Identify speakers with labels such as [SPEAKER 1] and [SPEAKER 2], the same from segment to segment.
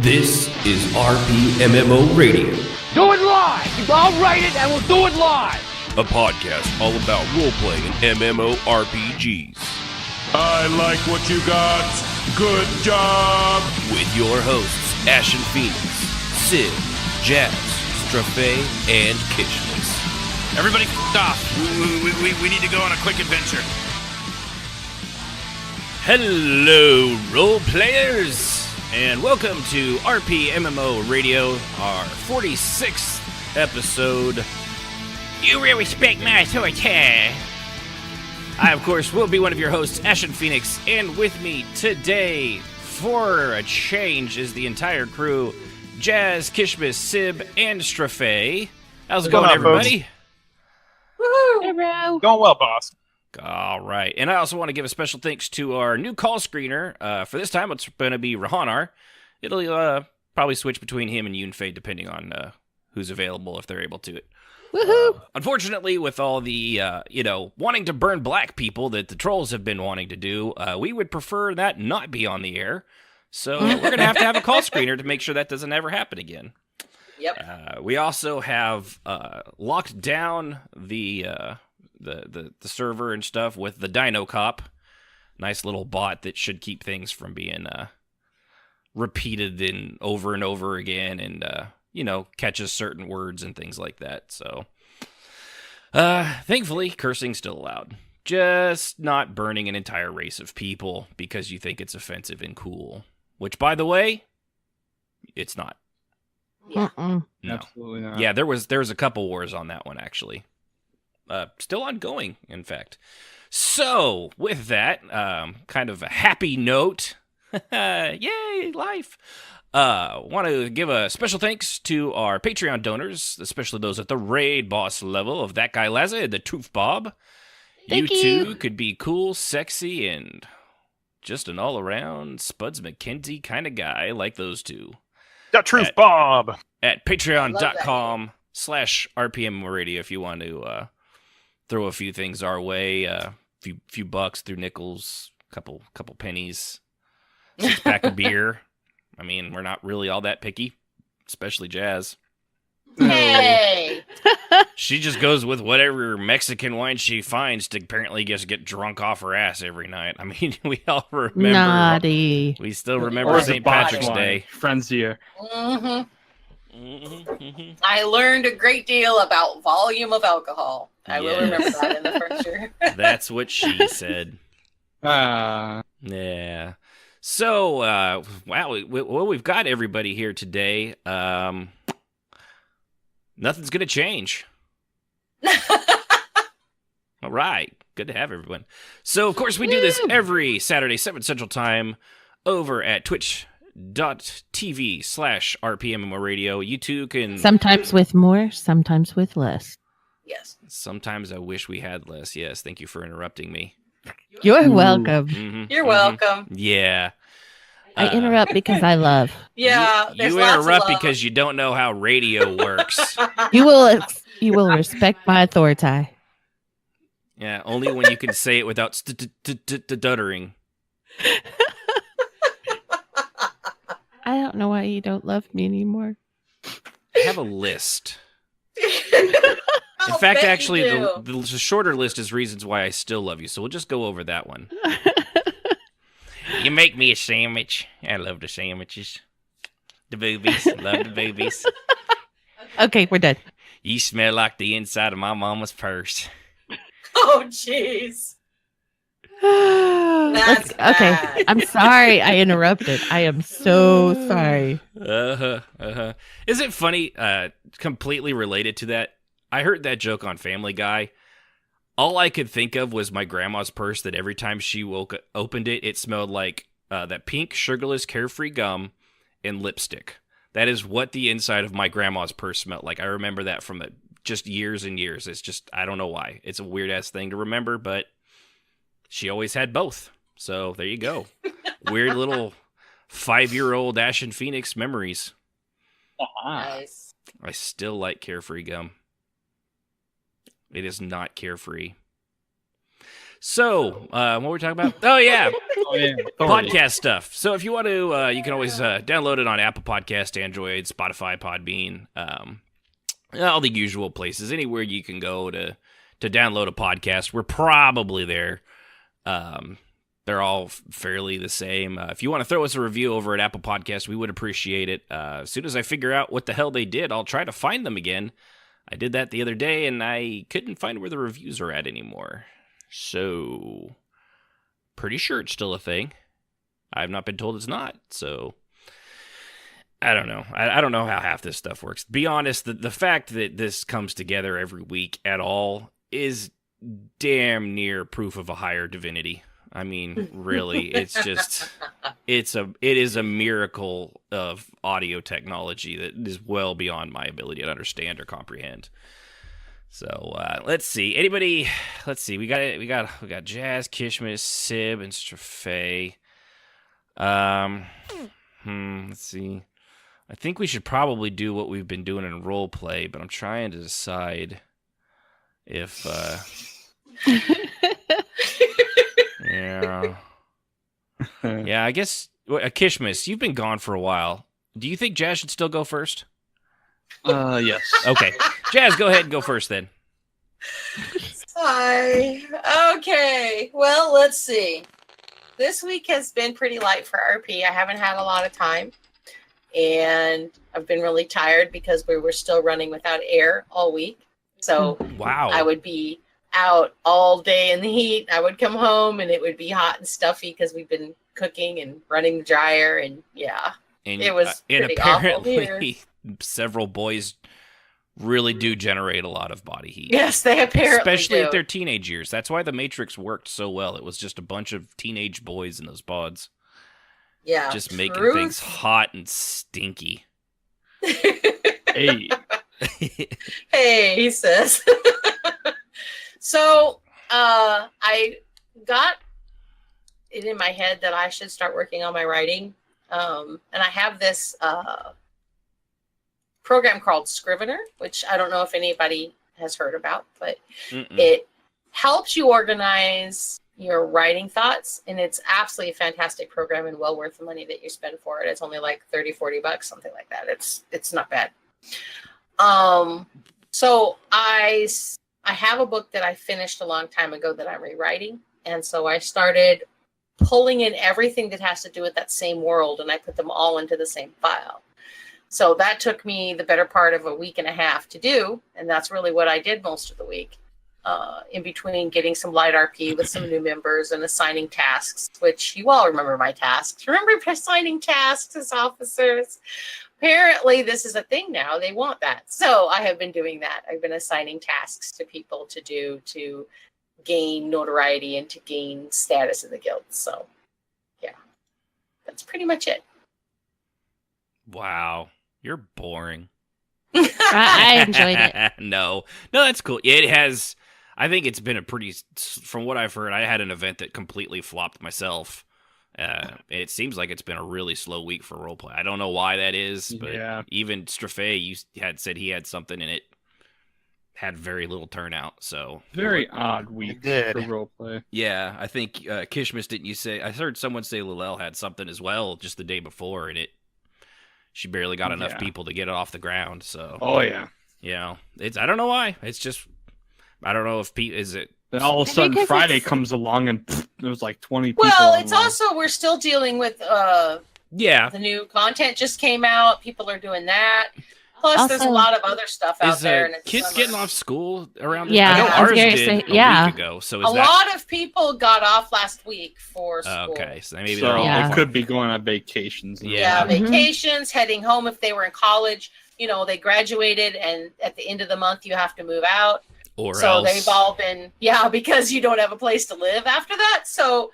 [SPEAKER 1] This is RPMMO Radio.
[SPEAKER 2] Do it live! I'll write it and we'll do it live!
[SPEAKER 1] A podcast all about role-playing and MMORPGs.
[SPEAKER 3] I like what you got. Good job!
[SPEAKER 1] With your hosts, Ashen Phoenix, Sid, Jazz, Strafe, and Kishmas.
[SPEAKER 4] Everybody off. We need to go on a quick adventure.
[SPEAKER 1] Hello, role players, and welcome to RPMMO Radio, our 46th episode. You will respect my authority. I, of course, will be one of your hosts, Ashen Phoenix, and with me today, for a change, is the entire crew, Jazz, Kishmas, Sib, and Strafe. How's it going, everybody?
[SPEAKER 5] Woohoo! Hey, bro.
[SPEAKER 3] Going well, boss.
[SPEAKER 1] All right, and I also want to give a special thanks to our new call screener. For this time, it's going to be Rahanar. It'll probably switch between him and Yunfei, depending on who's available, if they're able to.
[SPEAKER 5] Woohoo!
[SPEAKER 1] Unfortunately, with all the, wanting to burn black people that the trolls have been wanting to do, we would prefer that not be on the air. So we're going to have a call screener to make sure that doesn't ever happen again.
[SPEAKER 5] Yep.
[SPEAKER 1] We also have locked down the server and stuff with the Dino Cop. Nice little bot that should keep things from being repeated over and over again and, catches certain words and things like that. So, thankfully, cursing's still allowed. Just not burning an entire race of people because you think it's offensive and cool. Which, by the way, it's not.
[SPEAKER 5] Yeah.
[SPEAKER 1] No.
[SPEAKER 3] Absolutely not.
[SPEAKER 1] Yeah, there was a couple wars on that one, actually. Still ongoing, in fact. So, with that, kind of a happy note. Yay, life! Want to give a special thanks to our Patreon donors, especially those at the raid boss level of That Guy Lazza and the Tooth Bob.
[SPEAKER 5] Thank
[SPEAKER 1] you
[SPEAKER 5] you.
[SPEAKER 1] two could be cool, sexy, and just an all-around Spuds McKenzie kind of guy like those two.
[SPEAKER 3] The Truth Bob!
[SPEAKER 1] At patreon.com/RPM Radio if you want to throw a few things our way, few bucks through nickels, couple pennies, 6-pack of beer. I mean, we're not really all that picky, especially Jazz.
[SPEAKER 5] Hey!
[SPEAKER 1] She just goes with whatever Mexican wine she finds to apparently just get drunk off her ass every night. I mean, we all remember.
[SPEAKER 5] Naughty.
[SPEAKER 1] We still remember
[SPEAKER 3] Or
[SPEAKER 1] St.
[SPEAKER 3] the botch
[SPEAKER 1] Patrick's
[SPEAKER 3] wine.
[SPEAKER 1] Day.
[SPEAKER 3] Friends here.
[SPEAKER 6] I learned a great deal about volume of alcohol. I will remember that in the first year.
[SPEAKER 1] That's what she said.
[SPEAKER 3] Ah.
[SPEAKER 1] Yeah. So, wow, we've got everybody here today. Nothing's going to change. All right. Good to have everyone. So, of course, we do this every Saturday, 7 Central Time, over at twitch.tv/RPMMO Radio. You two can...
[SPEAKER 5] Sometimes with more, sometimes with less.
[SPEAKER 6] Yes.
[SPEAKER 1] Sometimes I wish we had less. Yes, thank you for interrupting me.
[SPEAKER 5] You're welcome.
[SPEAKER 1] Mm-hmm,
[SPEAKER 6] You're welcome.
[SPEAKER 1] Yeah.
[SPEAKER 5] I interrupt because I love.
[SPEAKER 6] Yeah,
[SPEAKER 1] You
[SPEAKER 6] there's lots of
[SPEAKER 1] interrupt
[SPEAKER 6] love.
[SPEAKER 1] because you don't know how radio works.
[SPEAKER 5] You will respect my authority.
[SPEAKER 1] Yeah, only when you can say it without stuttering.
[SPEAKER 5] I don't know why you don't love me anymore.
[SPEAKER 1] I have a list. In
[SPEAKER 6] I'll
[SPEAKER 1] fact,
[SPEAKER 6] bet
[SPEAKER 1] actually,
[SPEAKER 6] you do.
[SPEAKER 1] the shorter list is reasons why I still love you. So we'll just go over that one. You make me a sandwich. I love the sandwiches. The boobies. Love the boobies.
[SPEAKER 5] Okay, we're done.
[SPEAKER 1] You smell like the inside of my mama's purse.
[SPEAKER 6] Oh, jeez.
[SPEAKER 5] Okay,
[SPEAKER 6] bad.
[SPEAKER 5] I'm sorry I interrupted. I am so sorry.
[SPEAKER 1] Is it funny, completely related to that? I heard that joke on Family Guy. All I could think of was my grandma's purse that every time she opened it, it smelled like that pink, sugarless, carefree gum and lipstick. That is what the inside of my grandma's purse smelled like. I remember that from just years and years. It's just, I don't know why. It's a weird-ass thing to remember, but she always had both. So there you go. Weird little 5-year-old Ashen Phoenix memories.
[SPEAKER 6] Nice.
[SPEAKER 1] I still like carefree gum. It is not carefree. So, what were we talking about? Oh, yeah.
[SPEAKER 7] Oh, yeah.
[SPEAKER 1] Podcast stuff. So if you want to, you can always download it on Apple Podcast, Android, Spotify, Podbean, all the usual places. Anywhere you can go to download a podcast, we're probably there. They're all fairly the same. If you want to throw us a review over at Apple Podcast, we would appreciate it. As soon as I figure out what the hell they did, I'll try to find them again. I did that the other day, and I couldn't find where the reviews are at anymore. So, pretty sure it's still a thing. I've not been told it's not, so I don't know. I don't know how half this stuff works. To be honest, the fact that this comes together every week at all is damn near proof of a higher divinity. I mean, really, it's just, it is a miracle of audio technology that is well beyond my ability to understand or comprehend. So let's see. Anybody? Let's see. We got Jazz, Kishmis, Sib, and Strafe. Let's see. I think we should probably do what we've been doing in role play, but I'm trying to decide if. Yeah. Yeah, I guess Kishmis, you've been gone for a while. Do you think Jazz should still go first?
[SPEAKER 7] Yes.
[SPEAKER 1] Okay. Jazz, go ahead and go first then.
[SPEAKER 6] Hi. Okay. Well, let's see. This week has been pretty light for RP. I haven't had a lot of time. And I've been really tired because we were still running without air all week. So
[SPEAKER 1] Wow.
[SPEAKER 6] I would be out all day in the heat. I would come home and it would be hot and stuffy because we've been cooking and running the dryer. And yeah,
[SPEAKER 1] And,
[SPEAKER 6] it was
[SPEAKER 1] and
[SPEAKER 6] pretty awful here.
[SPEAKER 1] apparently several boys really do generate a lot of body heat.
[SPEAKER 6] Yes, they apparently
[SPEAKER 1] Especially
[SPEAKER 6] do.
[SPEAKER 1] at their teenage years. That's why the Matrix worked so well. It was just a bunch of teenage boys in those pods.
[SPEAKER 6] Yeah,
[SPEAKER 1] Just making
[SPEAKER 6] truth.
[SPEAKER 1] things hot and stinky.
[SPEAKER 7] Hey.
[SPEAKER 6] Hey, he says. So I got it in my head that I should start working on my writing. And I have this program called Scrivener, which I don't know if anybody has heard about, but it helps you organize your writing thoughts. And it's absolutely a fantastic program and well worth the money that you spend for it. It's only like $30-$40, something like that. It's not bad. So I have a book that I finished a long time ago that I'm rewriting. And so I started pulling in everything that has to do with that same world, and I put them all into the same file. So that took me the better part of a week and a half to do. And that's really what I did most of the week. In between getting some light RP with some new members and assigning tasks, which you all remember my tasks. Remember assigning tasks as officers? Apparently, this is a thing now. They want that. So I have been doing that. I've been assigning tasks to people to do to gain notoriety and to gain status in the guild. So, yeah, that's pretty much it.
[SPEAKER 1] Wow. You're boring.
[SPEAKER 5] I enjoyed it.
[SPEAKER 1] No, that's cool. Yeah, it has. I think it's been a pretty, from what I've heard, I had an event that completely flopped myself. It seems like it's been a really slow week for roleplay. I don't know why that is, but even Strafe, you had said he had something and it had very little turnout. So
[SPEAKER 7] Very odd week for roleplay.
[SPEAKER 1] yeah, I think Kishmis, didn't you say? I heard someone say Lilel had something as well just the day before, and she barely got enough people to get it off the ground. So it's I don't know why. It's just I don't know if Pete is it.
[SPEAKER 7] Then all of a sudden Friday comes along and there was like 20 people.
[SPEAKER 6] Well, it's also we're still dealing with the new content just came out. People are doing that. Plus,
[SPEAKER 5] Also,
[SPEAKER 6] there's a lot of other stuff out there. And it's
[SPEAKER 1] kids
[SPEAKER 6] summer.
[SPEAKER 1] getting off school around?
[SPEAKER 5] Yeah,
[SPEAKER 1] I know
[SPEAKER 5] I was
[SPEAKER 1] ours
[SPEAKER 5] gonna
[SPEAKER 1] did
[SPEAKER 5] say,
[SPEAKER 1] a week ago. So is
[SPEAKER 6] a lot of people got off last week for school.
[SPEAKER 1] Okay, so maybe
[SPEAKER 7] so
[SPEAKER 1] they're all
[SPEAKER 7] they could be going on vacations.
[SPEAKER 6] Yeah, vacations, heading home if they were in college. You know, they graduated, and at the end of the month, you have to move out.
[SPEAKER 1] Or
[SPEAKER 6] so
[SPEAKER 1] else.
[SPEAKER 6] they've all been, because you don't have a place to live after that. So,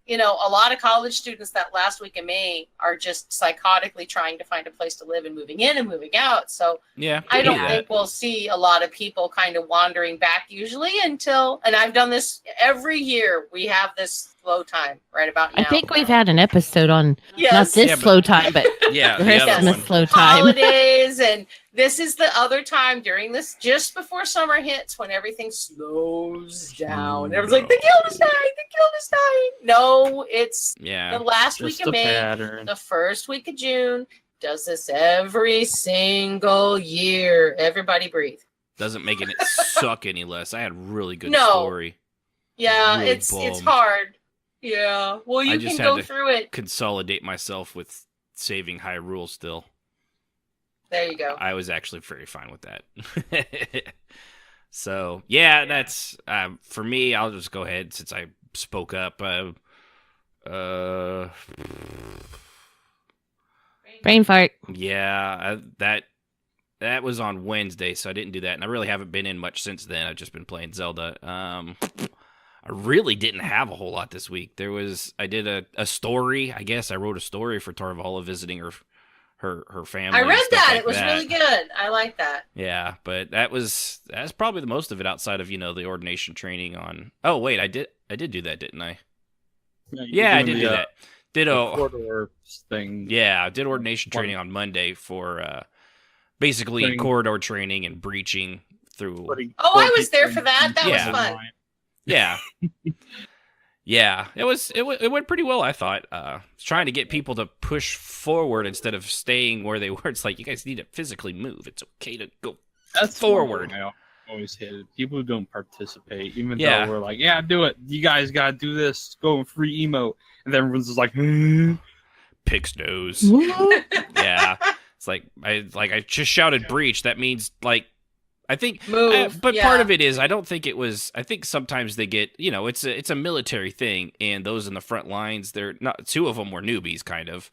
[SPEAKER 6] a lot of college students that last week in May are just psychotically trying to find a place to live and moving in and moving out. So I don't think we'll see a lot of people kind of wandering back usually until, and I've done this every year. We have this slow time right about now.
[SPEAKER 5] I think we've had an episode on not this
[SPEAKER 6] Yes.
[SPEAKER 5] slow time, but
[SPEAKER 1] the
[SPEAKER 5] the rest
[SPEAKER 1] other
[SPEAKER 5] of the
[SPEAKER 1] one.
[SPEAKER 5] slow time.
[SPEAKER 6] Holidays and This is the other time during this, just before summer hits, when everything slows down. Everyone's like, the guild is dying, the guild is dying. No, it's
[SPEAKER 1] Yeah.
[SPEAKER 6] the last
[SPEAKER 7] Just
[SPEAKER 6] week of
[SPEAKER 7] a
[SPEAKER 6] May,
[SPEAKER 7] pattern.
[SPEAKER 6] the first week of June. Does this every single year. Everybody breathe.
[SPEAKER 1] Doesn't make it suck any less. I had a really good
[SPEAKER 6] No.
[SPEAKER 1] story.
[SPEAKER 6] Yeah,
[SPEAKER 1] Really
[SPEAKER 6] it's
[SPEAKER 1] bummed.
[SPEAKER 6] hard. Yeah. Well,
[SPEAKER 1] I
[SPEAKER 6] you
[SPEAKER 1] just
[SPEAKER 6] can
[SPEAKER 1] had
[SPEAKER 6] go
[SPEAKER 1] to
[SPEAKER 6] through it.
[SPEAKER 1] Consolidate myself with saving Hyrule still.
[SPEAKER 6] There you go.
[SPEAKER 1] I was actually very fine with that. So, yeah, that's for me. I'll just go ahead since I spoke up.
[SPEAKER 5] Brain fart.
[SPEAKER 1] Yeah, that was on Wednesday, so I didn't do that, and I really haven't been in much since then. I've just been playing Zelda. I really didn't have a whole lot this week. I did a story. I guess I wrote a story for Tarvala visiting her family.
[SPEAKER 6] I
[SPEAKER 1] and
[SPEAKER 6] read
[SPEAKER 1] stuff
[SPEAKER 6] that.
[SPEAKER 1] like
[SPEAKER 6] It was
[SPEAKER 1] that.
[SPEAKER 6] really good. I like that.
[SPEAKER 1] Yeah, but that's probably the most of it outside of the ordination training on. Oh wait, I did do that, didn't I? Yeah, I did do that. Did
[SPEAKER 7] the
[SPEAKER 1] a
[SPEAKER 7] corridor thing.
[SPEAKER 1] yeah, I did ordination training on Monday for basically
[SPEAKER 7] Putting-
[SPEAKER 1] corridor training and breaching through.
[SPEAKER 6] Oh, I was there for that. That
[SPEAKER 1] Yeah.
[SPEAKER 6] was fun.
[SPEAKER 1] Yeah. Yeah, it went pretty well, I thought. Trying to get people to push forward instead of staying where they were. It's like, you guys need to physically move. It's okay to go
[SPEAKER 7] That's
[SPEAKER 1] forward.
[SPEAKER 7] I always hated people who don't participate, even
[SPEAKER 1] Yeah.
[SPEAKER 7] though we're like, yeah, do it. You guys gotta do this. Go free emote, and then everyone's just like,
[SPEAKER 1] Pix nose. Yeah. It's like I just shouted breach. That means I think
[SPEAKER 6] Move.
[SPEAKER 1] but
[SPEAKER 6] Yeah.
[SPEAKER 1] part of it is I don't think it was. I think sometimes they get it's a military thing, and those in the front lines, they're not. Two of them were newbies, kind of.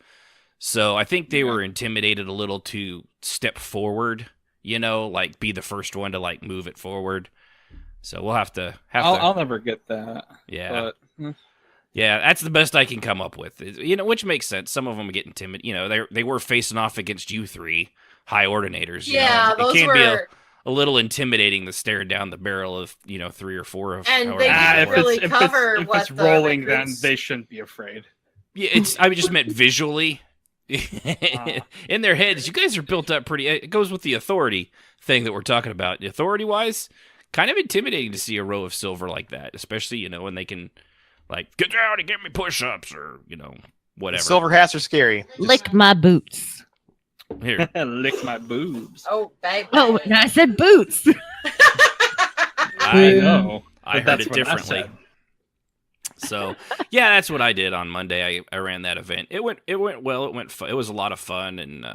[SPEAKER 1] So I think they were intimidated a little to step forward. Be the first one to move it forward. So we'll have to.
[SPEAKER 7] I'll never get that.
[SPEAKER 1] Yeah.
[SPEAKER 7] But
[SPEAKER 1] Yeah, that's the best I can come up with. Which makes sense. Some of them get intimidated. They were facing off against you three high ordinators.
[SPEAKER 6] Yeah,
[SPEAKER 1] it
[SPEAKER 6] those
[SPEAKER 1] can be
[SPEAKER 6] were.
[SPEAKER 1] a little intimidating to stare down the barrel of 3 or 4 of.
[SPEAKER 6] And
[SPEAKER 1] however
[SPEAKER 6] they
[SPEAKER 1] many
[SPEAKER 6] didn't
[SPEAKER 1] there were.
[SPEAKER 6] really cover
[SPEAKER 7] if
[SPEAKER 6] what
[SPEAKER 7] it's
[SPEAKER 6] the
[SPEAKER 7] rolling, then
[SPEAKER 6] recruits-
[SPEAKER 7] they shouldn't be afraid.
[SPEAKER 1] Yeah, I just meant visually. In their heads, you guys are built up pretty. It goes with the authority thing that we're talking about. Authority wise, kind of intimidating to see a row of silver like that, especially when they can get down and get me push-ups or whatever.
[SPEAKER 8] Silver hats are scary.
[SPEAKER 5] Lick my boots.
[SPEAKER 1] Here.
[SPEAKER 7] Lick my boobs.
[SPEAKER 6] Oh, baby.
[SPEAKER 5] Oh, and I said boots.
[SPEAKER 7] I know.
[SPEAKER 1] I
[SPEAKER 7] but
[SPEAKER 1] heard
[SPEAKER 7] that's
[SPEAKER 1] it
[SPEAKER 7] what I
[SPEAKER 1] differently.
[SPEAKER 7] said.
[SPEAKER 1] So yeah, that's what I did on Monday. I ran that event. It went well. It was a lot of fun, and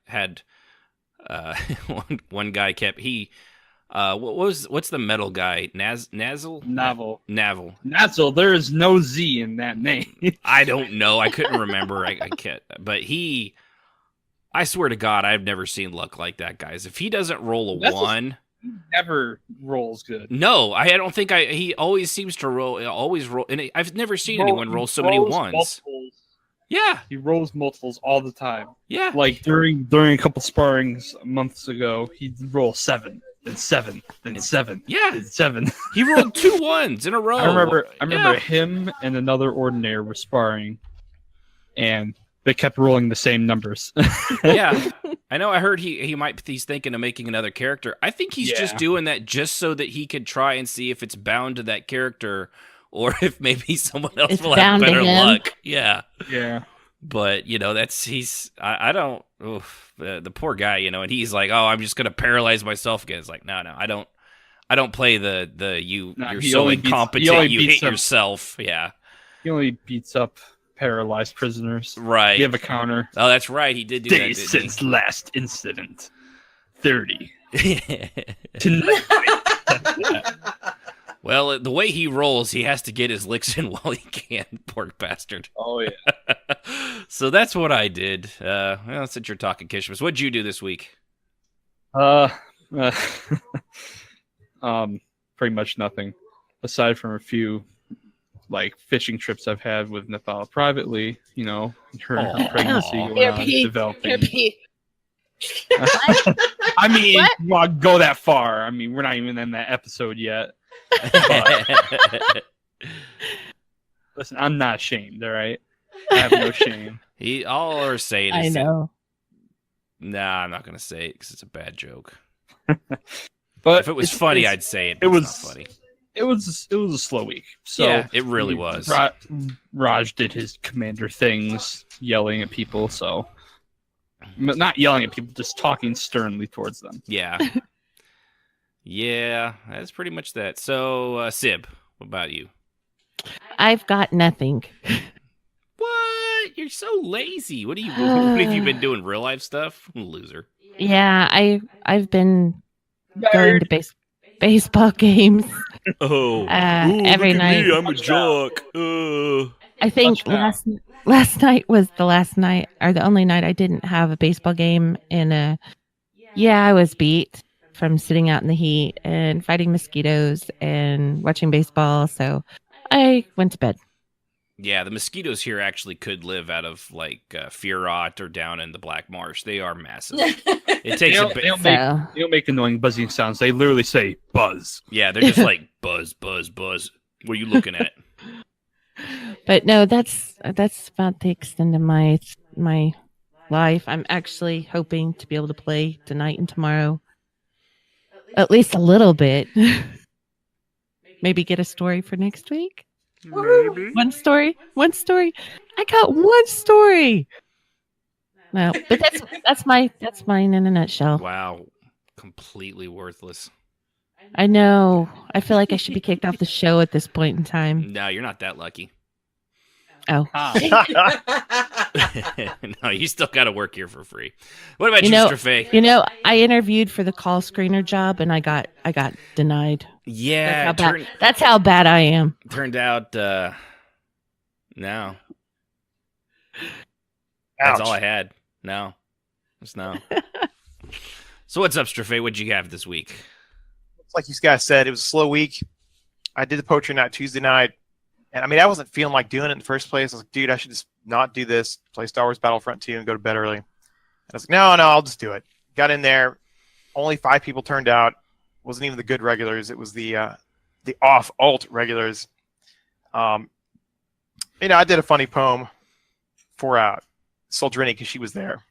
[SPEAKER 1] had one guy kept what's the metal guy? Nazzle?
[SPEAKER 7] Navel.
[SPEAKER 1] Navel.
[SPEAKER 7] There is no Z in that name.
[SPEAKER 1] I don't know. I couldn't remember. I can't. But I swear to God, I've never seen luck like that, guys. If he doesn't roll a
[SPEAKER 7] That's
[SPEAKER 1] 1.
[SPEAKER 7] He never rolls good.
[SPEAKER 1] No, I don't think he always seems to roll. Always roll, and I've never seen anyone roll so many
[SPEAKER 7] Rolls
[SPEAKER 1] ones.
[SPEAKER 7] multiples.
[SPEAKER 1] Yeah,
[SPEAKER 7] He rolls multiples all the time.
[SPEAKER 1] yeah.
[SPEAKER 7] Like during a couple sparrings months ago, he'd roll 7, then 7, then 7,
[SPEAKER 1] Yeah.
[SPEAKER 7] then 7.
[SPEAKER 1] He rolled 2 1s in a row.
[SPEAKER 7] I remember
[SPEAKER 1] Yeah.
[SPEAKER 7] him and another ordinaire were sparring, and they kept rolling the same numbers.
[SPEAKER 1] Yeah, I know. I heard he's thinking of making another character. I think he's just doing that just so that he could try and see if it's bound to that character, or if maybe someone else
[SPEAKER 5] It's
[SPEAKER 1] will have
[SPEAKER 5] bound to
[SPEAKER 1] better
[SPEAKER 5] him.
[SPEAKER 1] luck. Yeah.
[SPEAKER 7] Yeah.
[SPEAKER 1] But I don't. Oof, the poor guy, and he's like, oh, I'm just gonna paralyze myself again. It's like, no, I don't play the
[SPEAKER 7] No,
[SPEAKER 1] you're
[SPEAKER 7] he
[SPEAKER 1] so
[SPEAKER 7] only beats-
[SPEAKER 1] incompetent,
[SPEAKER 7] he only
[SPEAKER 1] you
[SPEAKER 7] beats
[SPEAKER 1] hate
[SPEAKER 7] them.
[SPEAKER 1] yourself. Yeah,
[SPEAKER 7] He only beats up paralyzed prisoners.
[SPEAKER 1] right.
[SPEAKER 7] You have a counter.
[SPEAKER 1] Oh, that's right. He did do
[SPEAKER 7] Days
[SPEAKER 1] that.
[SPEAKER 7] since last incident. 30.
[SPEAKER 1] Didn't he?
[SPEAKER 7] Tonight.
[SPEAKER 1] Well, the way he rolls, he has to get his licks in while he can. Poor bastard.
[SPEAKER 7] Oh yeah.
[SPEAKER 1] So that's what I did. Well, since you're talking Kishmas, what'd you do this week?
[SPEAKER 7] Pretty much nothing, aside from a few fishing trips I've had with Nathala privately. Her pregnancy going
[SPEAKER 6] Here,
[SPEAKER 7] on,
[SPEAKER 6] Pete.
[SPEAKER 7] developing.
[SPEAKER 6] Here, Pete.
[SPEAKER 7] I mean,
[SPEAKER 5] What?
[SPEAKER 7] well, go that far. I mean, we're not even in that episode yet. Listen, I'm not ashamed. All right, I have no shame.
[SPEAKER 1] All are saying
[SPEAKER 5] I
[SPEAKER 1] is
[SPEAKER 5] know.
[SPEAKER 1] Nah, I'm not gonna say it because it's a bad joke.
[SPEAKER 7] But
[SPEAKER 1] If it was funny, I'd say it.
[SPEAKER 7] It
[SPEAKER 1] But
[SPEAKER 7] was
[SPEAKER 1] it's not funny.
[SPEAKER 7] It was a slow week. So
[SPEAKER 1] Yeah, it really was.
[SPEAKER 7] Raj did his commander things, yelling at people. So not yelling at people, just talking sternly towards them.
[SPEAKER 1] Yeah. Yeah, that's pretty much that. So, Sib, what about you?
[SPEAKER 5] I've got nothing.
[SPEAKER 1] What? You're so lazy. What have you been doing? Real life stuff? Loser.
[SPEAKER 5] Yeah, I've been going to baseball games.
[SPEAKER 1] Oh,
[SPEAKER 5] every night.
[SPEAKER 1] I'm a jock.
[SPEAKER 5] I think last night was the last night, or the only night I didn't have a baseball game. And I was beat from sitting out in the heat and fighting mosquitoes and watching baseball. So I went to bed.
[SPEAKER 1] Yeah, the mosquitoes here actually could live out of like Furot or down in the Black Marsh. They are massive. It takes a bit.
[SPEAKER 7] They don't make annoying buzzing sounds. They literally say buzz.
[SPEAKER 1] Yeah, they're just like buzz, buzz, buzz. What are you looking at?
[SPEAKER 5] But no, that's about the extent of my life. I'm actually hoping to be able to play tonight and tomorrow, at least a little bit. Maybe get a story for next week.
[SPEAKER 1] Maybe.
[SPEAKER 5] One story. I got one story. No, but that's mine in a nutshell.
[SPEAKER 1] Wow, completely worthless.
[SPEAKER 5] I know. I feel like I should be kicked off the show at this point in time.
[SPEAKER 1] No, you're not that lucky.
[SPEAKER 5] Oh.
[SPEAKER 1] No, you still got to work here for free. What about you, Straffe?
[SPEAKER 5] I interviewed for the call screener job and I got denied.
[SPEAKER 1] Yeah,
[SPEAKER 5] that's how bad I am.
[SPEAKER 1] Turned out, no.
[SPEAKER 8] Ouch.
[SPEAKER 1] That's all I had. No. Just no. So what's up, Straffe? What'd you have this week?
[SPEAKER 8] Like you guys said, it was a slow week. I did the poetry night Tuesday night. And I mean, I wasn't feeling like doing it in the first place. I was like, dude, I should just not do this, play Star Wars Battlefront 2 and go to bed early. And I was like, no, I'll just do it. Got in there. Only 5 people turned out. Wasn't even the good regulars. It was the off-alt regulars. I did a funny poem for Soldrini because she was there,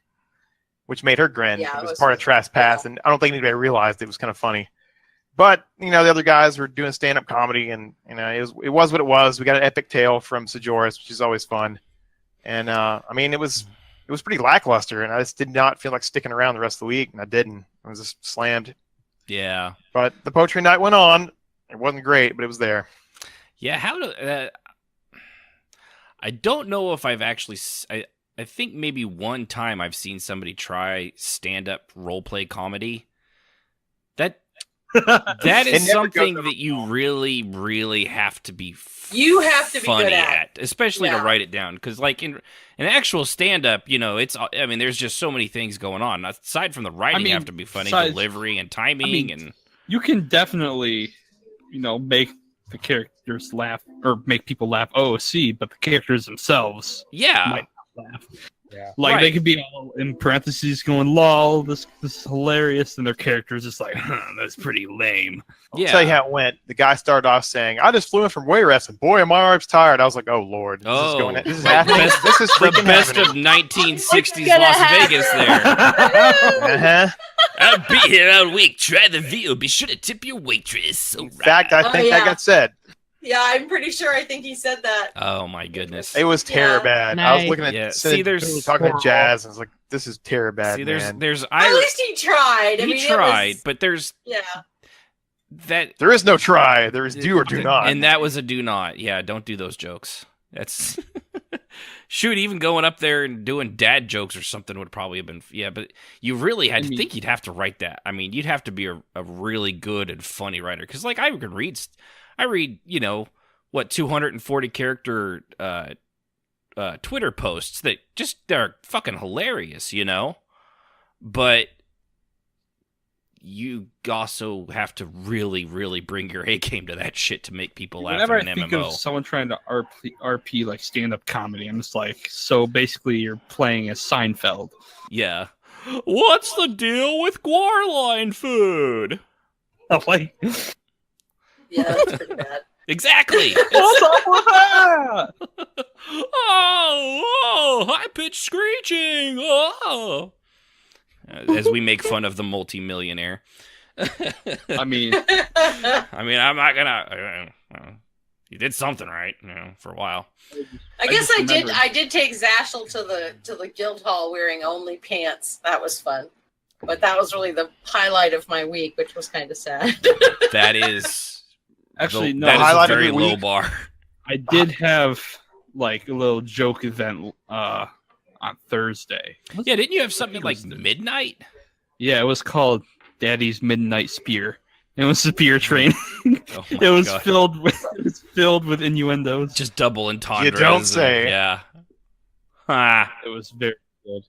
[SPEAKER 8] which made her grin.
[SPEAKER 6] Yeah,
[SPEAKER 8] it was part of Trask Pass, and I don't think anybody realized it was kind of funny. But, the other guys were doing stand-up comedy, and, it was what it was. We got an epic tale from Sejoris, which is always fun. And, it was pretty lackluster, and I just did not feel like sticking around the rest of the week, and I didn't. I was just slammed.
[SPEAKER 1] Yeah.
[SPEAKER 8] But the poetry night went on. It wasn't great, but it was there.
[SPEAKER 1] Yeah, I don't know if I've actually... I think maybe one time I've seen somebody try stand-up role-play comedy. That is something that you really, really have to be
[SPEAKER 6] You have to be
[SPEAKER 1] funny
[SPEAKER 6] good at.
[SPEAKER 1] especially to write it down. Because, like, in an actual stand-up, there's just so many things going on. Aside from the writing, you have to be funny, delivery and timing. And
[SPEAKER 7] you can definitely, make the characters laugh or make people laugh OOC, but the characters themselves might not laugh.
[SPEAKER 8] Yeah.
[SPEAKER 7] Like they could be all in parentheses going, lol, this is hilarious, and their characters just like, that's pretty lame.
[SPEAKER 8] I'll tell you how it went. The guy started off saying, I just flew in from Wayrest, and boy, am my arms tired. I was like, oh, Lord. This is happening. This is
[SPEAKER 1] the best of 1960s Las Vegas there. I'll be here all week. Try the veal. Be sure to tip your waitress.
[SPEAKER 8] In fact, I think that got said.
[SPEAKER 6] Yeah, I'm pretty sure. I think he said that.
[SPEAKER 1] Oh my goodness,
[SPEAKER 8] it was terrible bad.
[SPEAKER 5] Nice.
[SPEAKER 8] I was looking at
[SPEAKER 1] there's
[SPEAKER 8] talking to Jazz, and I was like, "This is terrible bad."
[SPEAKER 1] There's
[SPEAKER 6] at least he tried.
[SPEAKER 1] He tried, but there's
[SPEAKER 8] there is no try. There is do or do not,
[SPEAKER 1] and that was a do not. Yeah, don't do those jokes. That's shoot. Even going up there and doing dad jokes or something would probably have been but you really had to think you'd have to write that. I mean, you'd have to be a really good and funny writer because like I read, 240 character Twitter posts that just they're fucking hilarious, but you also have to really, really bring your A game to that shit to make people laugh.
[SPEAKER 7] Whenever
[SPEAKER 1] in
[SPEAKER 7] I
[SPEAKER 1] an
[SPEAKER 7] think
[SPEAKER 1] MMO.
[SPEAKER 7] of someone trying to RP like stand-up comedy, I'm just like, so basically you're playing as Seinfeld.
[SPEAKER 1] Yeah. What's the deal with Guarline food?
[SPEAKER 7] I'm like...
[SPEAKER 6] Yeah, that's pretty bad.
[SPEAKER 1] Exactly.
[SPEAKER 7] What's up with that?
[SPEAKER 1] Oh, high pitched screeching. Oh. as we make fun of the multimillionaire.
[SPEAKER 7] I mean,
[SPEAKER 1] I'm not gonna. You did something right, for a while.
[SPEAKER 6] I guess
[SPEAKER 7] just
[SPEAKER 6] I did.
[SPEAKER 7] remembered.
[SPEAKER 6] I did take Zashel to the guild hall wearing only pants. That was fun, but that was really the highlight of my week, which was kind of sad.
[SPEAKER 1] That is
[SPEAKER 7] Actually, no.
[SPEAKER 1] That is
[SPEAKER 8] highlight
[SPEAKER 1] a
[SPEAKER 8] of
[SPEAKER 1] very
[SPEAKER 8] your
[SPEAKER 1] low
[SPEAKER 8] week?
[SPEAKER 1] bar.
[SPEAKER 7] I did have like a little joke event on Thursday.
[SPEAKER 1] Yeah, didn't you have something
[SPEAKER 7] it
[SPEAKER 1] like
[SPEAKER 7] was-
[SPEAKER 1] midnight?
[SPEAKER 7] Yeah, it was called Daddy's Midnight Spear. It was spear training.
[SPEAKER 1] Oh my
[SPEAKER 7] It was
[SPEAKER 1] God.
[SPEAKER 7] filled with innuendos.
[SPEAKER 1] Just double entendres.
[SPEAKER 8] You don't say.
[SPEAKER 1] Yeah. Ah.
[SPEAKER 7] It was very good.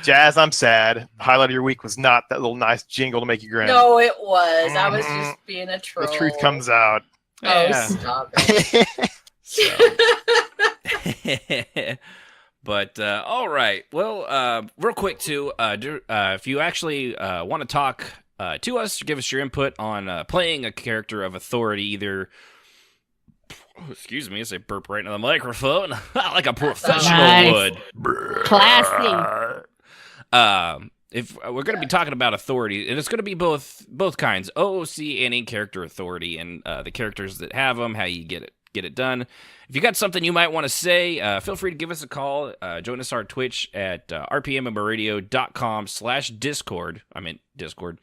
[SPEAKER 8] Jazz, I'm sad. The highlight of your week was not that little nice jingle to make you grin.
[SPEAKER 6] No, it was. I was
[SPEAKER 8] Mhm.
[SPEAKER 6] just being a troll.
[SPEAKER 8] The truth comes out.
[SPEAKER 6] Oh,
[SPEAKER 1] Yeah.
[SPEAKER 6] stop it.
[SPEAKER 1] So. But all right. Well, real quick too. If you actually want to talk to us, give us your input on playing a character of authority, either. Oh, excuse me, as I burp right into the microphone, like a professional
[SPEAKER 5] Nice.
[SPEAKER 1] would.
[SPEAKER 5] Classy.
[SPEAKER 1] If we're going to be talking about authority, and it's going to be both kinds, OOC and in-character authority, and the characters that have them, how you get it done. If you got something you might want to say, feel free to give us a call. Join us on Twitch at rpmradio.com/discord. I meant Discord.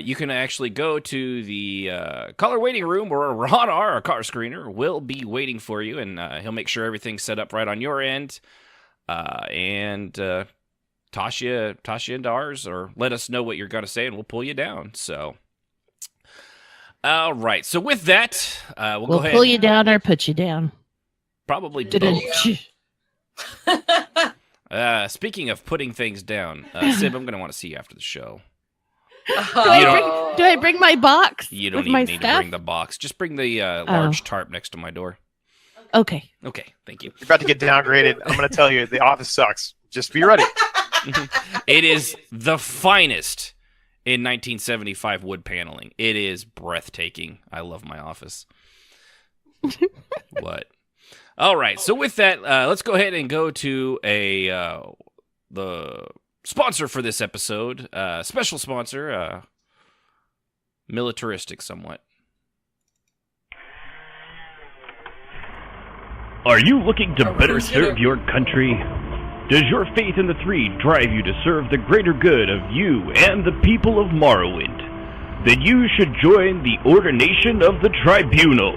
[SPEAKER 1] You can actually go to the caller waiting room where Ron R., our car screener, will be waiting for you, and he'll make sure everything's set up right on your end. And toss you into ours, or let us know what you're going to say, and we'll pull you down. So, all right. So with that, we'll go ahead.
[SPEAKER 5] pull you down or put you down.
[SPEAKER 1] Probably both. Speaking of putting things down, Sib, I'm going to want to see you after the show.
[SPEAKER 5] Do I bring my box?
[SPEAKER 1] You don't
[SPEAKER 5] with my
[SPEAKER 1] even need to
[SPEAKER 5] stuff?
[SPEAKER 1] bring the box. Just bring the large tarp next to my door.
[SPEAKER 5] Okay.
[SPEAKER 1] Okay, thank you.
[SPEAKER 8] You're about to get downgraded. I'm going to tell you, the office sucks. Just be ready.
[SPEAKER 1] It is the finest in 1975 wood paneling. It is breathtaking. I love my office. What? All right. So with that, let's go ahead and go to the sponsor for this episode. Special sponsor, militaristic somewhat.
[SPEAKER 9] Are you looking to better serve your country? Does your faith in the Three drive you to serve the greater good of you and the people of Morrowind? Then you should join the Ordination of the Tribunal.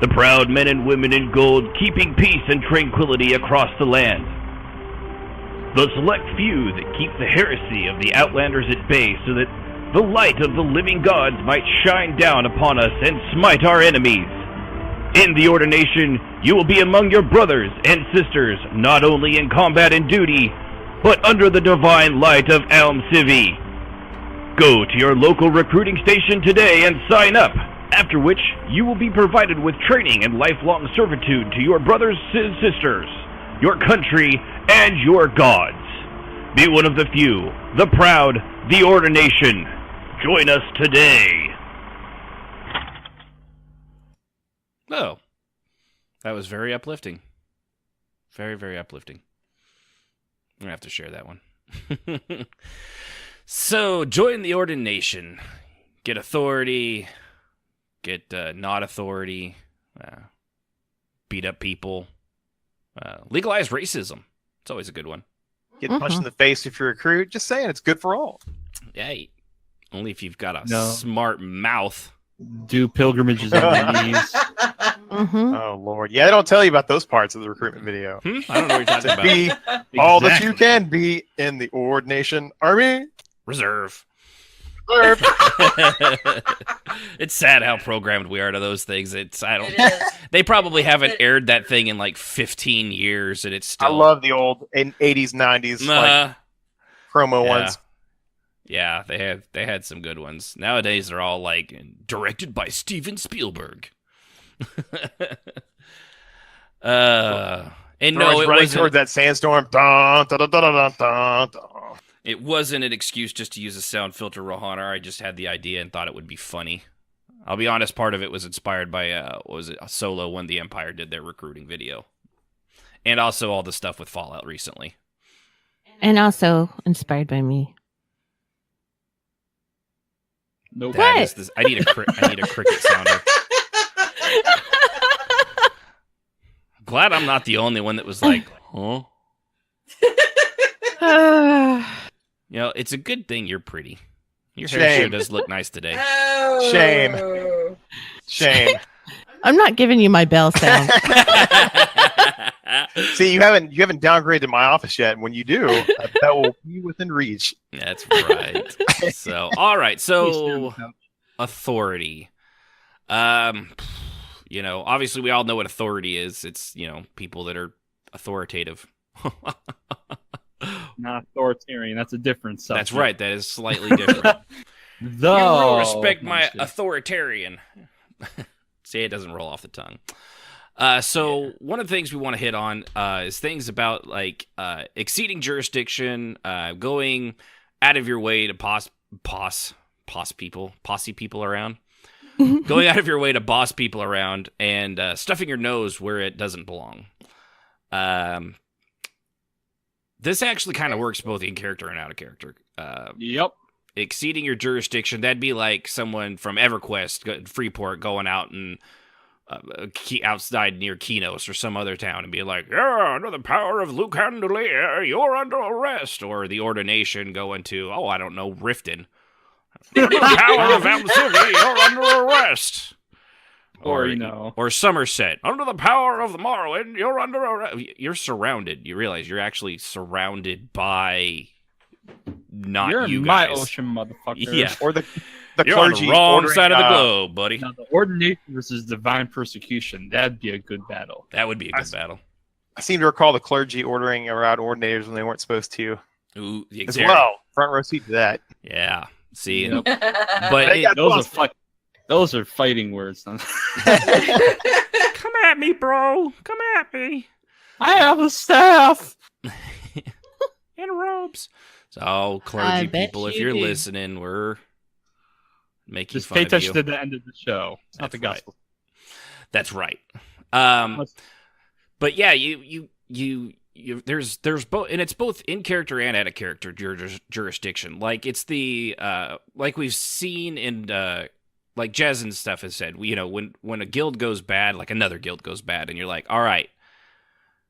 [SPEAKER 9] The proud men and women in gold keeping peace and tranquility across the land. The select few that keep the heresy of the Outlanders at bay so that the light of the living gods might shine down upon us and smite our enemies. In the Ordination, you will be among your brothers and sisters, not only in combat and duty, but under the divine light of Elm Civi. Go to your local recruiting station today and sign up, after which you will be provided with training and lifelong servitude to your brothers and sisters, your country, and your gods. Be one of the few, the proud, the Ordination. Join us today.
[SPEAKER 1] Oh, that was very uplifting. Very, very uplifting. I'm going to have to share that one. So, join the Ordination. Get authority. Get not authority. Beat up people. Legalize racism. It's always a good one.
[SPEAKER 8] Get punched in the face if you're a recruit. Just saying, it's good for all.
[SPEAKER 1] Yeah, only if you've got a
[SPEAKER 7] No.
[SPEAKER 1] smart mouth.
[SPEAKER 7] Do pilgrimages on your knees.
[SPEAKER 5] Mm-hmm.
[SPEAKER 8] Oh, Lord. Yeah, they don't tell you about those parts of the recruitment video.
[SPEAKER 1] I don't know what you're talking
[SPEAKER 8] To
[SPEAKER 1] about.
[SPEAKER 8] be all that you can be in the Ordination Army.
[SPEAKER 1] Reserve.
[SPEAKER 8] Serve.
[SPEAKER 1] It's sad how programmed we are to those things. It
[SPEAKER 6] It is.
[SPEAKER 1] They probably haven't aired that thing in like 15 years, and it's still.
[SPEAKER 8] I love the old 80s, 90s like, promo
[SPEAKER 1] yeah.
[SPEAKER 8] ones.
[SPEAKER 1] Yeah, they had some good ones. Nowadays they're all like directed by Steven Spielberg. And no, it
[SPEAKER 8] running
[SPEAKER 1] wasn't.
[SPEAKER 8] towards that sandstorm. Dun, dun, dun, dun, dun, dun, dun.
[SPEAKER 1] It wasn't an excuse just to use a sound filter, Rohanar. I just had the idea and thought it would be funny. I'll be honest, part of it was inspired by, what was it, Solo when the Empire did their recruiting video. And also all the stuff with Fallout recently.
[SPEAKER 5] And also inspired by me.
[SPEAKER 7] Nope.
[SPEAKER 1] That is this. I need a cricket sounder. Glad I'm not the only one that was like, huh? You know, it's a good thing you're pretty. Your hair sure does look nice today.
[SPEAKER 6] Oh.
[SPEAKER 8] Shame.
[SPEAKER 5] I'm not giving you my bell sound.
[SPEAKER 8] See, you haven't downgraded my office yet. And when you do, that will be within reach.
[SPEAKER 1] That's right. So, all right. So, authority. You know, obviously we all know what authority is. It's, you know, people that are authoritative.
[SPEAKER 7] Not authoritarian. That's a different subject.
[SPEAKER 1] That's right. That is slightly different. You respect my authoritarian. See, it doesn't roll off the tongue. So one of the things we want to hit on is things about like exceeding jurisdiction, going out of your way to posse people around, going out of your way to boss people around, and stuffing your nose where it doesn't belong. This actually kind of works both in character and out of character.
[SPEAKER 7] Yep.
[SPEAKER 1] Exceeding your jurisdiction, that'd be like someone from EverQuest, Freeport, going out and outside near Kinos or some other town and be like, yeah, under the power of Luke Handelier, you're under arrest. Or the Ordination going to, I don't know, Riften. Under the power of Amcivi, you're under arrest. Or Somerset, under the power of the Morrowind, you're under arrest. You're surrounded. You realize you're actually surrounded by not
[SPEAKER 7] you're
[SPEAKER 1] you
[SPEAKER 7] my
[SPEAKER 1] guys.
[SPEAKER 7] ocean, motherfucker.
[SPEAKER 1] Yeah.
[SPEAKER 8] Or the
[SPEAKER 1] you're
[SPEAKER 8] clergy
[SPEAKER 1] on the wrong
[SPEAKER 8] ordering,
[SPEAKER 1] side of the globe, buddy.
[SPEAKER 7] Now, the ordination versus divine persecution. That'd be a good battle.
[SPEAKER 1] That would be a good battle.
[SPEAKER 8] I seem to recall the clergy ordering around ordinators when they weren't supposed to.
[SPEAKER 1] Ooh,
[SPEAKER 8] as well. Front row seat to that.
[SPEAKER 1] Yeah. See,
[SPEAKER 7] Yep.
[SPEAKER 1] but
[SPEAKER 7] those are fighting words.
[SPEAKER 1] Come at me, bro. Come at me.
[SPEAKER 7] I have a staff.
[SPEAKER 1] In robes. So, clergy people, if you're listening, we're making
[SPEAKER 7] just
[SPEAKER 1] fun
[SPEAKER 7] pay
[SPEAKER 1] of
[SPEAKER 7] attention
[SPEAKER 1] you.
[SPEAKER 7] to the end of the show. It's not the gospel.
[SPEAKER 1] That's right. But yeah, you there's both, and it's both in character and out of character jurisdiction. Like it's the like we've seen in like Jez and stuff has said, you know, when a guild goes bad, like another guild goes bad, and you're like, all right,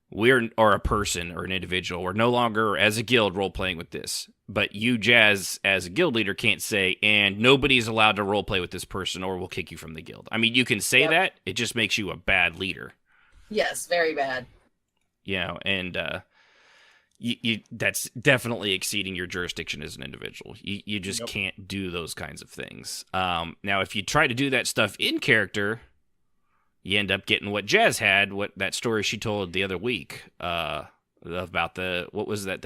[SPEAKER 1] or a person or an individual, we're no longer as a guild role playing with this. But you, Jazz, as a guild leader, can't say, and nobody's allowed to role play with this person, or we'll kick you from the guild. I mean, you can say that; it just makes you a bad leader.
[SPEAKER 6] Yes, very bad.
[SPEAKER 1] You know, and you that's definitely exceeding your jurisdiction as an individual. You just can't do those kinds of things. Now, if you try to do that stuff in character, you end up getting what Jazz had, what that story she told the other week about what was that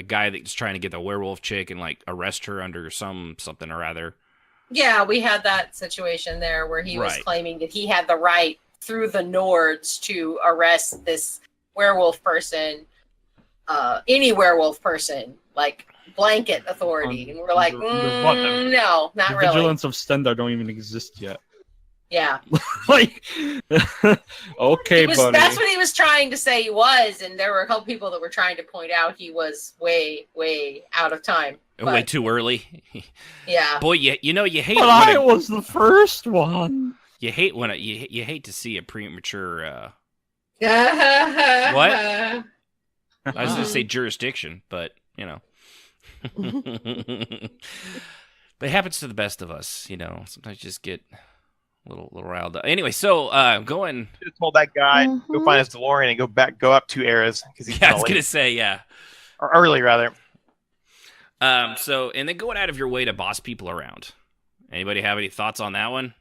[SPEAKER 1] guy that's trying to get the werewolf chick and like arrest her under something or other.
[SPEAKER 6] Yeah, we had that situation there where he was claiming that he had the right through the Nords to arrest this werewolf person, any werewolf person, like blanket authority. And we're like, no, not
[SPEAKER 7] the
[SPEAKER 6] really.
[SPEAKER 7] Vigilance of Stendar don't even exist yet.
[SPEAKER 6] Yeah.
[SPEAKER 7] Like, okay, buddy.
[SPEAKER 6] That's what he was trying to say he was, and there were a couple people that were trying to point out he was way, way out of time.
[SPEAKER 1] Way too early.
[SPEAKER 6] Yeah.
[SPEAKER 1] Boy, you know you hate.
[SPEAKER 7] But I was the first one.
[SPEAKER 1] You hate when you hate to see a premature. What? I was going to say jurisdiction, but you know. But it happens to the best of us, you know. Sometimes you just get a little riled up. Anyway, so going.
[SPEAKER 8] Should have told that guy go find his DeLorean and go up 2 eras because he's.
[SPEAKER 1] Yeah, I was going to say
[SPEAKER 8] or early rather.
[SPEAKER 1] So and then going out of your way to boss people around. Anybody have any thoughts on that one?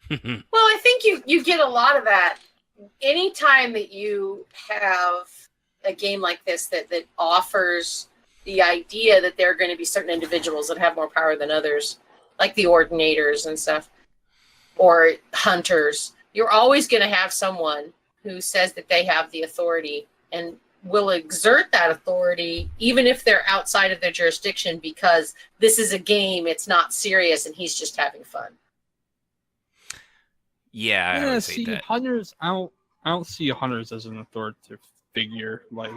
[SPEAKER 6] Well, I think you get a lot of that anytime that you have a game like this that offers the idea that there are going to be certain individuals that have more power than others, like the Ordinators and stuff, or hunters. You're always going to have someone who says that they have the authority and will exert that authority even if they're outside of their jurisdiction because this is a game, it's not serious, and he's just having fun.
[SPEAKER 1] Yeah, I would say
[SPEAKER 7] see,
[SPEAKER 1] that.
[SPEAKER 7] hunters. I don't see hunters as an authoritative figure. Like,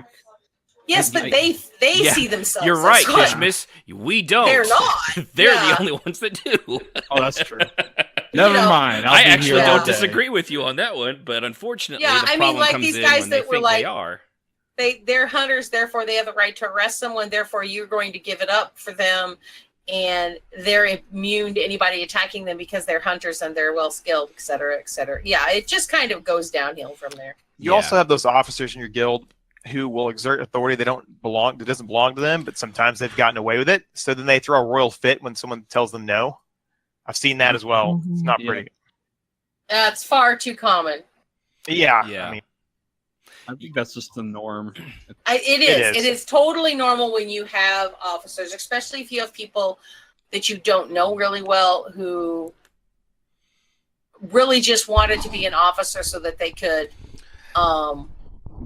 [SPEAKER 6] Yes, but they
[SPEAKER 1] Yeah,
[SPEAKER 6] see themselves.
[SPEAKER 1] You're right,
[SPEAKER 6] as one.
[SPEAKER 1] Kishmis. We don't.
[SPEAKER 6] They're not.
[SPEAKER 1] They're
[SPEAKER 6] Yeah.
[SPEAKER 1] the only ones that do.
[SPEAKER 7] Oh, that's true. Never mind.
[SPEAKER 1] I
[SPEAKER 7] I'll be
[SPEAKER 1] actually
[SPEAKER 7] here all
[SPEAKER 1] don't
[SPEAKER 7] day.
[SPEAKER 1] disagree with you on that one, but unfortunately,
[SPEAKER 6] Yeah,
[SPEAKER 1] the
[SPEAKER 6] I mean,
[SPEAKER 1] problem
[SPEAKER 6] like
[SPEAKER 1] comes
[SPEAKER 6] these
[SPEAKER 1] in
[SPEAKER 6] guys
[SPEAKER 1] when they
[SPEAKER 6] that were
[SPEAKER 1] think
[SPEAKER 6] like-
[SPEAKER 1] they are.
[SPEAKER 6] They're hunters, therefore they have the right to arrest someone, therefore you're going to give it up for them, and they're immune to anybody attacking them because they're hunters and they're well skilled, et cetera, et cetera. Yeah, it just kind of goes downhill from there.
[SPEAKER 8] You also have those officers in your guild who will exert authority that doesn't belong to them, but sometimes they've gotten away with it. So then they throw a royal fit when someone tells them no. I've seen that as well.
[SPEAKER 5] Mhm.
[SPEAKER 8] It's not pretty.
[SPEAKER 6] It's far too common.
[SPEAKER 8] Yeah.
[SPEAKER 1] Yeah.
[SPEAKER 8] I mean,
[SPEAKER 7] I think that's just the norm.
[SPEAKER 6] It is. It is totally normal when you have officers, especially if you have people that you don't know really well who really just wanted to be an officer so that they could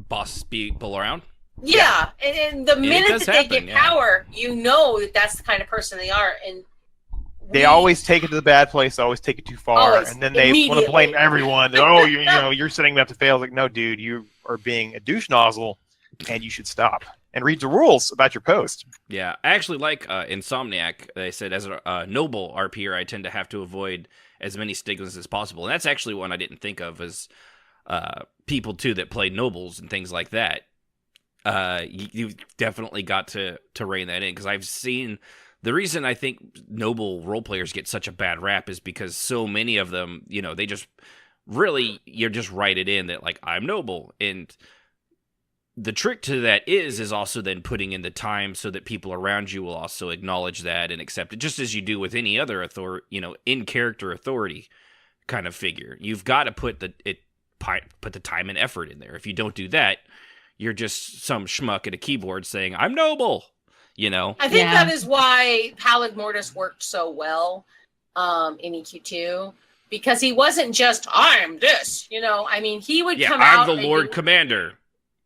[SPEAKER 1] Boss people around.
[SPEAKER 6] Yeah, and the minute
[SPEAKER 1] does
[SPEAKER 6] that they
[SPEAKER 1] happen,
[SPEAKER 6] get
[SPEAKER 1] yeah.
[SPEAKER 6] power, you know that that's the kind of person they are, and
[SPEAKER 8] they always take it to the bad place. They always take it too far,
[SPEAKER 6] Always.
[SPEAKER 8] and then they want to blame
[SPEAKER 6] Immediately.
[SPEAKER 8] everyone. Oh, you're setting me up to fail. Like, no, dude, you are being a douche nozzle, and you should stop and read the rules about your post.
[SPEAKER 1] Yeah, I actually like Insomniac. They said as a noble RPer, I tend to have to avoid as many stigmas as possible, and that's actually one I didn't think of as people too that play nobles and things like that. You've definitely got to rein that in, because I've seen the reason I think noble role players get such a bad rap is because so many of them, they just really, you're just write it in that like, I'm noble. And the trick to that is also then putting in the time so that people around you will also acknowledge that and accept it, just as you do with any other in character authority kind of figure. You've got to put the time and effort in there. If you don't do that, you're just some schmuck at a keyboard saying, I'm noble,
[SPEAKER 6] I think that is why Pallid Mortis worked so well in EQ2, because he wasn't just, I'm this, I mean, he would come out.
[SPEAKER 1] I'm the Lord Commander.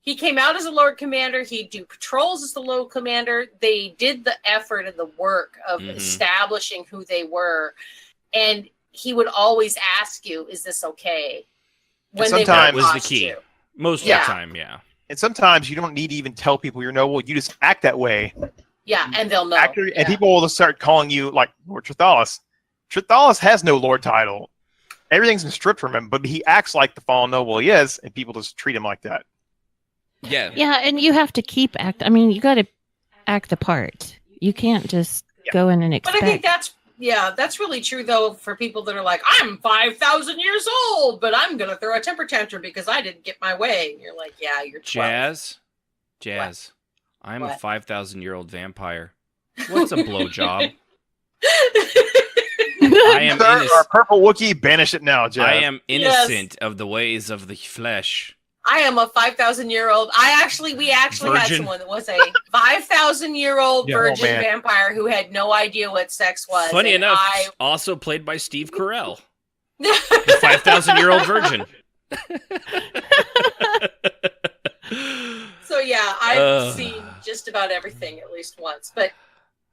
[SPEAKER 6] He came out as a Lord Commander. He'd do patrols as the Lord Commander. They did the effort and the work of establishing who they were. And he would always ask you, is this okay? When
[SPEAKER 8] sometimes
[SPEAKER 1] was the key. Most of the time, yeah.
[SPEAKER 8] And sometimes you don't need to even tell people you're noble. You just act that way.
[SPEAKER 6] Yeah, and they'll know.
[SPEAKER 8] And people will just start calling you like Lord Trithalis. Trithalis has no Lord title. Everything's been stripped from him, but he acts like the fallen noble he is, and people just treat him like that.
[SPEAKER 1] Yeah.
[SPEAKER 5] Yeah, and you have to keep I mean, you got to act the part. You can't just go in and expect.
[SPEAKER 6] But I think that's really true, though, for people that are like, I'm 5,000 years old, but I'm going to throw a temper tantrum because I didn't get my way. And you're like, yeah, you're 12.
[SPEAKER 1] Jazz. I'm
[SPEAKER 6] What?
[SPEAKER 1] a 5,000-year-old vampire. What's a blowjob? I am
[SPEAKER 8] Sir, our purple Wookiee, banish it now, Jeff.
[SPEAKER 1] I am innocent of the ways of the flesh.
[SPEAKER 6] I am a 5,000-year-old. We actually had
[SPEAKER 1] Virgin.
[SPEAKER 6] someone that was a 5,000-year-old
[SPEAKER 8] Yeah, oh,
[SPEAKER 6] virgin
[SPEAKER 8] man.
[SPEAKER 6] vampire who had no idea what sex was.
[SPEAKER 1] Funny
[SPEAKER 6] and
[SPEAKER 1] enough, also played by Steve Carell, the 5,000-year-old virgin.
[SPEAKER 6] So yeah, I've seen just about everything at least once. But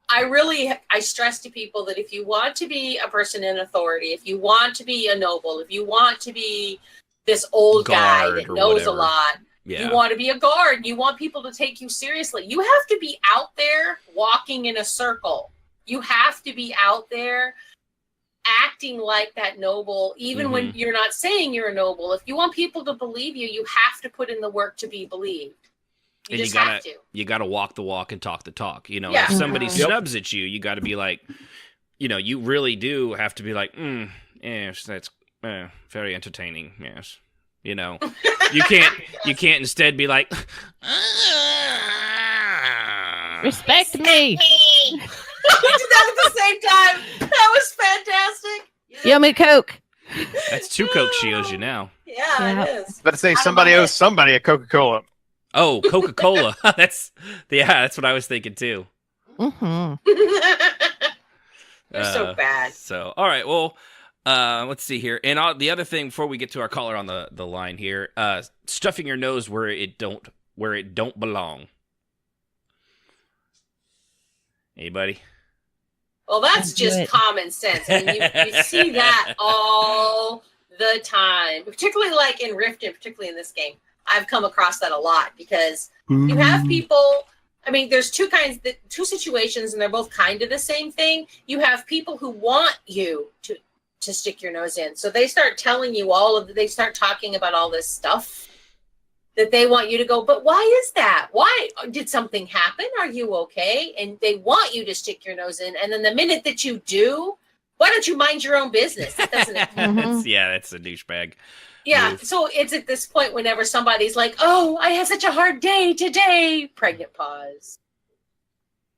[SPEAKER 6] I stress to people that if you want to be a person in authority, if you want to be a noble, if you want to be this old guy
[SPEAKER 1] Guard
[SPEAKER 6] that
[SPEAKER 1] or
[SPEAKER 6] knows
[SPEAKER 1] whatever.
[SPEAKER 6] a lot,
[SPEAKER 1] Yeah.
[SPEAKER 6] you want to be a guard, you want people to take you seriously, you have to be out there walking in a circle. You have to be out there acting like that noble, even when you're not saying you're a noble. If you want people to believe you, you have to put in the work to be believed. You
[SPEAKER 1] And
[SPEAKER 6] just have to.
[SPEAKER 1] you gotta walk the walk and talk the talk.
[SPEAKER 6] Yeah.
[SPEAKER 1] If somebody
[SPEAKER 6] Mhm.
[SPEAKER 1] snubs at you, you gotta be like, you really do have to be like, yes, that's very entertaining. Yes, you can't instead be like,
[SPEAKER 5] Respect me.
[SPEAKER 6] We did that at the same time. That was fantastic.
[SPEAKER 5] Yum me Coke.
[SPEAKER 1] that's 2 Coke she owes you now.
[SPEAKER 6] Yeah, it is.
[SPEAKER 8] But to say somebody owes somebody a Coca-Cola.
[SPEAKER 1] Oh, Coca-Cola. that's what I was thinking too.
[SPEAKER 5] Mm-hmm.
[SPEAKER 6] They're so bad.
[SPEAKER 1] So, all right, well, let's see here. And the other thing before we get to our caller on the line here, stuffing your nose where it don't belong. Anybody?
[SPEAKER 6] Well, that's
[SPEAKER 5] Don't do
[SPEAKER 6] just
[SPEAKER 5] it.
[SPEAKER 6] common sense. I mean, you see that all the time, particularly like in Riften, particularly in this game. I've come across that a lot because you have people. I mean, there's two situations, and they're both kind of the same thing. You have people who want you to stick your nose in, so they start telling you they start talking about all this stuff that they want you to go. But why is that? Why did something happen? Are you okay? And they want you to stick your nose in, and then the minute that you do, why don't you mind your own business? That doesn't.
[SPEAKER 1] That's a douchebag.
[SPEAKER 6] Yeah,
[SPEAKER 1] move.
[SPEAKER 6] so it's at this point whenever somebody's like, "Oh, I had such a hard day today," pregnant pause.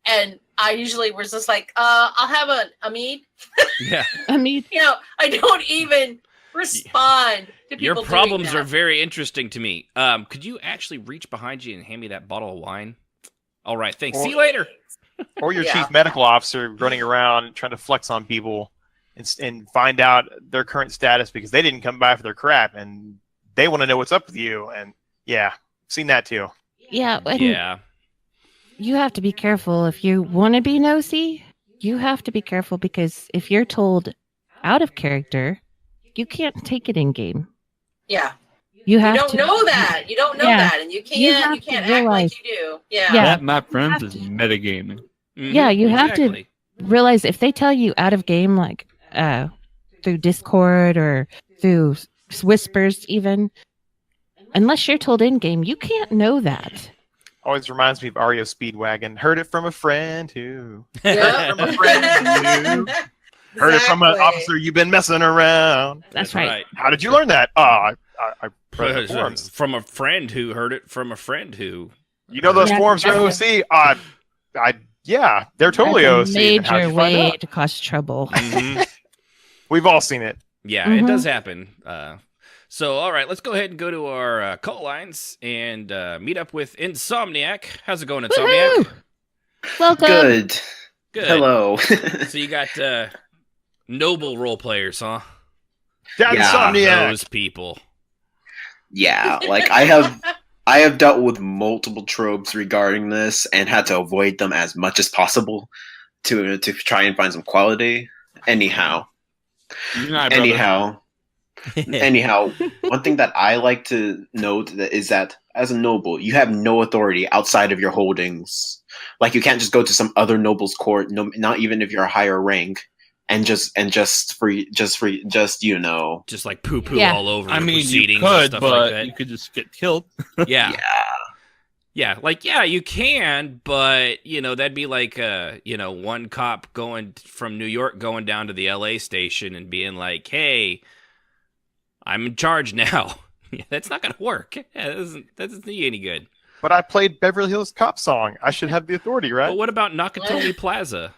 [SPEAKER 6] And I usually was just like, I'll have a mead.
[SPEAKER 1] Yeah.
[SPEAKER 5] I mean,
[SPEAKER 6] I don't even respond to people.
[SPEAKER 1] Your problems
[SPEAKER 6] doing that.
[SPEAKER 1] are very interesting to me. Could you actually reach behind you and hand me that bottle of wine? All right, thanks. See you later.
[SPEAKER 8] Or your chief medical officer running around trying to flex on people and find out their current status because they didn't come by for their crap and they want to know what's up with you. And seen that too.
[SPEAKER 5] Yeah.
[SPEAKER 1] Yeah.
[SPEAKER 5] You have to be careful if you want to be nosy. You have to be careful because if you're told out of character, you can't take it in game.
[SPEAKER 6] Yeah.
[SPEAKER 5] You
[SPEAKER 6] don't know that. You don't know that, and you can't act like you do. Yeah.
[SPEAKER 7] That, my friends, is metagaming.
[SPEAKER 1] Mm-hmm.
[SPEAKER 5] Yeah, you have to realize if they tell you out of game, like through Discord or through whispers, even unless you're told in game, you can't know that.
[SPEAKER 8] Always reminds me of REO Speedwagon. Heard it from a friend who.
[SPEAKER 6] Yeah.
[SPEAKER 8] Heard it from a friend who. Heard it from an officer you've been messing around.
[SPEAKER 5] That's right.
[SPEAKER 8] How did you learn that? I read the forums.
[SPEAKER 1] From a friend who heard it from a friend who.
[SPEAKER 8] You know those forums are OC? They're totally
[SPEAKER 5] That's
[SPEAKER 8] OC.
[SPEAKER 5] a major way to cause trouble.
[SPEAKER 1] Mm-hmm.
[SPEAKER 8] We've all seen it.
[SPEAKER 1] Yeah, it does happen. So, all right, let's go ahead and go to our call lines and meet up with Insomniac. How's it going, Insomniac?
[SPEAKER 5] Woo-hoo! Welcome.
[SPEAKER 10] Good. Hello.
[SPEAKER 1] So you got noble role players, huh?
[SPEAKER 8] Insomniac.
[SPEAKER 1] Those people.
[SPEAKER 10] Yeah, like I have dealt with multiple tropes regarding this and had to avoid them as much as possible to try and find some quality. Anyhow, one thing that I like to note is that as a noble, you have no authority outside of your holdings. Like you can't just go to some other noble's court, not even if you're a higher rank, and just
[SPEAKER 1] like poo poo all over.
[SPEAKER 7] I mean, you
[SPEAKER 1] proceedings
[SPEAKER 7] could,
[SPEAKER 1] and stuff
[SPEAKER 7] but
[SPEAKER 1] like that.
[SPEAKER 7] you could just get killed.
[SPEAKER 1] Yeah. You can, but that'd be like one cop going from New York going down to the LA station and being like, "Hey, I'm in charge now." That's not gonna work. That doesn't do you any good.
[SPEAKER 8] But I played Beverly Hills Cop song. I should have the authority, right?
[SPEAKER 1] But what about Nakatomi Plaza?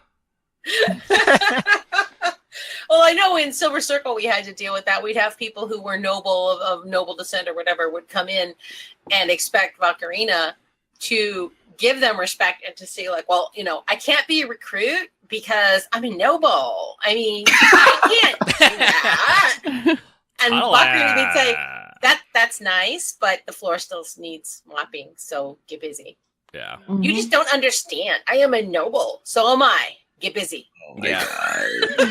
[SPEAKER 6] Well, I know in Silver Circle we had to deal with that. We'd have people who were noble of noble descent or whatever would come in and expect Valkyrina to give them respect and to say like, well, I can't be a recruit because I'm a noble. I mean, I can't do that. And Valkyrina would say, that's nice, but the floor still needs mopping, so get busy.
[SPEAKER 1] Yeah.
[SPEAKER 5] Mm-hmm.
[SPEAKER 6] You just don't understand. I am a noble, so am I. Get busy.
[SPEAKER 1] Yeah,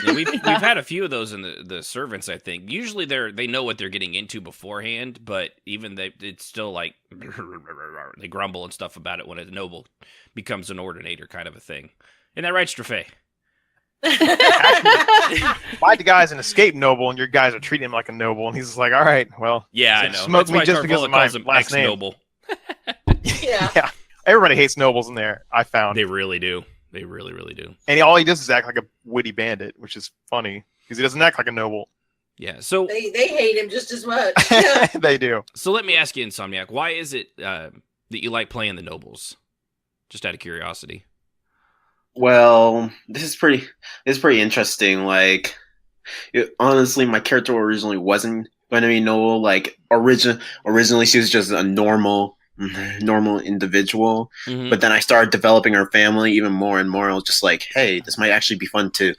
[SPEAKER 1] we've had a few of those in the servants. I think usually they know what they're getting into beforehand, but even it's still like they grumble and stuff about it when a noble becomes an ordinator kind of a thing. Isn't that right, Straffe?
[SPEAKER 8] My guy's an escaped noble, and your guys are treating him like a noble, and he's just like, all right, well,
[SPEAKER 1] I know.
[SPEAKER 8] Smoke
[SPEAKER 1] That's
[SPEAKER 8] me
[SPEAKER 1] why
[SPEAKER 8] just because
[SPEAKER 1] Tarvala
[SPEAKER 8] of my
[SPEAKER 1] calls him
[SPEAKER 8] last name.
[SPEAKER 1] ex-noble.
[SPEAKER 6] Yeah.
[SPEAKER 8] Everybody hates nobles in there. I found
[SPEAKER 1] they really do. They really, really do.
[SPEAKER 8] And all he does is act like a witty bandit, which is funny because he doesn't act like a noble.
[SPEAKER 1] Yeah, so
[SPEAKER 6] they hate him just as much.
[SPEAKER 8] They do.
[SPEAKER 1] So let me ask you, Insomniac, why is it that you like playing the nobles? Just out of curiosity.
[SPEAKER 10] Well, this is pretty interesting. Like, honestly, my character originally wasn't going to be noble. Like, originally she was just a normal individual, but then I started developing her family even more and more. I was just like, hey, this might actually be fun to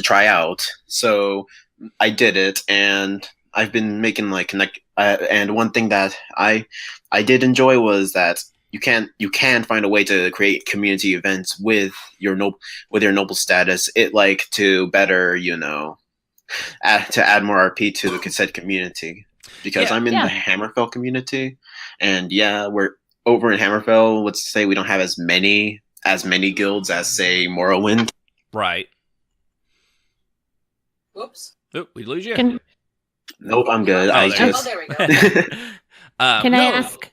[SPEAKER 10] try out. So I did it, and I've been making and one thing that I did enjoy was that you can find a way to create community events with your noble status. It to better to add more RP to the said community. because
[SPEAKER 1] Yeah.
[SPEAKER 10] I'm in the Hammerfell community, and we're over in Hammerfell. Let's say we don't have as many guilds as say Morrowind.
[SPEAKER 1] Right.
[SPEAKER 6] Whoops.
[SPEAKER 1] Oh, we lose you.
[SPEAKER 10] Nope, I'm good.
[SPEAKER 1] Oh,
[SPEAKER 6] there we go.
[SPEAKER 5] Can I ask?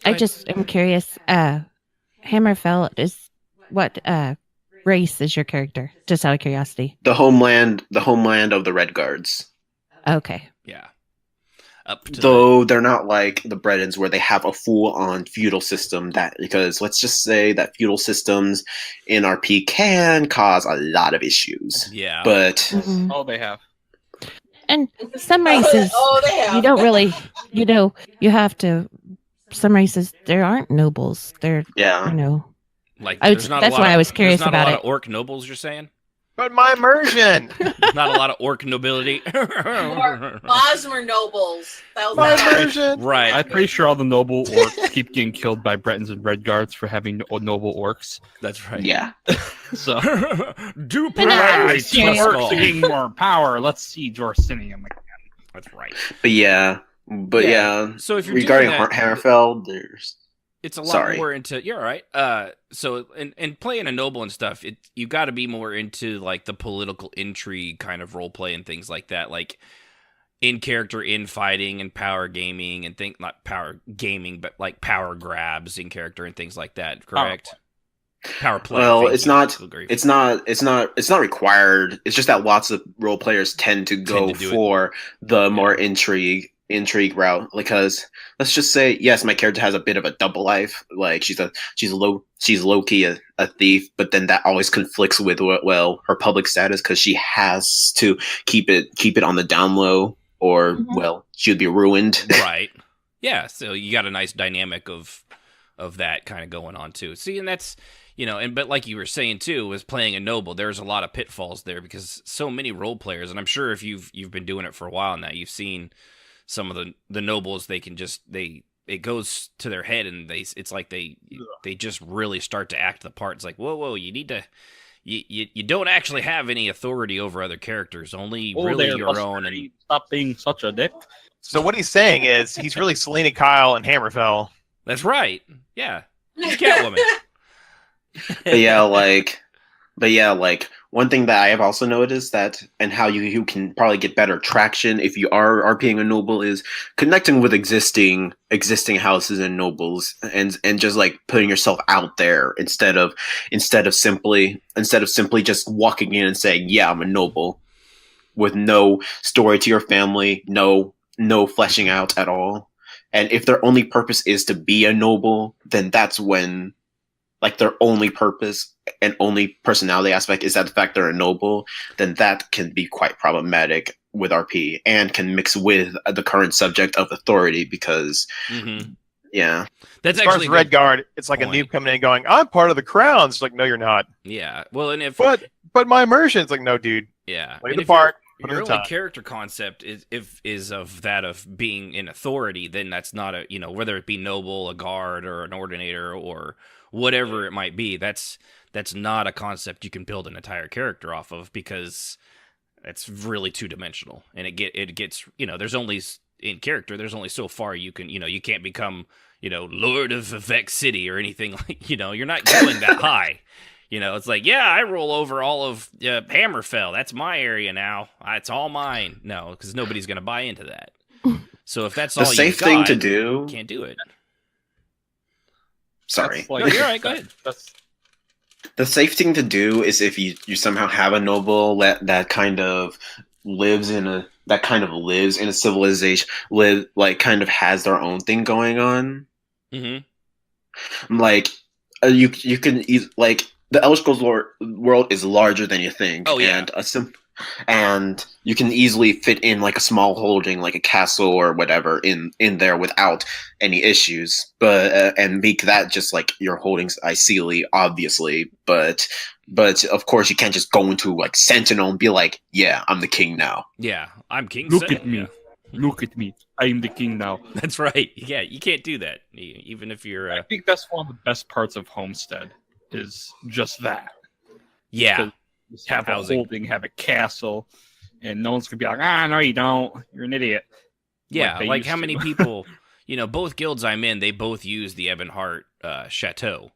[SPEAKER 5] I just am curious. Hammerfell is what race is your character? Just out of curiosity.
[SPEAKER 10] the homeland of the Red Guards.
[SPEAKER 5] Okay.
[SPEAKER 1] Yeah. Up to
[SPEAKER 10] Though they're not like the Bredons where they have a full-on feudal system, because let's just say that feudal systems in RP can cause a lot of issues.
[SPEAKER 1] Yeah.
[SPEAKER 10] But
[SPEAKER 7] they have.
[SPEAKER 5] And some races,
[SPEAKER 6] they have.
[SPEAKER 5] you don't really, you have to. Some races, there aren't nobles. They're,
[SPEAKER 1] like
[SPEAKER 5] that's why I was curious
[SPEAKER 1] about
[SPEAKER 5] about
[SPEAKER 1] it.
[SPEAKER 5] it.
[SPEAKER 1] Not a lot of orc nobles, you're saying?
[SPEAKER 8] But my immersion.
[SPEAKER 1] Not a lot of orc nobility.
[SPEAKER 6] Or Bosmer nobles.
[SPEAKER 8] My immersion.
[SPEAKER 1] Right.
[SPEAKER 7] I'm pretty sure all the noble orcs keep getting killed by Bretons and Red Guards for having noble orcs.
[SPEAKER 1] That's right.
[SPEAKER 10] Yeah.
[SPEAKER 7] So
[SPEAKER 1] do
[SPEAKER 7] orcs gain more power. Let's see Jorcinium again.
[SPEAKER 1] That's right.
[SPEAKER 10] But yeah.
[SPEAKER 1] So if you're
[SPEAKER 10] regarding
[SPEAKER 1] doing that,
[SPEAKER 10] Hammerfell, there's
[SPEAKER 1] it's a lot more into. You're right. So in playing a noble and stuff, you got to be more into like the political intrigue kind of role play and things like that, like in character infighting and power gaming and not power gaming, but like power grabs in character and things like that. Correct. Power play.
[SPEAKER 10] Well, it's not required. It's just that lots of role players tend to go for the more intrigue route, because let's just say, yes, my character has a bit of a double life. Like she's low key a thief, but then that always conflicts with her public status, because she has to keep it on the down low, or she'd be ruined.
[SPEAKER 1] Right. Yeah. So you got a nice dynamic of that kind of going on too. See, and that's but like you were saying too, was playing a noble, there's a lot of pitfalls there, because so many role players, and I'm sure if you've been doing it for a while now, you've seen some of the nobles, they can just it goes to their head, and it's like they just really start to act the part. It's like, whoa, you need to you don't actually have any authority over other characters, only really your own. And
[SPEAKER 7] stop being such a dick.
[SPEAKER 8] So what he's saying is he's really Selena Kyle and Hammerfell.
[SPEAKER 1] That's right. Yeah, he's Catwoman.
[SPEAKER 10] But one thing that I have also noticed that, and how you can probably get better traction if you are RPing a noble, is connecting with existing houses and nobles, and just like putting yourself out there instead of simply just walking in and saying, yeah, I'm a noble, with no story to your family, no fleshing out at all. And if their only purpose is to be a noble, then that's when, like, their only purpose and only personality aspect is that the fact they're a noble, then that can be quite problematic with RP, and can mix with the current subject of authority, because
[SPEAKER 1] that's
[SPEAKER 8] as far
[SPEAKER 1] actually
[SPEAKER 8] as Red Guard, it's like a noob coming in and going, I'm part of the crown. It's like, no, you're not.
[SPEAKER 1] Yeah. Well, and if
[SPEAKER 8] but my immersion, it's like, no, dude.
[SPEAKER 1] Yeah.
[SPEAKER 8] Play the part.
[SPEAKER 1] Your only character concept is of that of being in authority, then that's not a, whether it be noble, a guard, or an ordinator, or whatever it might be, that's not a concept you can build an entire character off of, because it's really two-dimensional, and it gets there's only in character, there's only so far you can, you can't become Lord of Vex City or anything, like, you're not going that high. It's like, yeah, I roll over all of Hammerfell. That's my area now. It's all mine. No, because nobody's going to buy into that. So if that's all you got,
[SPEAKER 10] thing to do,
[SPEAKER 1] you can't do it.
[SPEAKER 10] Sorry.
[SPEAKER 1] No, you're right. Go ahead.
[SPEAKER 10] The safe thing to do is if you somehow have a noble that kind of lives in a civilization, kind of has their own thing going on. Mm-hmm. Like you can the Elder Scrolls world is larger than you think.
[SPEAKER 1] Oh yeah.
[SPEAKER 10] And you can easily fit in like a small holding, like a castle or whatever, in there without any issues. But and make that just like your holdings ideally, obviously. But of course you can't just go into like Sentinel and be like, yeah, I'm the king now.
[SPEAKER 1] Yeah, I'm king.
[SPEAKER 7] Look at me. Look at me. I'm the king now.
[SPEAKER 1] That's right. Yeah, you can't do that, even if you're.
[SPEAKER 7] I think that's one of the best parts of Homestead, is just that.
[SPEAKER 1] Yeah.
[SPEAKER 7] Just have a holding, have a castle, and no one's gonna be like, no, you don't. You're an idiot.
[SPEAKER 1] Yeah,
[SPEAKER 7] they
[SPEAKER 1] like
[SPEAKER 7] used
[SPEAKER 1] how
[SPEAKER 7] to.
[SPEAKER 1] many people, both guilds I'm in, they both use the Ebonheart Chateau,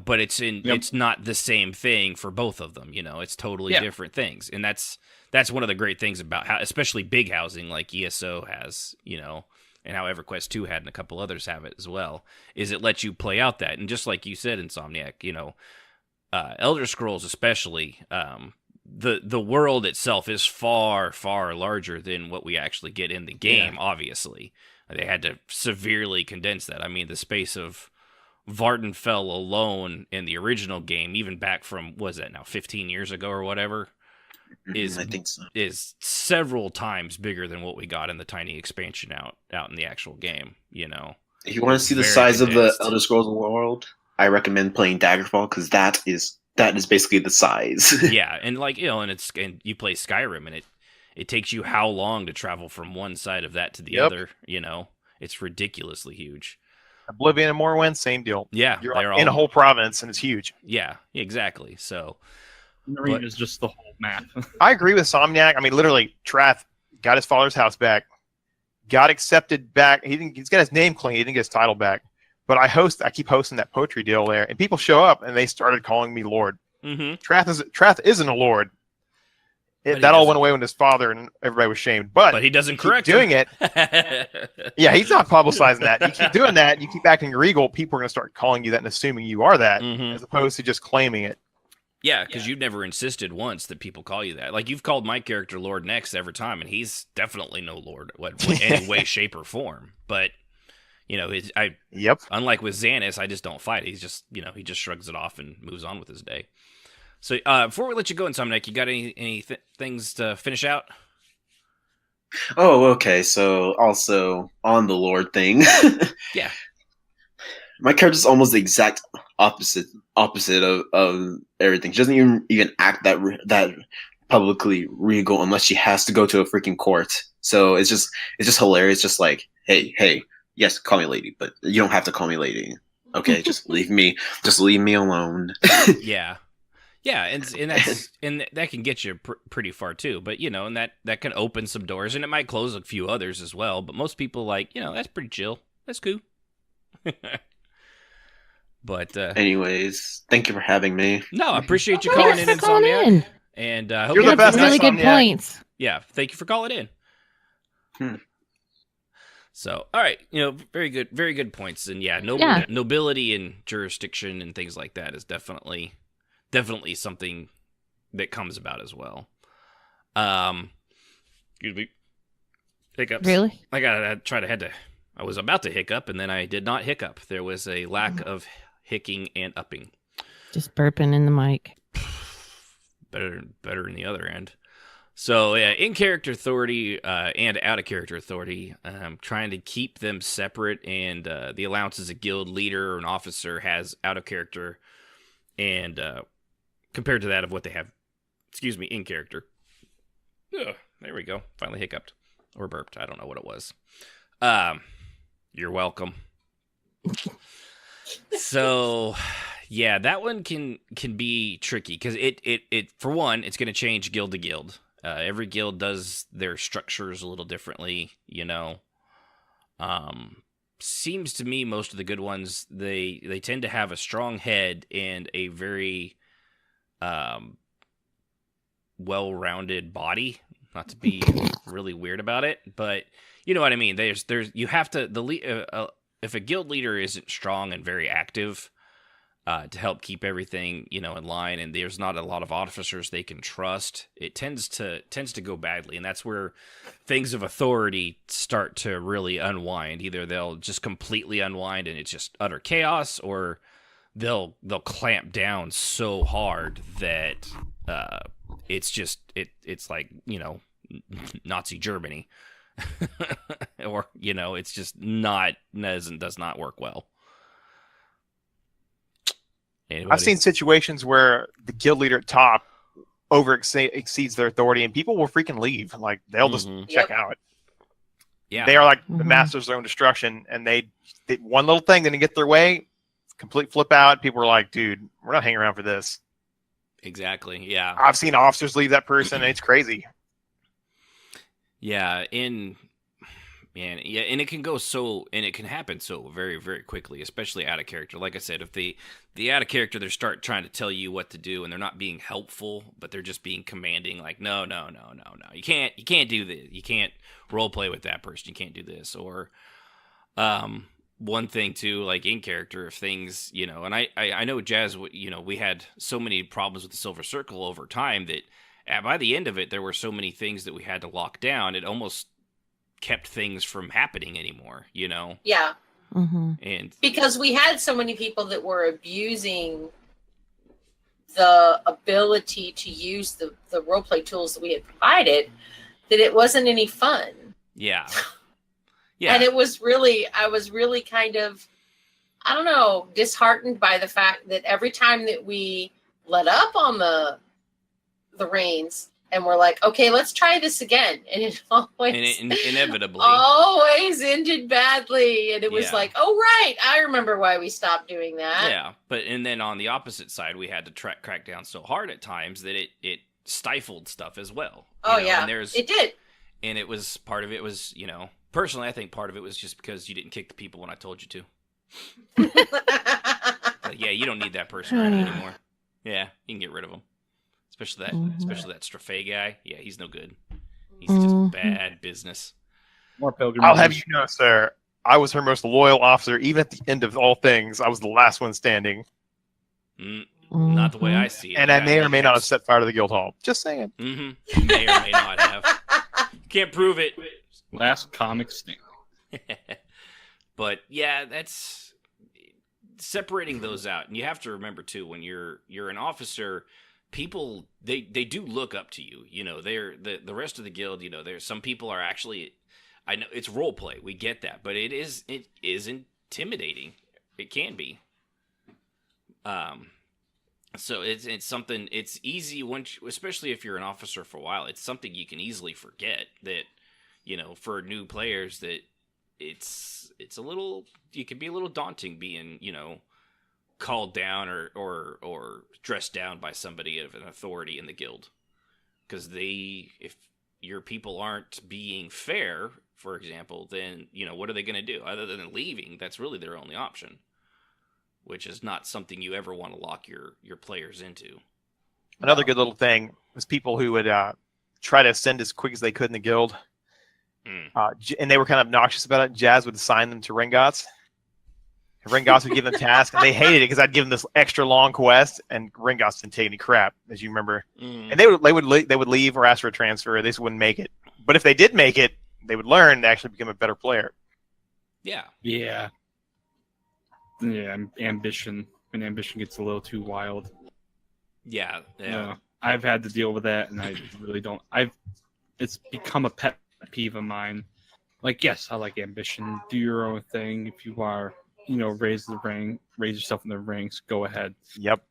[SPEAKER 1] but it's not the same thing for both of them. It's totally different things, and that's one of the great things about how, especially big housing like ESO has, and how EverQuest 2 had and a couple others have it as well, is it lets you play out that, and just like you said, Insomniac, Elder Scrolls especially, the world itself is far, far larger than what we actually get in the game, obviously. They had to severely condense that. I mean, the space of Vardenfell alone in the original game, even back from, what is that now, 15 years ago or whatever,
[SPEAKER 10] I think so.
[SPEAKER 1] is several times bigger than what we got in the tiny expansion out in the actual game,
[SPEAKER 10] If you want to see the
[SPEAKER 1] Very
[SPEAKER 10] size of the
[SPEAKER 1] condensed.
[SPEAKER 10] Elder Scrolls world, I recommend playing Daggerfall because that is basically the size.
[SPEAKER 1] Yeah, and and you play Skyrim, and it takes you how long to travel from one side of that to the other, It's ridiculously huge.
[SPEAKER 8] Oblivion and Morrowind, same deal.
[SPEAKER 1] Yeah,
[SPEAKER 8] You're
[SPEAKER 1] they're
[SPEAKER 8] in a whole province, and it's huge.
[SPEAKER 1] Yeah, exactly. So
[SPEAKER 7] Marine is just the whole map.
[SPEAKER 8] I agree with Somniac. I mean, literally, Trath got his father's house back, got accepted back. He's got his name clean. He didn't get his title back. But I keep hosting that poetry deal there, and people show up, and they started calling me Lord.
[SPEAKER 1] Mm-hmm.
[SPEAKER 8] Trath isn't a Lord. That all went away with his father, and everybody was shamed. But
[SPEAKER 1] he doesn't correct
[SPEAKER 8] doing
[SPEAKER 1] him.
[SPEAKER 8] it. Yeah, he's not publicizing that. You keep doing that, you keep acting regal, people are going to start calling you that and assuming you are that, as opposed to just claiming it.
[SPEAKER 1] Yeah, because you've never insisted once that people call you that. Like, you've called my character Lord Next every time, and he's definitely no Lord in any way, shape, or form. But, unlike with Xanis, I just don't fight. He's just, he just shrugs it off and moves on with his day. So, before we let you go, Insomniac, you got any things to finish out?
[SPEAKER 10] Oh, okay. So, also on the Lord thing.
[SPEAKER 1] Yeah.
[SPEAKER 10] My character's almost the exact opposite of everything. She doesn't even act that publicly regal unless she has to go to a freaking court. So it's just hilarious. Just like, hey, yes, call me lady, but you don't have to call me lady. Okay, just leave me alone.
[SPEAKER 1] Yeah, and that can get you pretty far too. But and that can open some doors, and it might close a few others as well. But most people that's pretty chill. That's cool. But
[SPEAKER 10] anyways, thank you for having me.
[SPEAKER 1] No, I appreciate you calling in, Insomniac. And hope
[SPEAKER 8] you're
[SPEAKER 1] you
[SPEAKER 8] the best.
[SPEAKER 5] Really good points.
[SPEAKER 1] Yeah, thank you for calling in. So, all right, very good points, and nobility and jurisdiction and things like that is definitely something that comes about as well. Excuse me, hiccups.
[SPEAKER 5] Really?
[SPEAKER 1] I was about to hiccup, and then I did not hiccup. There was a lack of hicking and upping.
[SPEAKER 5] Just burping in the mic.
[SPEAKER 1] Better in the other end. So, in character authority and out of character authority, trying to keep them separate, and the allowances a guild leader or an officer has out of character, and compared to that of what they have, in character. Ugh, there we go. Finally hiccuped or burped. I don't know what it was. You're welcome. So, yeah, that one can be tricky because it for one, it's going to change guild to guild. Every guild does their structures a little differently, Seems to me most of the good ones, they tend to have a strong head and a very well-rounded body. Not to be really weird about it, but you know what I mean. There's you have to if a guild leader isn't strong and very active to help keep everything in line, and there's not a lot of officers they can trust, it tends to go badly, and that's where things of authority start to really unwind. Either they'll just completely unwind and it's just utter chaos, or they'll clamp down so hard that it's like Nazi Germany. Or it's just does not work well. Anybody?
[SPEAKER 8] I've seen situations where the guild leader at top exceeds their authority, and people will freaking leave. Like they'll just check out.
[SPEAKER 1] Yeah,
[SPEAKER 8] they are like the masters of their own destruction, and they one little thing didn't get their way, complete flip out. People were like, "Dude, we're not hanging around for this."
[SPEAKER 1] Exactly. Yeah,
[SPEAKER 8] I've seen officers leave that person, and it's crazy.
[SPEAKER 1] Yeah, in Man, yeah, and it can go so, and it can happen so very, very quickly, especially out of character. Like I said, if the out of character, they start trying to tell you what to do, and they're not being helpful, but they're just being commanding. Like, no, you can't do this. You can't role play with that person. You can't do this. Or, one thing too, like in character, if things, and I know Jazz, we had so many problems with the Silver Circle over time that by the end of it, there were so many things that we had to lock down. It almost kept things from happening anymore,
[SPEAKER 6] Yeah.
[SPEAKER 5] Mm-hmm.
[SPEAKER 1] And
[SPEAKER 6] because we had so many people that were abusing the ability to use the roleplay tools that we had provided, that it wasn't any fun.
[SPEAKER 1] Yeah.
[SPEAKER 6] And I was really kind of, I don't know, disheartened by the fact that every time that we let up on the reins, and we're like, okay, let's try this again. And it always,
[SPEAKER 1] inevitably,
[SPEAKER 6] always ended badly. And it was like, oh, right. I remember why we stopped doing that.
[SPEAKER 1] Yeah. And then on the opposite side, we had to crack down so hard at times that it stifled stuff as well.
[SPEAKER 6] Oh, yeah. And it did.
[SPEAKER 1] And it was, part of it was, personally, I think part of it was just because you didn't kick the people when I told you to. Like, yeah, you don't need that person around anymore. Yeah, you can get rid of them. Especially that Strafe guy. Yeah, he's no good. He's just bad business.
[SPEAKER 7] More pilgrims.
[SPEAKER 8] I'll have you know, sir, I was her most loyal officer. Even at the end of all things, I was the last one standing.
[SPEAKER 1] Not the way I see it.
[SPEAKER 8] And I may or may not have set fire to the guild hall. Just saying.
[SPEAKER 1] Mm-hmm. May or may not have. Can't prove it.
[SPEAKER 7] Last comic stand.
[SPEAKER 1] But yeah, that's separating those out. And you have to remember too, when you're an officer, people they do look up to you. They're the rest of the guild. There's some people are actually. I know it's role play. We get that, but it is intimidating. It can be. So it's something. It's easy especially if you're an officer for a while. It's something you can easily forget that. For new players, that it's a little. You can be a little daunting being called down or dressed down by somebody of an authority in the guild, because if your people aren't being fair, for example, then what are they going to do other than leaving? That's really their only option, which is not something you ever want to lock your players into.
[SPEAKER 8] Another good little thing was people who would try to ascend as quick as they could in the guild, and they were kind of obnoxious about it. Jazz would assign them to Rengots. Rengots would give them tasks, and they hated it because I'd give them this extra long quest, and Rengots didn't take any crap, as you remember. And they would leave or ask for a transfer. They just wouldn't make it. But if they did make it, they would learn to actually become a better player.
[SPEAKER 1] Yeah.
[SPEAKER 7] Yeah. Ambition. When ambition gets a little too wild.
[SPEAKER 1] Yeah.
[SPEAKER 7] I've had to deal with that, and I really don't. It's become a pet peeve of mine. Like, yes, I like ambition. Do your own thing. If you are, raise yourself in the ranks, go ahead.
[SPEAKER 8] Yep.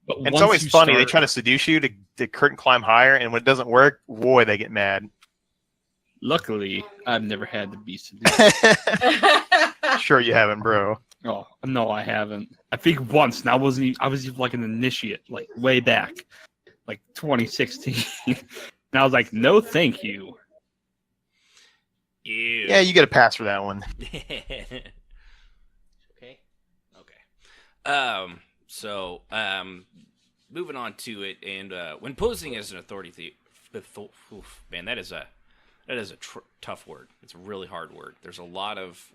[SPEAKER 7] But
[SPEAKER 8] and it's always funny. They try to seduce you to curtain climb higher, and when it doesn't work, boy, they get mad.
[SPEAKER 7] Luckily, I've never had to be seduced.
[SPEAKER 8] Sure you haven't, bro.
[SPEAKER 7] Oh, no, I haven't. I think once, and I was like an initiate, like way back, like 2016. And I was like, no, thank you.
[SPEAKER 1] Ew.
[SPEAKER 8] Yeah, you get a pass for that one.
[SPEAKER 1] Okay. So, moving on to it, and when posing as an authority, man, that is a tough word. It's a really hard word. There's a lot of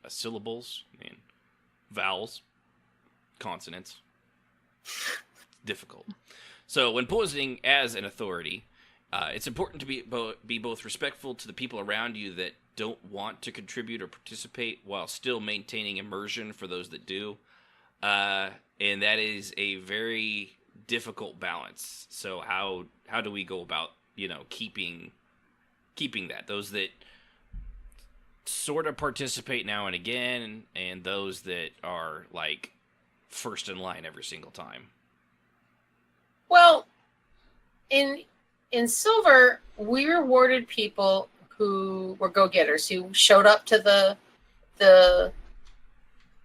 [SPEAKER 1] syllables and vowels, consonants. Difficult. So, when posing as an authority, it's important to be both respectful to the people around you that don't want to contribute or participate, while still maintaining immersion for those that do. And that is a very difficult balance. So how do we go about, keeping that? Those that sort of participate now and again, and those that are like first in line every single time.
[SPEAKER 6] Well, in Silver, we rewarded people who were go-getters, who showed up to the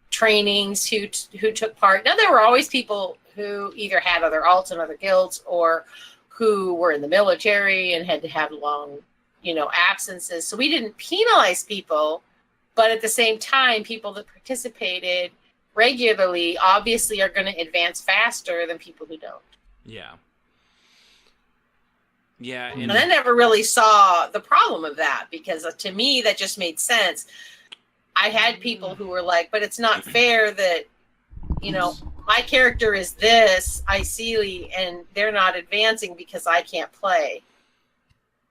[SPEAKER 6] trainings, who took part. Now, there were always people who either had other alts in other guilds, or who were in the military and had to have long absences. So we didn't penalize people, but at the same time, people that participated regularly obviously are going to advance faster than people who don't.
[SPEAKER 1] Yeah. Yeah.
[SPEAKER 6] And I never really saw the problem of that, because to me, that just made sense. I had people who were like, but it's not fair that, my character is this, Icely, and they're not advancing because I can't play.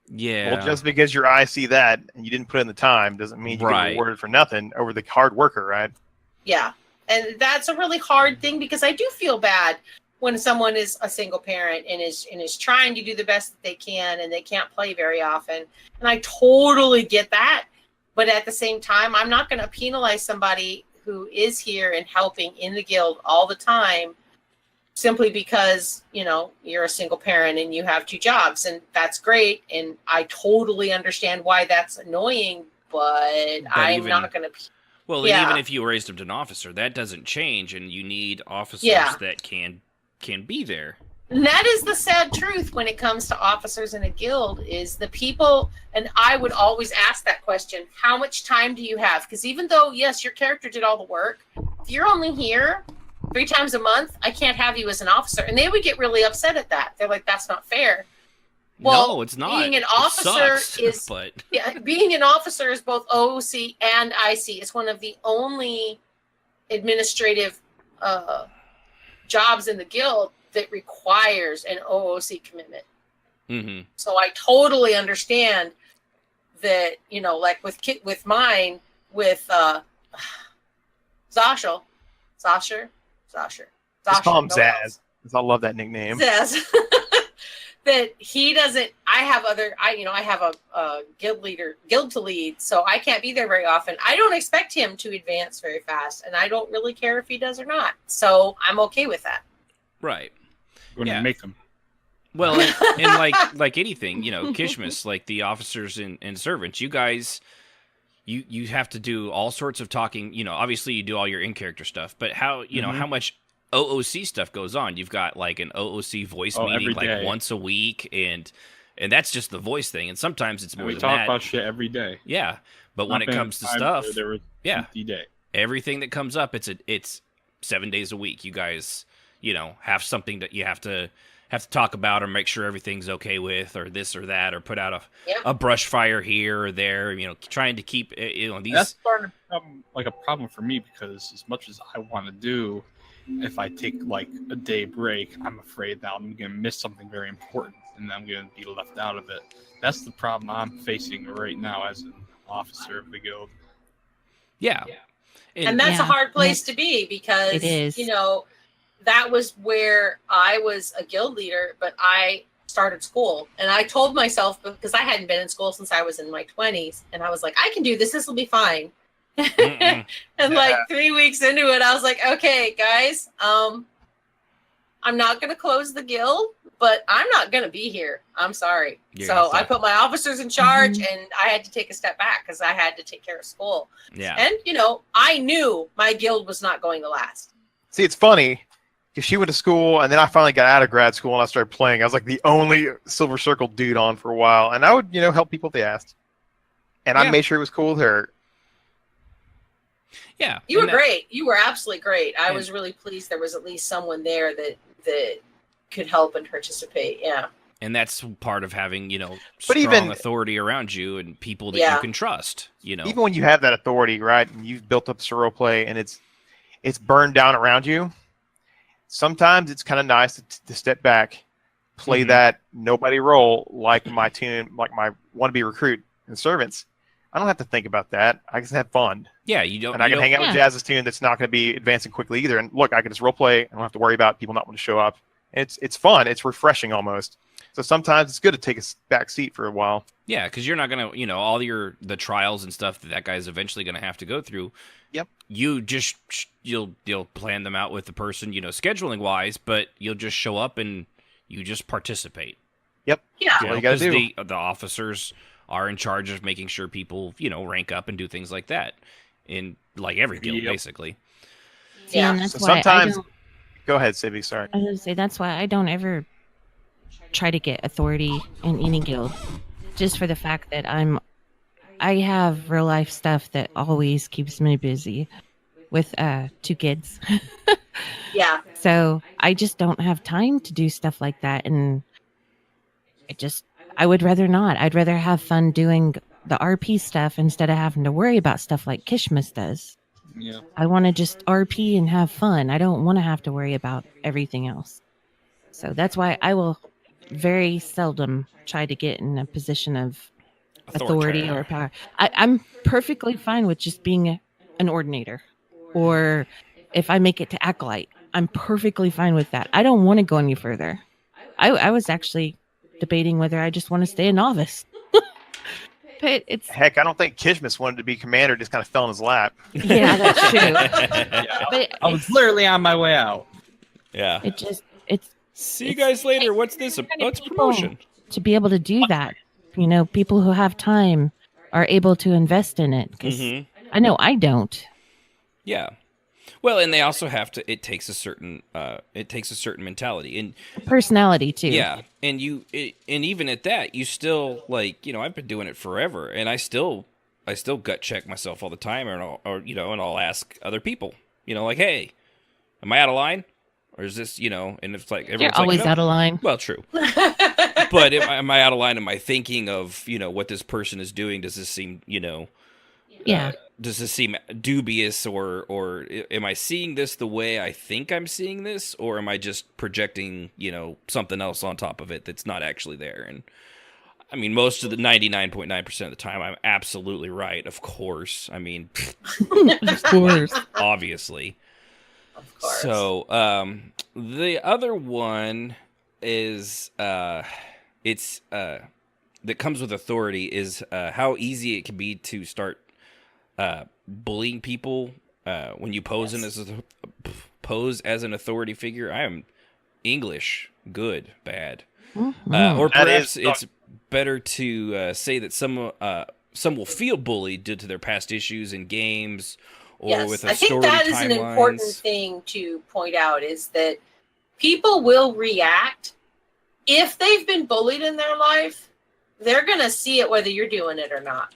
[SPEAKER 1] Yeah.
[SPEAKER 8] Well, just because your eye see that and you didn't put in the time doesn't mean you get rewarded for nothing over the hard worker, right?
[SPEAKER 6] Yeah. And that's a really hard thing, because I do feel bad when someone is a single parent and is trying to do the best that they can and they can't play very often. And I totally get that. But at the same time, I'm not going to penalize somebody who is here and helping in the guild all the time simply because, you're a single parent and you have 2 jobs, and that's great. And I totally understand why that's annoying, but I'm not going to.
[SPEAKER 1] Well, even if you raised him to an officer, that doesn't change, and you need officers that can be there.
[SPEAKER 6] And that is the sad truth when it comes to officers in a guild, is the people, and I would always ask that question, how much time do you have? Because even though, yes, your character did all the work, if you're only here 3 times a month, I can't have you as an officer. And they would get really upset at that. They're like, that's not fair. Well,
[SPEAKER 1] no, it's not.
[SPEAKER 6] Being an officer is
[SPEAKER 1] but...
[SPEAKER 6] being an officer is both OOC and IC. It's one of the only administrative jobs in the guild that requires an OOC commitment.
[SPEAKER 1] Mm-hmm.
[SPEAKER 6] So I totally understand that, like with mine, with Zasher.
[SPEAKER 8] Just call him Zaz, because I love that nickname.
[SPEAKER 6] Zaz. That he doesn't. I have a guild to lead, so I can't be there very often. I don't expect him to advance very fast, and I don't really care if he does or not. So I'm okay with that.
[SPEAKER 1] Right.
[SPEAKER 7] We're gonna make them.
[SPEAKER 1] Well, and like anything, Kishmas, like the officers and servants, you guys, you have to do all sorts of talking. Obviously you do all your in-character stuff, but how how much OOC stuff goes on? You've got like an OOC voice meeting like once a week, and that's just the voice thing. And sometimes it's more than that.
[SPEAKER 7] We talk about shit every day.
[SPEAKER 1] Yeah, but when it comes to stuff, everything that comes up, it's 7 days a week. You guys, have something that you have to talk about or make sure everything's okay with, or this or that, or put out a brush fire here or there. Trying to keep these.
[SPEAKER 7] That's starting to become like a problem for me, because as much as I want to do, if I take like a day break, I'm afraid that I'm going to miss something very important and I'm going to be left out of it. That's the problem I'm facing right now as an officer of the guild.
[SPEAKER 1] Yeah.
[SPEAKER 6] And that's a hard place to be, because,
[SPEAKER 5] it is.
[SPEAKER 6] That was where I was a guild leader, but I started school. And I told myself, because I hadn't been in school since I was in my 20s, and I was like, I can do this. This will be fine. And like 3 weeks into it, I was like, okay, guys, I'm not going to close the guild, but I'm not going to be here. I'm sorry. So I put my officers in charge, and I had to take a step back because I had to take care of school.
[SPEAKER 1] Yeah.
[SPEAKER 6] And, I knew my guild was not going to last.
[SPEAKER 8] See, it's funny, because she went to school, and then I finally got out of grad school, and I started playing. I was like the only Silver Circle dude on for a while, and I would, help people if they asked. And I made sure it was cool with her.
[SPEAKER 1] Yeah.
[SPEAKER 6] You were great. You were absolutely great. I was really pleased there was at least someone there that could help and participate. Yeah.
[SPEAKER 1] And that's part of having, strong authority around you and people that you can trust,
[SPEAKER 8] Even when you have that authority, right, and you've built up some role play and it's burned down around you, sometimes it's kind of nice to step back, play that nobody role like my team, like my wannabe recruit and servants. I don't have to think about that. I just have fun.
[SPEAKER 1] Yeah, you don't.
[SPEAKER 8] And I can hang out with Jazz's team that's not going to be advancing quickly either. And look, I can just role play. I don't have to worry about people not wanting to show up. It's fun. It's refreshing almost. So sometimes it's good to take a back seat for a while.
[SPEAKER 1] Yeah, because you're not going to, all the trials and stuff that guy's eventually going to have to go through.
[SPEAKER 8] Yep.
[SPEAKER 1] You just you'll plan them out with the person, scheduling wise, but you'll just show up and you just participate.
[SPEAKER 8] Yep.
[SPEAKER 6] Yeah.
[SPEAKER 8] That's all you got to do.
[SPEAKER 1] The officers are in charge of making sure people, rank up and do things like that in like every guild, basically.
[SPEAKER 5] Yeah. And that's
[SPEAKER 8] so
[SPEAKER 5] why
[SPEAKER 8] sometimes, go ahead, Sibby. Sorry.
[SPEAKER 5] I was going to say, that's why I don't ever try to get authority in any guild. just for the fact that I have real life stuff that always keeps me busy with 2 kids.
[SPEAKER 6] Yeah.
[SPEAKER 5] So I just don't have time to do stuff like that. And I would rather not. I'd rather have fun doing the RP stuff instead of having to worry about stuff like Kishmas does.
[SPEAKER 7] Yeah.
[SPEAKER 5] I want to just RP and have fun. I don't want to have to worry about everything else. So that's why I will very seldom try to get in a position of authority or power. I'm perfectly fine with just being an ordinator, or if I make it to acolyte, I'm perfectly fine with that. I don't want to go any further. I was actually debating whether I just want to stay a novice. But it's
[SPEAKER 8] Heck, I don't think Kishmas wanted to be commander, just kind of fell in his lap.
[SPEAKER 5] yeah, that's true. But
[SPEAKER 7] I was literally on my way out.
[SPEAKER 1] Yeah.
[SPEAKER 5] it's
[SPEAKER 1] See you guys later. What's this? Oh, it's a promotion.
[SPEAKER 5] to be able to do that. You know, people who have time are able to invest in it. 'Cause I know I don't.
[SPEAKER 1] Yeah. Well, and they also have to. It takes a certain mentality and
[SPEAKER 5] Personality too.
[SPEAKER 1] yeah. And and even at that, you still like I've been doing it forever, and I still gut check myself all the time, and I'll ask other people, like, hey, am I out of line, or is this and it's like
[SPEAKER 5] You're
[SPEAKER 1] everyone's
[SPEAKER 5] always
[SPEAKER 1] like, no.
[SPEAKER 5] out of line.
[SPEAKER 1] Well, true. But am I out of line? Am I thinking of what this person is doing? Does this seem
[SPEAKER 5] Yeah.
[SPEAKER 1] does this seem dubious, or am I seeing this the way I think I'm seeing this, or am I just projecting something else on top of it that's not actually there? And I mean, most of the 99.9% of the time, I'm absolutely right. Of course. I mean,
[SPEAKER 5] Of course.
[SPEAKER 1] obviously.
[SPEAKER 6] Of course.
[SPEAKER 1] So the other one is that comes with authority is how easy it can be to start bullying people when you pose as an authority figure. I am English, good, bad, or perhaps it's better to say that some will feel bullied due to their past issues in games or with
[SPEAKER 6] I think that is an important thing to point out, is that people will react if they've been bullied in their life. They're gonna see it whether you're doing it or not.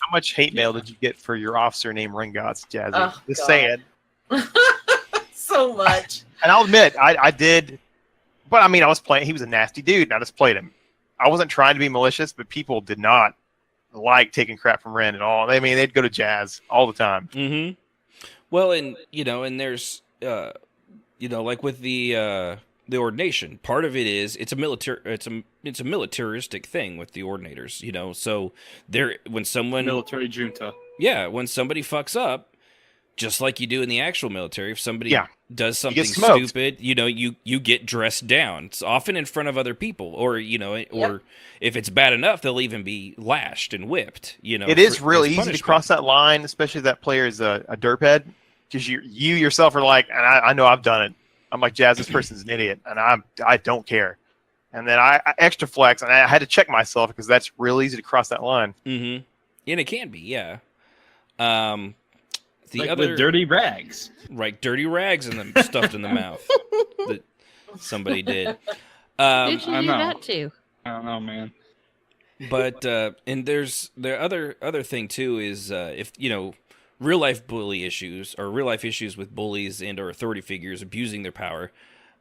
[SPEAKER 8] How much hate mail did you get for your officer named Ringots, Jazzy?
[SPEAKER 6] Oh,
[SPEAKER 8] Just
[SPEAKER 6] God.
[SPEAKER 8] saying.
[SPEAKER 6] So much.
[SPEAKER 8] And I'll admit, I did, but I mean, I was playing. He was a nasty dude, and I just played him. I wasn't trying to be malicious, but people did not like taking crap from Ren at all. I mean, they'd go to Jazz all the time.
[SPEAKER 1] Mm-hmm. Well, and and there's like with the ordination, part of it is it's a militaristic thing with the ordinators, so when someone
[SPEAKER 7] Military junta.
[SPEAKER 1] Yeah, when somebody fucks up, just like you do in the actual military, if somebody does something stupid, you get dressed down. It's often in front of other people, or or if it's bad enough, they'll even be lashed and whipped.
[SPEAKER 8] It is real easy to cross that line, especially if that player is a derphead, because you yourself are like, and I know I've done it. I'm like, Jazz, this person's an idiot, and I don't care. And then I extra flex, and I had to check myself because that's real easy to cross that line.
[SPEAKER 1] Mm-hmm. And it can be, yeah. The
[SPEAKER 7] like
[SPEAKER 1] other
[SPEAKER 7] with dirty rags,
[SPEAKER 1] right? Dirty rags and them stuffed in the mouth that somebody did.
[SPEAKER 5] Did you do that too?
[SPEAKER 7] I don't know, man.
[SPEAKER 1] But and there's the other thing too is if real life bully issues or real life issues with bullies and or authority figures abusing their power.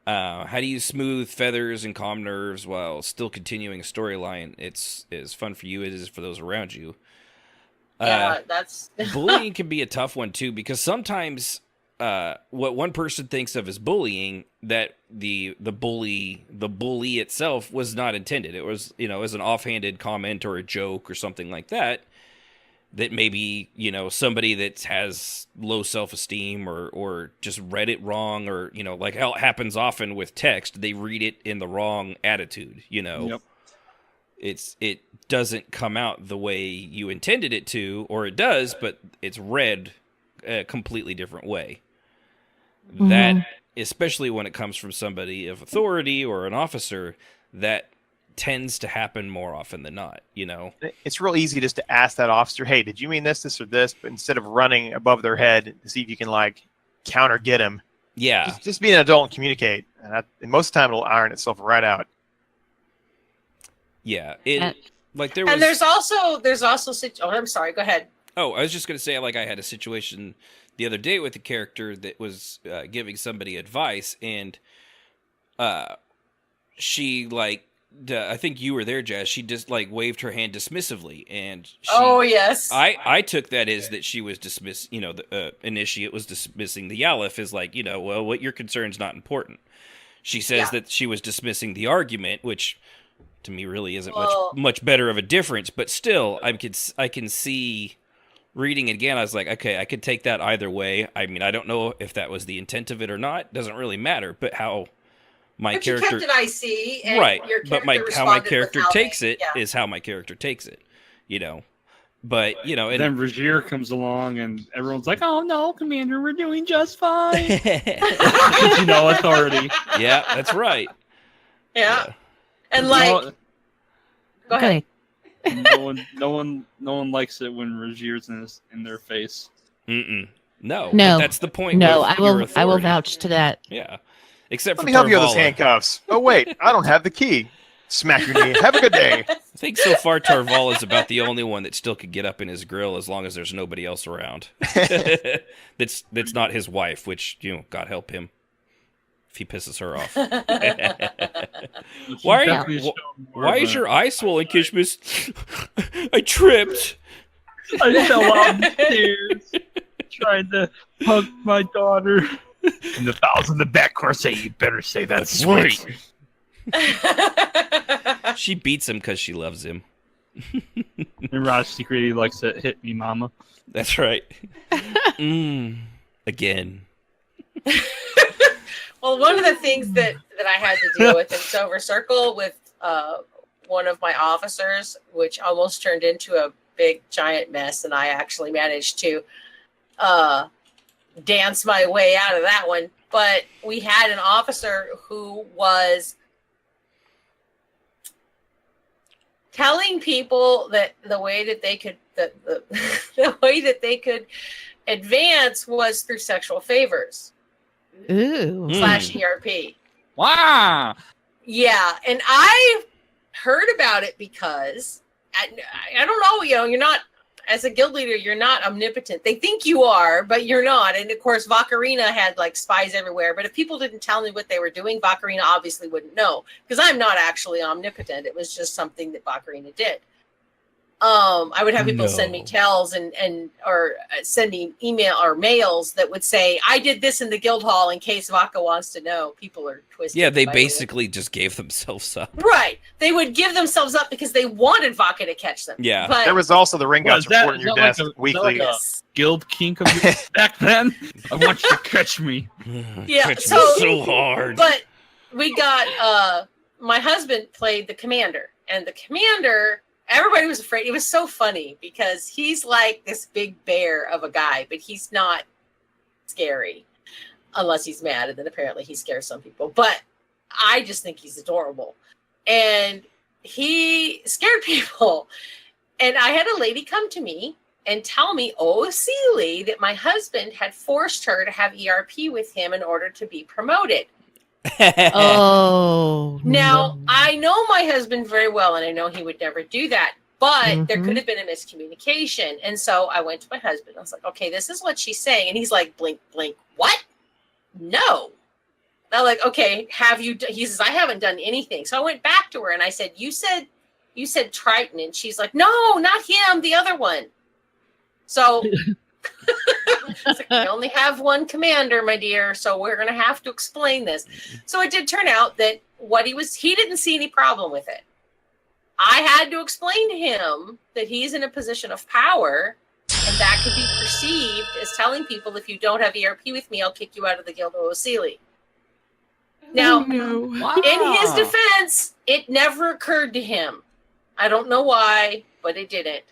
[SPEAKER 1] How do you smooth feathers and calm nerves while still continuing a storyline? It's as fun for you as it is for those around you.
[SPEAKER 6] Yeah, that's
[SPEAKER 1] bullying can be a tough one too, because sometimes what one person thinks of as bullying, that the bully itself was not intended. It was as an offhanded comment or a joke or something like that. That maybe somebody that has low self-esteem or just read it wrong, or like how it happens often with text, they read it in the wrong attitude.
[SPEAKER 7] Yep.
[SPEAKER 1] It doesn't come out the way you intended it to, or it does, but it's read a completely different way. Mm-hmm. That, especially when it comes from somebody of authority or an officer, that tends to happen more often than not.
[SPEAKER 8] It's real easy just to ask that officer, hey, did you mean this or this? But instead of running above their head to see if you can counter get him, just be an adult and communicate. And most of the time it'll iron itself right out.
[SPEAKER 1] Yeah, Like there was,
[SPEAKER 6] and there's also oh, I'm sorry, go ahead.
[SPEAKER 1] Oh, I was just gonna say, like, I had a situation the other day with a character that was giving somebody advice, and she like, I think you were there, Jazz. She just like waved her hand dismissively, and
[SPEAKER 6] Oh yes,
[SPEAKER 1] I took that as that she was the initiate was dismissing the Aleph as like, well, what your concern's not important. She says that she was dismissing the argument, which to me really isn't much better of a difference, but still, I can see reading it again. I was like, okay, I could take that either way. I mean, I don't know if that was the intent of it or not. Doesn't really matter, but how my character
[SPEAKER 6] you kept it IC, and
[SPEAKER 1] right,
[SPEAKER 6] your
[SPEAKER 1] but how my character takes it is how my character takes it, But and
[SPEAKER 7] then Regier comes along, and everyone's like, "Oh no, Commander, we're doing just fine." Authority.
[SPEAKER 1] Yeah, that's right.
[SPEAKER 6] Yeah. And like, go ahead.
[SPEAKER 7] No one likes it when Regier's in their face.
[SPEAKER 1] No,
[SPEAKER 5] that's
[SPEAKER 1] the point.
[SPEAKER 5] No, I will vouch to that.
[SPEAKER 1] Yeah, except
[SPEAKER 8] Let
[SPEAKER 1] for
[SPEAKER 8] me help you with those
[SPEAKER 1] Tarvala.
[SPEAKER 8] handcuffs. Oh wait, I don't have the key. Smack your knee. Have a good day.
[SPEAKER 1] I think so far Tarval is about the only one that still could get up in his grill as long as there's nobody else around. That's not his wife, which God help him if he pisses her off. Why is your eye swollen, Kishmas? I tripped.
[SPEAKER 7] I fell off the stairs trying to hug my daughter.
[SPEAKER 3] And the fowls in the back car say, "You better say that's sweet."
[SPEAKER 1] She beats him because she loves him.
[SPEAKER 7] And Raj secretly likes to hit me, mama.
[SPEAKER 1] That's right. Again.
[SPEAKER 6] Well, one of the things that I had to deal with in Silver Circle with one of my officers, which almost turned into a big giant mess, and I actually managed to dance my way out of that one. But we had an officer who was telling people that the way that they could the way that they could advance was through sexual favors.
[SPEAKER 5] Ooh.
[SPEAKER 6] / ERP.
[SPEAKER 7] Wow.
[SPEAKER 6] Yeah, and I heard about it because I don't know, you're not, as a guild leader, you're not omnipotent. They think you are, but you're not. And of course, Vakarina had like spies everywhere. But if people didn't tell me what they were doing, Vakarina obviously wouldn't know, because I'm not actually omnipotent. It was just something that Vakarina did. I would have people send me tells or send me email or mails that would say, "I did this in the guild hall in case Vaka wants to know." People are twisted.
[SPEAKER 1] Yeah, they basically just gave themselves up.
[SPEAKER 6] Right. They would give themselves up because they wanted Vaka to catch them.
[SPEAKER 1] Yeah.
[SPEAKER 6] But
[SPEAKER 8] there was also the ring guts reporting your desk weekly.
[SPEAKER 7] Like a guild kink of yours back then? I want you to catch me.
[SPEAKER 6] Yeah,
[SPEAKER 1] Catch me so hard.
[SPEAKER 6] But we got my husband played the commander, and the commander, everybody was afraid. It was so funny because he's like this big bear of a guy, but he's not scary unless he's mad, and then apparently he scares some people. But I just think he's adorable. And he scared people. And I had a lady come to me and tell me, Seeley, that my husband had forced her to have ERP with him in order to be promoted.
[SPEAKER 5] Oh.
[SPEAKER 6] Now,
[SPEAKER 5] no.
[SPEAKER 6] I know my husband very well, and I know he would never do that, but there could have been a miscommunication. And so I went to my husband. I was like, okay, this is what she's saying. And he's like, blink, blink. What? No. I'm like, okay, he says, I haven't done anything. So I went back to her and I said, you said Triton. And she's like, no, not him, the other one. So it's like, we only have one commander, my dear, so we're going to have to explain this. So it did turn out that he didn't see any problem with it. I had to explain to him that he's in a position of power, and that could be perceived as telling people, if you don't have ERP with me, I'll kick you out of the Guild of Osili. Now, in his defense, it never occurred to him. I don't know why, but it didn't.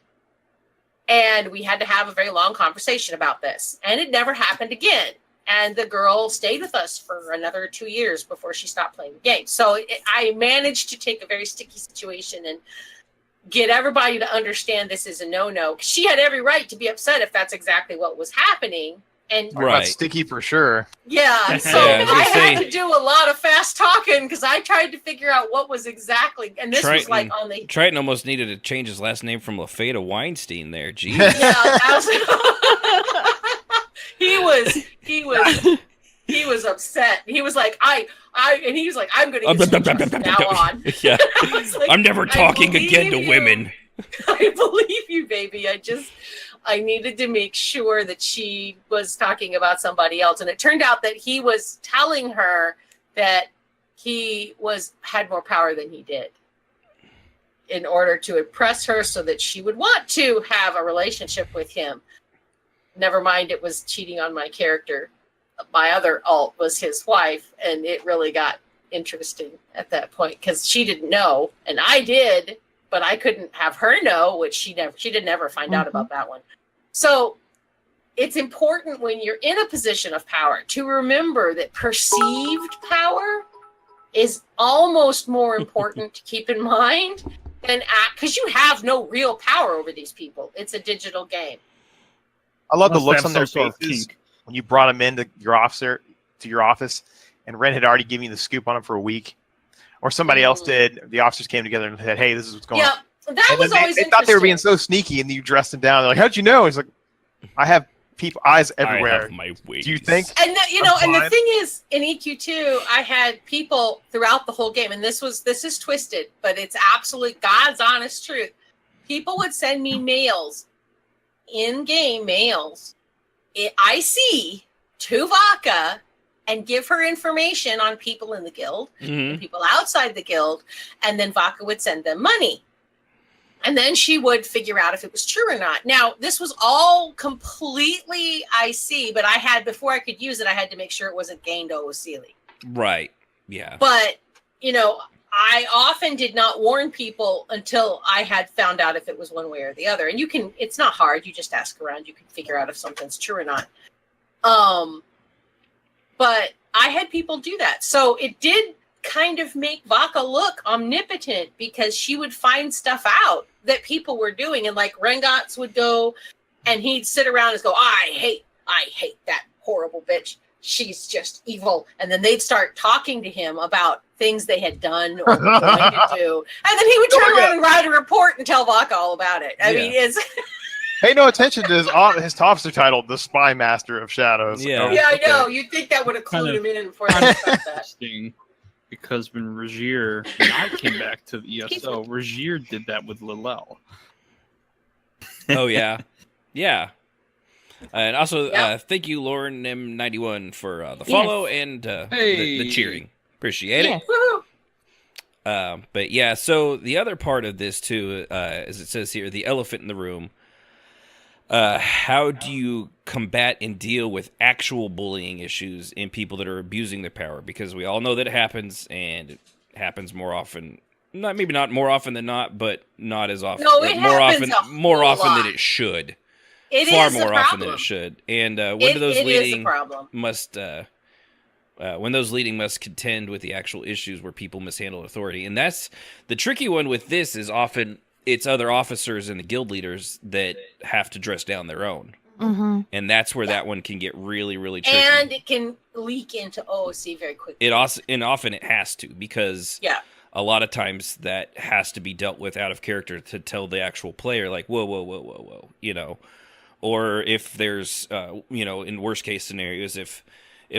[SPEAKER 6] And we had to have a very long conversation about this. And it never happened again. And the girl stayed with us for another 2 years before she stopped playing the game. So I managed to take a very sticky situation and get everybody to understand this is a no-no. She had every right to be upset if that's exactly what was happening. And
[SPEAKER 1] Right.
[SPEAKER 8] Sticky for sure.
[SPEAKER 6] yeah, so
[SPEAKER 1] Yeah, I was gonna
[SPEAKER 6] I had
[SPEAKER 1] say-
[SPEAKER 6] to do a lot of fast talking because I tried to figure out what was exactly, and this was like on the
[SPEAKER 1] Triton almost needed to change his last name from LaFay to Weinstein there. Jeez.
[SPEAKER 6] yeah. He was upset. He was like, and he was like, I'm going to get screenshots from now on.
[SPEAKER 1] Yeah.
[SPEAKER 6] I was like,
[SPEAKER 1] I'm never
[SPEAKER 6] I
[SPEAKER 1] talking
[SPEAKER 6] believe
[SPEAKER 1] again to
[SPEAKER 6] you.
[SPEAKER 1] women.
[SPEAKER 6] I believe you, baby. I needed to make sure that she was talking about somebody else. And it turned out that he was telling her that he had more power than he did in order to impress her so that she would want to have a relationship with him. Never mind, it was cheating on my character. My other alt was his wife, and it really got interesting at that point because she didn't know, and I did, but I couldn't have her know, which she did never find out about that one. So it's important when you're in a position of power to remember that perceived power is almost more important to keep in mind than because you have no real power over these people. It's a digital game.
[SPEAKER 8] I love the
[SPEAKER 7] Unless
[SPEAKER 8] looks
[SPEAKER 7] they
[SPEAKER 8] on
[SPEAKER 7] have
[SPEAKER 8] their
[SPEAKER 7] some sort of
[SPEAKER 8] faces
[SPEAKER 7] kink.
[SPEAKER 8] when you brought them into your office, and Ren had already given you the scoop on them for a week, or somebody else did. The officers came together and said, "Hey, this is what's going on."
[SPEAKER 6] Yeah, that was always
[SPEAKER 8] they thought they were being
[SPEAKER 6] interesting.
[SPEAKER 8] so sneaky, and you dressed them down. They're like, "How'd you know?" It's like, I have eyes everywhere.
[SPEAKER 1] I have my ways.
[SPEAKER 8] Do you think?
[SPEAKER 6] And and the
[SPEAKER 8] blind.
[SPEAKER 6] thing is, in EQ2, I had people throughout the whole game, and this is twisted, but it's absolute God's honest truth. People would send me mails, in-game mails, IC to Vodka, and give her information on people in the guild, and people outside the guild, and then Vodka would send them money. And then she would figure out if it was true or not. Now, this was all completely IC, but before I could use it, I had to make sure it wasn't gained OOCly.
[SPEAKER 1] Right. Yeah.
[SPEAKER 6] But, I often did not warn people until I had found out if it was one way or the other. And it's not hard. You just ask around. You can figure out if something's true or not. But I had people do that. So it did kind of make Vodka look omnipotent because she would find stuff out that people were doing. And like Rengots would go and he'd sit around and go, I hate that horrible bitch. She's just evil. And then they'd start talking to him about things they had done or were going to do. And then he would turn around and write a report and tell Vodka all about it. I mean, it's...
[SPEAKER 8] Pay no attention to his officer title, the Spy Master of Shadows.
[SPEAKER 1] Yeah.
[SPEAKER 6] Yeah, I know. You'd think that would have clued him in before they start that.
[SPEAKER 7] Interesting, because when I came back to the ESO, Regier did that with Lilel.
[SPEAKER 1] Oh, yeah. Yeah. And also, thank you, Lauren M91, for the follow and the cheering. Appreciate it.
[SPEAKER 6] Woohoo!
[SPEAKER 1] But yeah, so the other part of this, too, as it says here, the elephant in the room. How do you combat and deal with actual bullying issues in people that are abusing their power? Because we all know that it happens, and it happens more often. Maybe not more often than not, but not as often.
[SPEAKER 6] No, it happens
[SPEAKER 1] more
[SPEAKER 6] a
[SPEAKER 1] often
[SPEAKER 6] lot.
[SPEAKER 1] than it should.
[SPEAKER 6] It
[SPEAKER 1] Far
[SPEAKER 6] is
[SPEAKER 1] more
[SPEAKER 6] a
[SPEAKER 1] often
[SPEAKER 6] problem.
[SPEAKER 1] than it should. And when those leading must contend with the actual issues where people mishandle authority. And that's the tricky one with this is often it's other officers and the guild leaders that have to dress down their own.
[SPEAKER 5] Mm-hmm.
[SPEAKER 1] And that's where that one can get really, really tricky.
[SPEAKER 6] And it can leak into OOC very quickly.
[SPEAKER 1] Often it has to, because a lot of times that has to be dealt with out of character to tell the actual player, like, whoa, or if there's, in worst case scenarios, if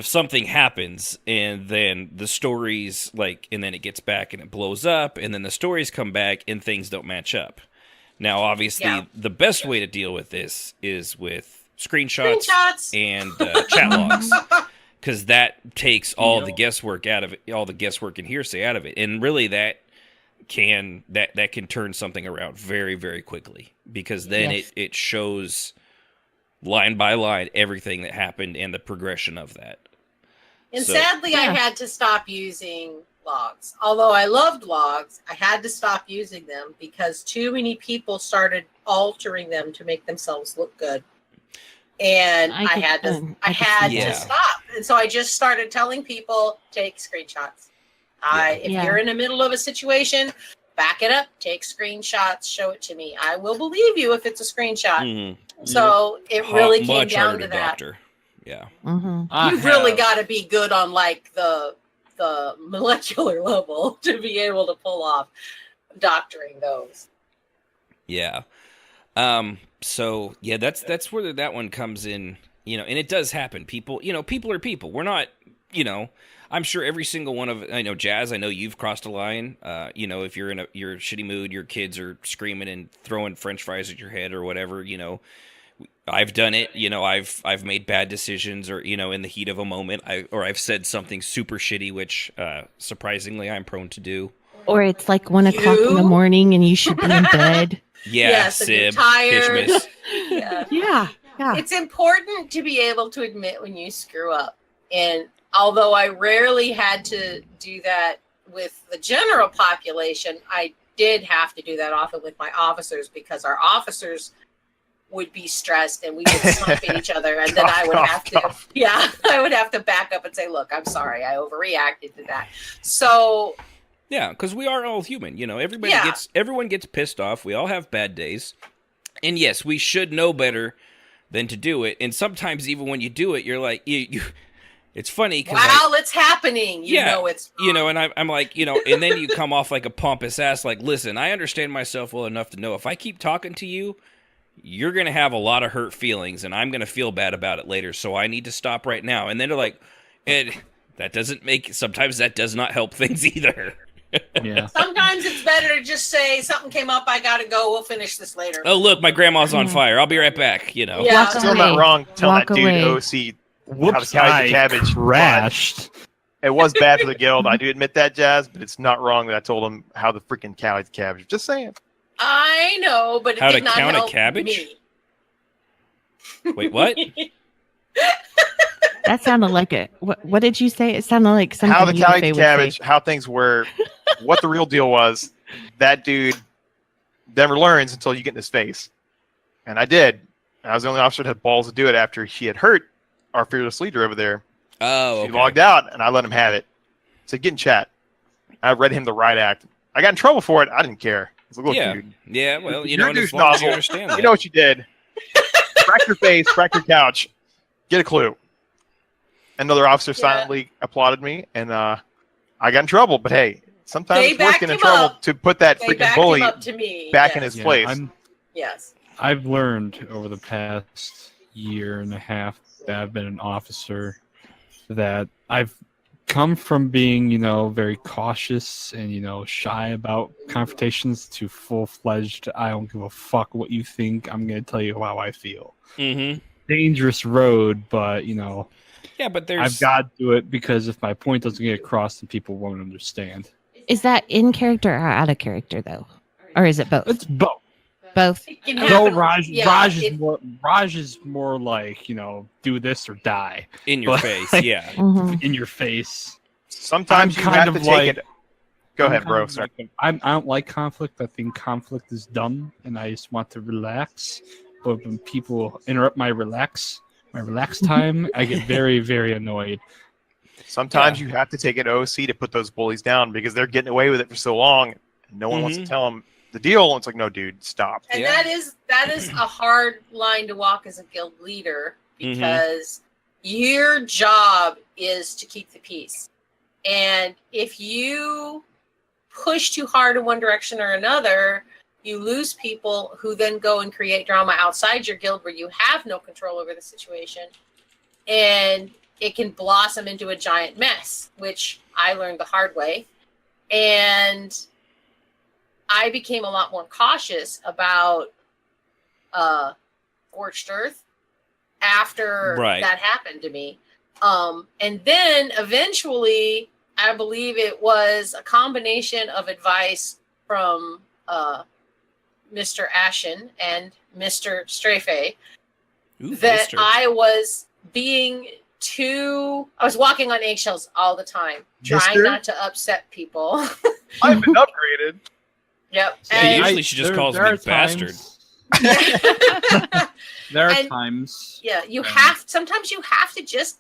[SPEAKER 1] something happens and then the stories and then it gets back and it blows up and then the stories come back and things don't match up. Now, obviously, the best way to deal with this is with screenshots. And chat logs, because that takes all the guesswork out of it, all the guesswork and hearsay out of it. And really that can turn something around very, very quickly, because then it shows line by line everything that happened and the progression of that.
[SPEAKER 6] And sadly, I had to stop using logs. Although I loved logs, I had to stop using them because too many people started altering them to make themselves look good. And I had to stop. And so I just started telling people, take screenshots. If you're in the middle of a situation, back it up, take screenshots, show it to me. I will believe you if it's a screenshot.
[SPEAKER 1] Mm-hmm.
[SPEAKER 6] So it really came
[SPEAKER 1] much
[SPEAKER 6] down
[SPEAKER 1] harder
[SPEAKER 6] to that.
[SPEAKER 1] Doctor. Yeah.
[SPEAKER 5] Mm-hmm.
[SPEAKER 6] You really got to be good on like the molecular level to be able to pull off doctoring those.
[SPEAKER 1] Yeah. So yeah, that's where that one comes in, you know, and it does happen. People, you know, people are people. We're not, you know, I'm sure every single one of, I know Jazz, I know you've crossed a line. You know, if you're in your shitty mood, your kids are screaming and throwing French fries at your head or whatever, you know, I've done it. You know, I've made bad decisions, or, you know, in the heat of a moment, I've said something super shitty, which surprisingly I'm prone to do.
[SPEAKER 5] Or it's like 1 o'clock in the morning and you should be in bed.
[SPEAKER 1] Yeah,
[SPEAKER 6] yes, and you're
[SPEAKER 1] Sib,
[SPEAKER 6] tired.
[SPEAKER 1] Kishmas.
[SPEAKER 5] Yeah.
[SPEAKER 6] It's important to be able to admit when you screw up. And although I rarely had to do that with the general population, I did have to do that often with my officers, because our officers would be stressed and we would slump at each other, and then I would have to back up and say, look, I'm sorry, I overreacted to that. So
[SPEAKER 1] yeah, because we are all human, you know. Everyone gets pissed off. We all have bad days, and yes, we should know better than to do it. And sometimes, even when you do it, you're like, you it's funny because
[SPEAKER 6] it's happening. You know it's wrong.
[SPEAKER 1] You know, and I'm like, you know, and then you come off like a pompous ass. Like, listen, I understand myself well enough to know if I keep talking to you, you're gonna have a lot of hurt feelings, and I'm gonna feel bad about it later. So I need to stop right now. And then they're like, and that doesn't make. Sometimes that does not help things either.
[SPEAKER 7] Yeah.
[SPEAKER 6] Sometimes it's better to just say something came up. I gotta go. We'll finish this later.
[SPEAKER 1] Oh, look, my grandma's on fire. I'll be right back. You know.
[SPEAKER 6] Yeah.
[SPEAKER 8] Still not wrong telling that dude
[SPEAKER 5] away.
[SPEAKER 8] OC
[SPEAKER 7] Whoops,
[SPEAKER 8] how
[SPEAKER 7] I
[SPEAKER 8] to cabbage
[SPEAKER 7] crashed.
[SPEAKER 8] It was bad for the guild. I do admit that, Jazz, but it's not wrong that I told him how the freaking cow eats cabbage. Just saying.
[SPEAKER 6] I know, but it
[SPEAKER 1] How
[SPEAKER 6] did
[SPEAKER 1] to
[SPEAKER 6] not
[SPEAKER 1] count a
[SPEAKER 6] help
[SPEAKER 1] cabbage?
[SPEAKER 6] me.
[SPEAKER 1] Wait, what?
[SPEAKER 5] That sounded like it. What did you say? It sounded like something
[SPEAKER 8] How the cow
[SPEAKER 5] Faye
[SPEAKER 8] eats
[SPEAKER 5] would
[SPEAKER 8] cabbage,
[SPEAKER 5] say.
[SPEAKER 8] how things were, what the real deal was. That dude never learns until you get in his face. And I did. I was the only officer that had balls to do it after she had hurt our fearless leader over there.
[SPEAKER 1] Oh,
[SPEAKER 8] He
[SPEAKER 1] okay.
[SPEAKER 8] logged out, and I let him have it. Said, get in chat. I read him the right act. I got in trouble for it. I didn't care. I was like, look,
[SPEAKER 1] Yeah.
[SPEAKER 8] dude.
[SPEAKER 1] Yeah, well, you
[SPEAKER 8] You're
[SPEAKER 1] know,
[SPEAKER 8] a
[SPEAKER 1] and as
[SPEAKER 8] douche
[SPEAKER 1] long as you
[SPEAKER 8] nozzle.
[SPEAKER 1] understand
[SPEAKER 8] You
[SPEAKER 1] that.
[SPEAKER 8] know what you did. Crack your face, crack your couch. Get a clue. Another officer silently applauded me, and I got in trouble. But hey, sometimes
[SPEAKER 6] They
[SPEAKER 8] it's worth getting in
[SPEAKER 6] backed him
[SPEAKER 8] trouble
[SPEAKER 6] up.
[SPEAKER 8] to put that
[SPEAKER 6] They
[SPEAKER 8] freaking
[SPEAKER 6] backed
[SPEAKER 8] bully
[SPEAKER 6] him up to me.
[SPEAKER 8] back in his place.
[SPEAKER 6] Yes.
[SPEAKER 7] I've learned over the past year and a half that I've been an officer that I've come from being, you know, very cautious and, you know, shy about confrontations to full-fledged, I don't give a fuck what you think, I'm going to tell you how I feel.
[SPEAKER 1] Mm-hmm.
[SPEAKER 7] Dangerous road, but, you know,
[SPEAKER 1] Yeah, but there's...
[SPEAKER 7] I've got to do it because if my point doesn't get across, then people won't understand.
[SPEAKER 5] Is that in character or out of character, though? Or is it both?
[SPEAKER 7] It's both.
[SPEAKER 5] Both?
[SPEAKER 6] It can
[SPEAKER 7] No,
[SPEAKER 6] happen.
[SPEAKER 7] Raj.
[SPEAKER 6] Yeah,
[SPEAKER 7] Raj is more like, you know, do this or die.
[SPEAKER 1] In your
[SPEAKER 7] But,
[SPEAKER 1] face,
[SPEAKER 7] like,
[SPEAKER 1] yeah.
[SPEAKER 5] Mhm.
[SPEAKER 7] in your face.
[SPEAKER 8] Sometimes
[SPEAKER 7] I'm
[SPEAKER 8] you
[SPEAKER 7] kind
[SPEAKER 8] have
[SPEAKER 7] of
[SPEAKER 8] to take
[SPEAKER 7] like-
[SPEAKER 8] it. Go
[SPEAKER 7] I'm
[SPEAKER 8] ahead,
[SPEAKER 7] kind
[SPEAKER 8] bro.
[SPEAKER 7] of
[SPEAKER 8] Sorry.
[SPEAKER 7] like- I don't like conflict. I think conflict is dumb, and I just want to relax. But when people interrupt my relax time, I get very, very annoyed.
[SPEAKER 8] Sometimes you have to take it OC to put those bullies down because they're getting away with it for so long. And no one wants to tell them the deal. It's like, no, dude, stop.
[SPEAKER 6] And that is a hard line to walk as a guild leader, because your job is to keep the peace. And if you push too hard in one direction or another, you lose people who then go and create drama outside your guild where you have no control over the situation. And it can blossom into a giant mess, which I learned the hard way. And I became a lot more cautious about scorched earth after that happened to me. And then eventually, I believe it was a combination of advice from Mr. Ashen and Mr. Strafe that I was being I was walking on eggshells all the time, trying not to upset people.
[SPEAKER 8] I've been upgraded.
[SPEAKER 6] Yep.
[SPEAKER 1] Yeah, usually she just calls me bastard.
[SPEAKER 7] There are times.
[SPEAKER 6] Yeah, sometimes you have to just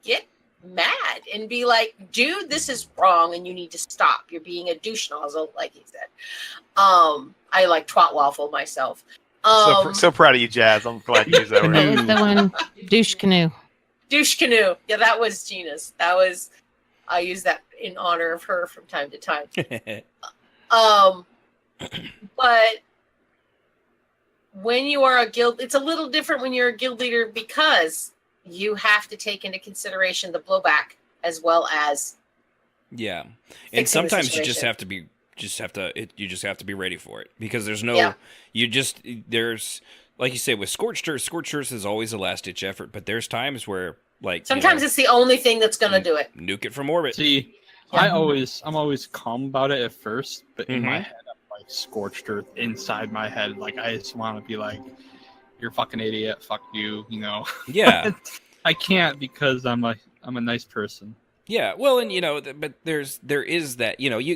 [SPEAKER 6] get mad and be like, dude, this is wrong and you need to stop. You're being a douche nozzle, like he said. I like twat waffle myself.
[SPEAKER 8] So proud of you, Jazz. I'm glad you used that
[SPEAKER 5] What
[SPEAKER 8] word.
[SPEAKER 5] was the one? Douche canoe.
[SPEAKER 6] Douche canoe. Yeah, that was Gina's. I use that in honor of her from time to time. But when you are a guild, it's a little different when you're a guild leader because you have to take into consideration the blowback as well as
[SPEAKER 1] and sometimes you just have to be ready for it because there's no there's like you say with scorched earth is always a last ditch effort, but there's times where like
[SPEAKER 6] sometimes it's the only thing that's gonna do it.
[SPEAKER 1] Nuke it from orbit.
[SPEAKER 7] See, I'm always calm about it at first, but in my head I'm like scorched earth inside my head. Like I just want to be like, you're a fucking idiot, fuck you, you know.
[SPEAKER 1] Yeah.
[SPEAKER 7] I can't because I'm a nice person.
[SPEAKER 1] Yeah, well, and but there is that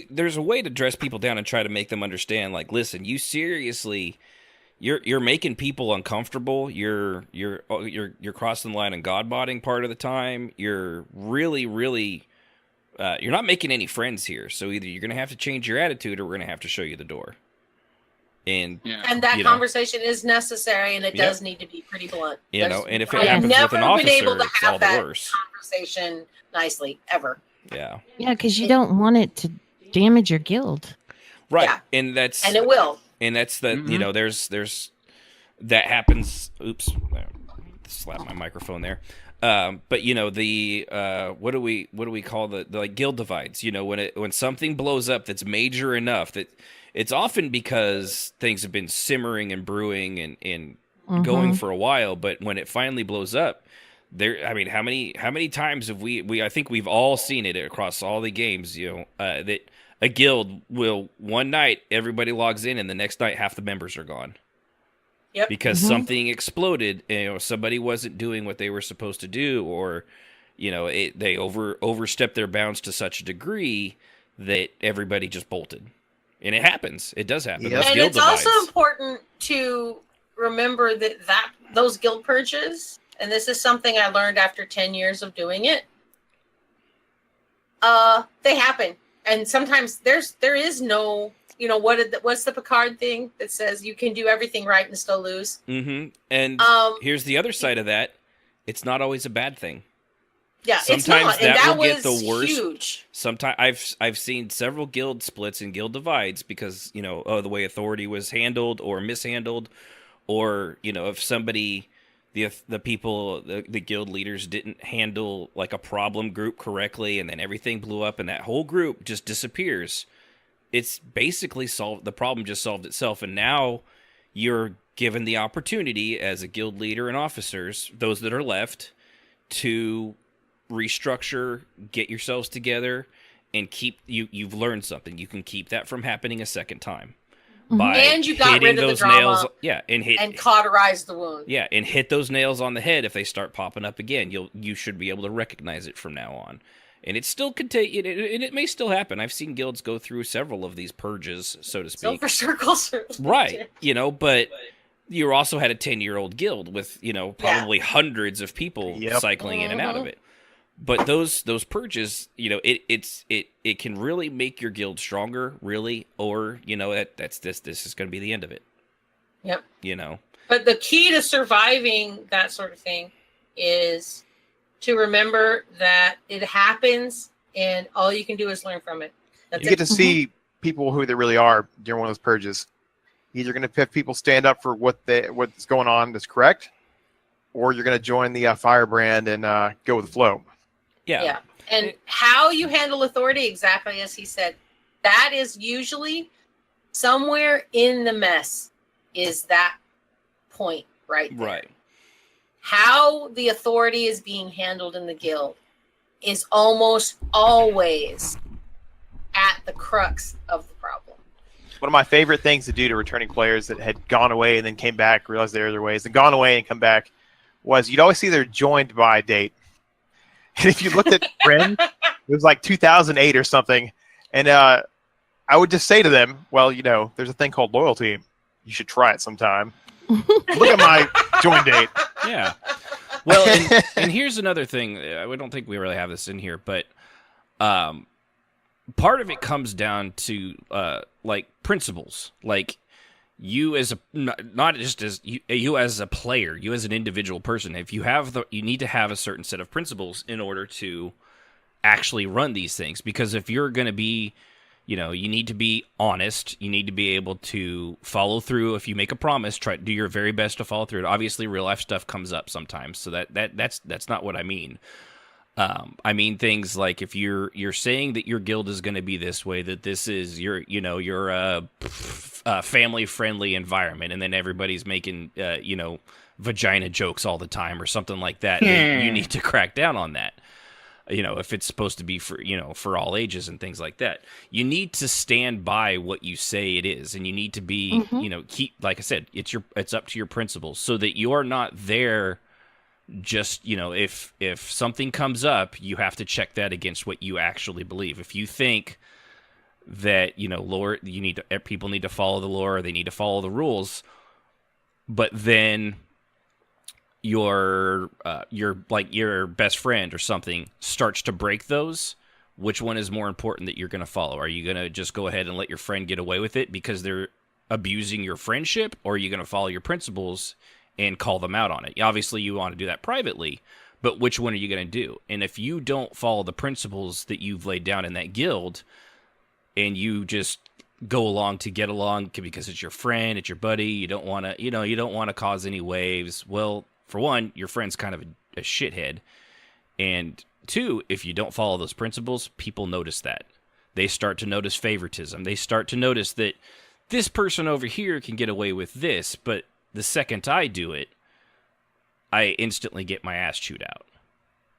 [SPEAKER 1] there's a way to dress people down and try to make them understand. Like, listen, you seriously, you're making people uncomfortable. You're crossing the line and godbodding part of the time. You're really, really, you're not making any friends here. So either you're gonna have to change your attitude, or we're gonna have to show you the door. And
[SPEAKER 6] that conversation is necessary, and it does need to be pretty blunt.
[SPEAKER 1] And if it happens with an officer, it's all the worse.
[SPEAKER 6] Conversation nicely ever.
[SPEAKER 1] Yeah,
[SPEAKER 5] because you don't want it to damage your guild,
[SPEAKER 1] right? Yeah. And
[SPEAKER 6] it will.
[SPEAKER 1] And that's the there's that happens. Oops, slap my microphone there. But the what do we call the like guild divides? When something blows up that's major enough that it's often because things have been simmering and brewing and going for a while, but when it finally blows up, how many times have we I think we've all seen it across all the games, that a guild will one night everybody logs in and the next night half the members are gone.
[SPEAKER 6] Yep.
[SPEAKER 1] Because something exploded, somebody wasn't doing what they were supposed to do, or they overstepped their bounds to such a degree that everybody just bolted. And it happens. It does happen.
[SPEAKER 6] Yep. And it's also important to remember that those guild purges, and this is something I learned after 10 years of doing it, they happen. And sometimes there is no, what's the Picard thing that says you can do everything right and still lose?
[SPEAKER 1] Mm-hmm. And here's the other side of that. It's not always a bad thing.
[SPEAKER 6] Yeah,
[SPEAKER 1] sometimes
[SPEAKER 6] it's not.
[SPEAKER 1] that
[SPEAKER 6] will
[SPEAKER 1] get the worst.
[SPEAKER 6] Huge.
[SPEAKER 1] Sometimes I've seen several guild splits and guild divides because the way authority was handled or mishandled, or if somebody the people the guild leaders didn't handle like a problem group correctly, and then everything blew up and that whole group just disappears. It's basically solved. The problem just solved itself, and now you're given the opportunity as a guild leader and officers, those that are left, to restructure, get yourselves together, and you've learned something. You can keep that from happening a second time.
[SPEAKER 6] And you got rid of the drama,
[SPEAKER 1] and
[SPEAKER 6] cauterize the wound.
[SPEAKER 1] Yeah, and hit those nails on the head if they start popping up again. You should be able to recognize it from now on. And it still it may still happen. I've seen guilds go through several of these purges, so to speak.
[SPEAKER 6] Silver circles,
[SPEAKER 1] right? But you also had a 10-year-old guild with probably hundreds of people cycling in and out of it. But those purges, it can really make your guild stronger, really, or this is going to be the end of it.
[SPEAKER 6] Yep.
[SPEAKER 1] But
[SPEAKER 6] the key to surviving that sort of thing is to remember that it happens, and all you can do is learn from it.
[SPEAKER 8] You get to see people who they really are during one of those purges. Either going to have people stand up for what's going on that's correct, or you're going to join the firebrand and go with the flow.
[SPEAKER 6] Yeah. And how you handle authority, exactly as he said, that is usually somewhere in the mess is that point right there.
[SPEAKER 1] Right.
[SPEAKER 6] How the authority is being handled in the guild is almost always at the crux of the problem.
[SPEAKER 8] One of my favorite things to do to returning players that had gone away and then came back, realized there are other ways, and gone away and come back, was you'd always see they're joined by a date. And if you looked at Friend, it was like 2008 or something. And I would just say to them, well, there's a thing called loyalty. You should try it sometime. Look at my join date.
[SPEAKER 1] Yeah. Well, and here's another thing. I don't think we really have this in here, but part of it comes down to like principles. Like you as a not just as you as a player, you as an individual person, if you have you need to have a certain set of principles in order to actually run these things. Because if you're going to be, you need to be honest. You need to be able to follow through. If you make a promise, try to do your very best to follow through. Obviously, real life stuff comes up sometimes, so that's not what I mean. I mean things like if you're saying that your guild is going to be this way, that this is your family friendly environment, and then everybody's making vagina jokes all the time or something like that. Then you need to crack down on that. If it's supposed to be for all ages and things like that, you need to stand by what you say it is, and you need to be keep, like I said, it's up to your principles, so that you're not there. Just, if something comes up, you have to check that against what you actually believe. If you think that, lore, people need to follow the lore, or they need to follow the rules, but then your best friend or something starts to break those, which one is more important that you're going to follow? Are you going to just go ahead and let your friend get away with it because they're abusing your friendship, or are you going to follow your principles and call them out on it? Obviously, you want to do that privately, but which one are you going to do? And if you don't follow the principles that you've laid down in that guild, and you just go along to get along because it's your friend, it's your buddy, you don't want to, you don't want to cause any waves. Well, for one, your friend's kind of a shithead, and two, if you don't follow those principles, people notice that. They start to notice favoritism. They start to notice that this person over here can get away with this, but the second I do it, I instantly get my ass chewed out.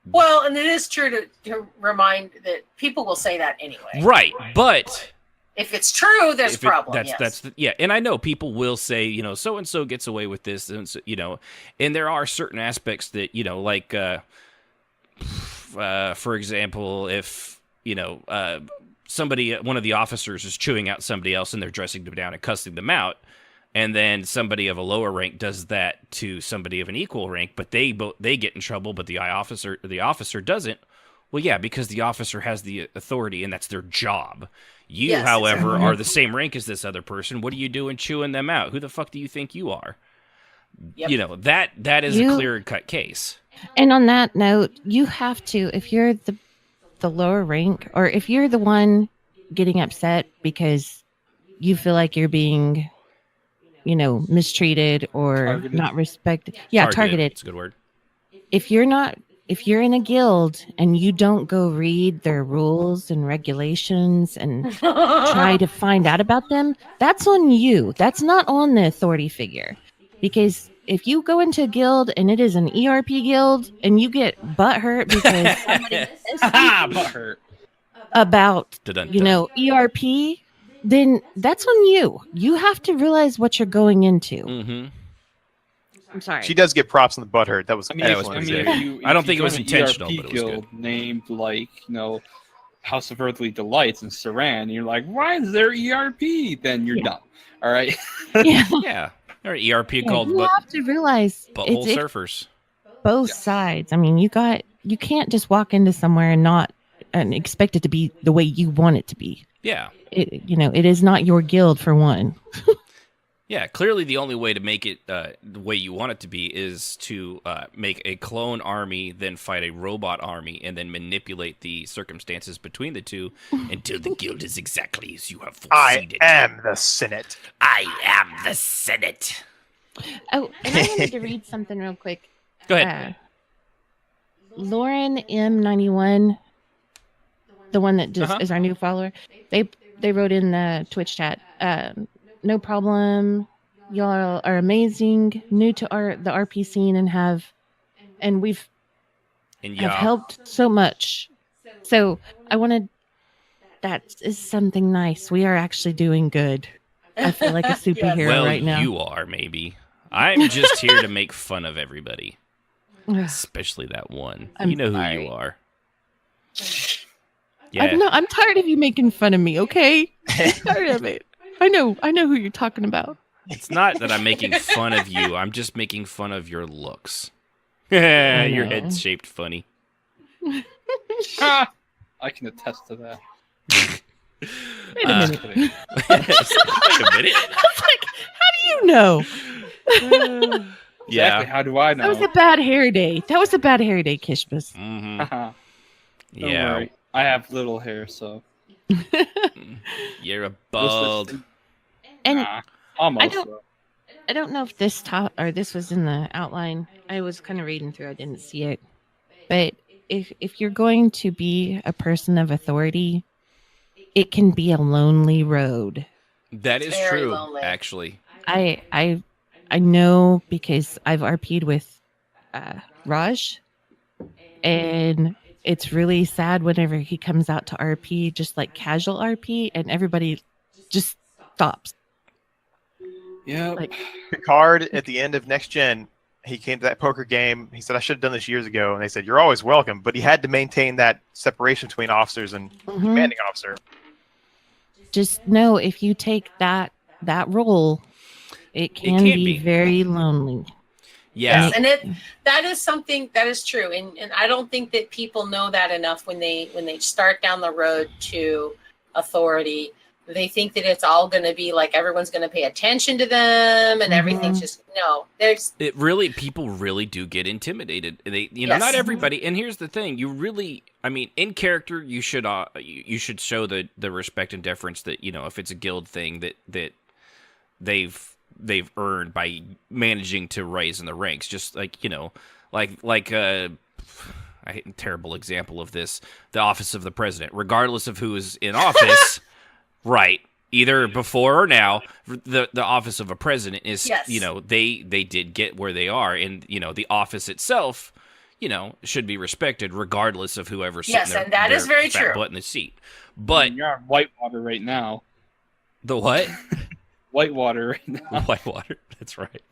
[SPEAKER 6] Well, and it is true to remind that people will say that anyway.
[SPEAKER 1] Right, but
[SPEAKER 6] if it's true, there's a problem.
[SPEAKER 1] Yeah, and I know people will say, so and so gets away with this, and and there are certain aspects that like, for example, if somebody, one of the officers is chewing out somebody else, and they're dressing them down and cussing them out. And then somebody of a lower rank does that to somebody of an equal rank, but they get in trouble, but the officer doesn't. Well, yeah, because the officer has the authority, and that's their job. You, however, are the same rank as this other person. What are you doing chewing them out? Who the fuck do you think you are? Yep. That is a clear-cut case.
[SPEAKER 5] And on that note, you have to, if you're the lower rank, or if you're the one getting upset because you feel like you're being mistreated or targeted. Not respected. Yeah, targeted.
[SPEAKER 1] It's a good word.
[SPEAKER 5] If you're in a guild and you don't go read their rules and regulations and try to find out about them, that's on you. That's not on the authority figure. Because if you go into a guild and it is an ERP guild and you get butthurt because somebody
[SPEAKER 7] butthurt
[SPEAKER 5] about ERP, then that's on you. You have to realize what you're going into.
[SPEAKER 1] Mm-hmm.
[SPEAKER 5] I'm sorry.
[SPEAKER 8] She does get props on the butthurt. That was
[SPEAKER 1] I don't think it was intentional, but it was good.
[SPEAKER 7] Named House of Earthly Delights in Saran, and you're like, why is there ERP? Then you're done. All right.
[SPEAKER 1] Yeah. Or ERP called.
[SPEAKER 5] You have to realize
[SPEAKER 1] Butthole Surfers.
[SPEAKER 5] Both sides. I mean, you can't just walk into somewhere and expect it to be the way you want it to be.
[SPEAKER 1] Yeah.
[SPEAKER 5] It is not your guild, for one.
[SPEAKER 1] Yeah, clearly the only way to make it the way you want it to be is to make a clone army, then fight a robot army, and then manipulate the circumstances between the two until the guild is exactly as you have foreseen it.
[SPEAKER 8] I am the Senate.
[SPEAKER 1] I am the Senate.
[SPEAKER 5] Oh, and I wanted to read something real quick.
[SPEAKER 1] Go ahead.
[SPEAKER 5] Lauren M91, the one that just is our new follower, they wrote in the Twitch chat, no problem, y'all are amazing, new to the RP scene, and have helped so much. So I wanted, that is something nice. We are actually doing good. I feel like a superhero right now.
[SPEAKER 1] You are, maybe. I'm just here to make fun of everybody. Especially that one. You know who you are. Yeah.
[SPEAKER 5] I'm tired of you making fun of me, okay? I'm tired of it. I know who you're talking about.
[SPEAKER 1] It's not that I'm making fun of you. I'm just making fun of your looks. Your head's shaped funny.
[SPEAKER 7] I can attest to that.
[SPEAKER 5] Wait a minute.
[SPEAKER 1] Wait a minute.
[SPEAKER 5] I was like, how do you know?
[SPEAKER 7] Exactly. How do I know?
[SPEAKER 5] That was a bad hair day. Kishmas.
[SPEAKER 1] Mm-hmm.
[SPEAKER 7] Don't
[SPEAKER 1] Yeah.
[SPEAKER 7] worry. I have little hair, so.
[SPEAKER 1] You're a bald.
[SPEAKER 5] And
[SPEAKER 7] almost.
[SPEAKER 5] I don't know if this was in the outline. I was kind of reading through. I didn't see it. But if you're going to be a person of authority, it can be a lonely road.
[SPEAKER 1] That is
[SPEAKER 6] Very
[SPEAKER 1] true,
[SPEAKER 6] lonely.
[SPEAKER 1] actually.
[SPEAKER 5] I know because I've RP'd with Raj, and it's really sad whenever he comes out to RP, just like casual RP, and everybody just stops.
[SPEAKER 7] Yeah.
[SPEAKER 5] Like,
[SPEAKER 8] Picard at the end of Next Gen, he came to that poker game. He said, I should have done this years ago. And they said, you're always welcome. But he had to maintain that separation between officers and commanding officer.
[SPEAKER 5] just know if you take that role, it can be very lonely.
[SPEAKER 1] Yeah.
[SPEAKER 6] Yes, and that is something that is true, and I don't think that people know that enough when they start down the road to authority. They think that it's all going to be like everyone's going to pay attention to them and everything's just
[SPEAKER 1] people really do get intimidated. They not everybody. And here's the thing: in character, you should show the respect and deference that if it's a guild thing that they've earned by managing to rise in the ranks. Just like a terrible example of this, the office of the president, regardless of who is in office. Right. Either before or now, the office of a president is, they did get where they are. And, the office itself, should be respected regardless of whoever's sitting there.
[SPEAKER 6] Yes, and that is very true.
[SPEAKER 1] Butt in the seat. But
[SPEAKER 7] you're on Whitewater right now.
[SPEAKER 1] The what?
[SPEAKER 7] Whitewater right now.
[SPEAKER 1] Whitewater. That's right.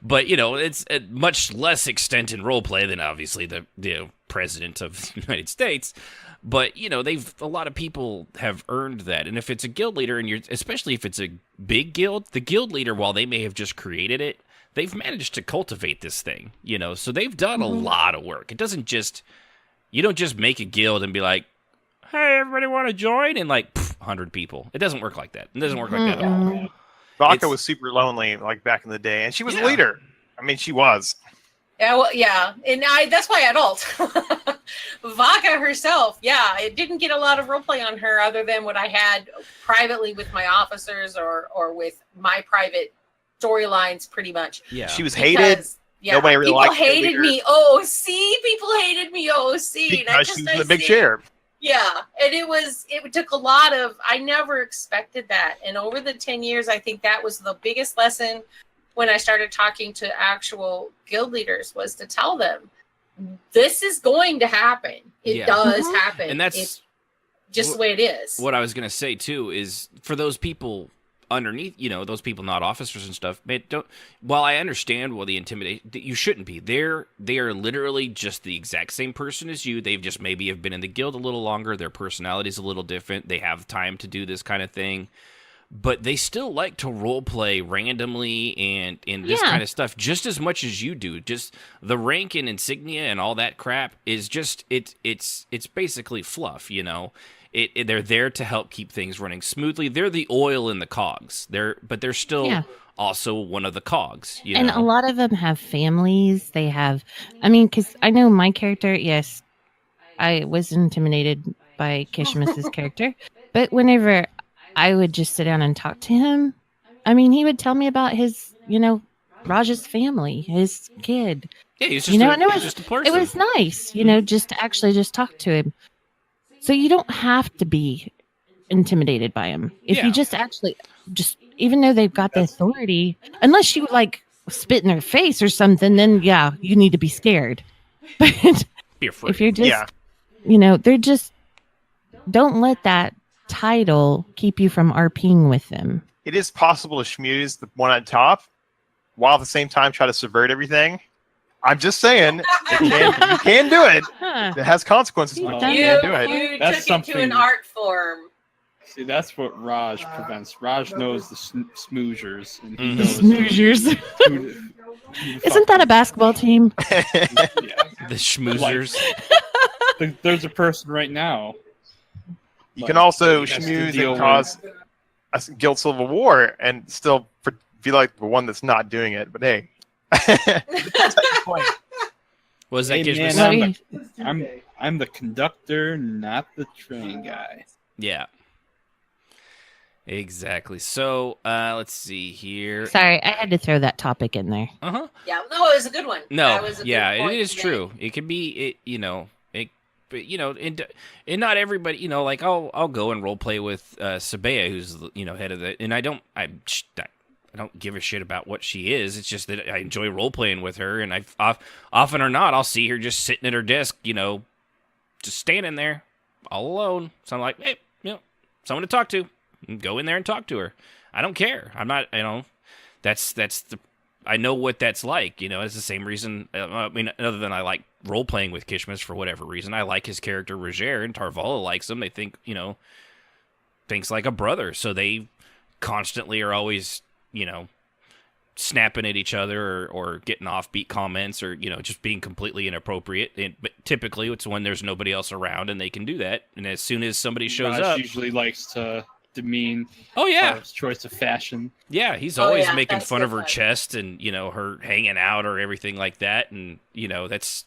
[SPEAKER 1] But, it's a much less extent in roleplay than obviously the president of the United States. But, a lot of people have earned that. And if it's a guild leader, and especially if it's a big guild, the guild leader, while they may have just created it, they've managed to cultivate this thing, so they've done a lot of work. You don't just make a guild and be like, hey, everybody want to join? And 100 people. It doesn't work like that. It doesn't work like that at all.
[SPEAKER 8] Vodka was super lonely, back in the day, and she was a leader. I mean, she was.
[SPEAKER 6] Yeah, well, yeah, and that's why I adult. Vodka herself, it didn't get a lot of roleplay on her other than what I had privately with my officers or with my private storylines, pretty much.
[SPEAKER 8] Yeah, she was hated. Nobody really liked her.
[SPEAKER 6] People hated me. People hated me.
[SPEAKER 8] Because she was in the big chair.
[SPEAKER 6] Yeah, and it took a lot of. I never expected that, and over the 10 years, I think that was the biggest lesson. When I started talking to actual guild leaders, was to tell them, this is going to happen. It does happen. And it's just the way it is.
[SPEAKER 1] What I was going to say, too, is for those people underneath, those people not officers and stuff, while I understand the intimidation, you shouldn't be. They are literally just the exact same person as you. They've just maybe have been in the guild a little longer. Their personality's a little different. They have time to do this kind of thing. But they still like to role play randomly and this kind of stuff just as much as you do. Just the rank and insignia and all that crap is just it's basically fluff, They're there to help keep things running smoothly. They're the oil in the cogs. They're still also one of the cogs.
[SPEAKER 5] And a lot of them have families. They have, because I know my character. Yes, I was intimidated by Kishmas's character, but whenever I would just sit down and talk to him, he would tell me about his, Raj's family, his kid.
[SPEAKER 1] Yeah, he's just just a person.
[SPEAKER 5] It was nice, just to actually just talk to him. So you don't have to be intimidated by him. If you just even though they've got the authority, unless you spit in their face or something, then you need to be scared. But
[SPEAKER 1] be afraid.
[SPEAKER 5] If you're just, they're just, don't let that title keep you from RPing with them.
[SPEAKER 8] It is possible to schmooze the one on top while at the same time try to subvert everything. I'm just saying, you can do it. It has consequences, but you can do it.
[SPEAKER 6] You took it to an art form.
[SPEAKER 7] See, that's what Raj prevents. Raj knows the smoozers. And he
[SPEAKER 5] knows smoozers. Isn't that a basketball team?
[SPEAKER 1] The schmoozers.
[SPEAKER 7] There's a person right now.
[SPEAKER 8] You can also
[SPEAKER 7] He has to
[SPEAKER 8] schmooze
[SPEAKER 7] deal
[SPEAKER 8] and cause a guild civil war and still feel like the one that's not doing it. But hey, that's the point.
[SPEAKER 1] Was that
[SPEAKER 7] Hey,
[SPEAKER 1] Gizmo?
[SPEAKER 7] man, I'm the conductor, not the train guy.
[SPEAKER 1] Yeah. Exactly. So, let's see here.
[SPEAKER 5] Sorry, I had to throw that topic in there.
[SPEAKER 1] Uh-huh.
[SPEAKER 6] Yeah, no, it was a good one.
[SPEAKER 1] No,
[SPEAKER 6] That was a
[SPEAKER 1] yeah,
[SPEAKER 6] good point
[SPEAKER 1] it is
[SPEAKER 6] to
[SPEAKER 1] true. It can be, but and not everybody, like I'll go and role play with Sabea, who's head of the, and I don't give a shit about what she is. It's just that I enjoy role playing with her, and often or not, I'll see her just sitting at her desk, just standing there, all alone. So I'm like, hey, someone to talk to. Go in there and talk to her. I don't care. I'm not, that's the, I know what that's like, it's the same reason, other than I like role-playing with Kishmas for whatever reason. I like his character, Roger, and Tarvala likes him. They think, thinks like a brother, so they constantly are always, snapping at each other or getting offbeat comments or, just being completely inappropriate. But typically it's when there's nobody else around and they can do that. And as soon as somebody shows
[SPEAKER 7] Raj
[SPEAKER 1] up...
[SPEAKER 7] usually likes to demean
[SPEAKER 1] his
[SPEAKER 7] choice of fashion.
[SPEAKER 1] Yeah, he's always making fun of her chest and, her hanging out or everything like that. And, that's,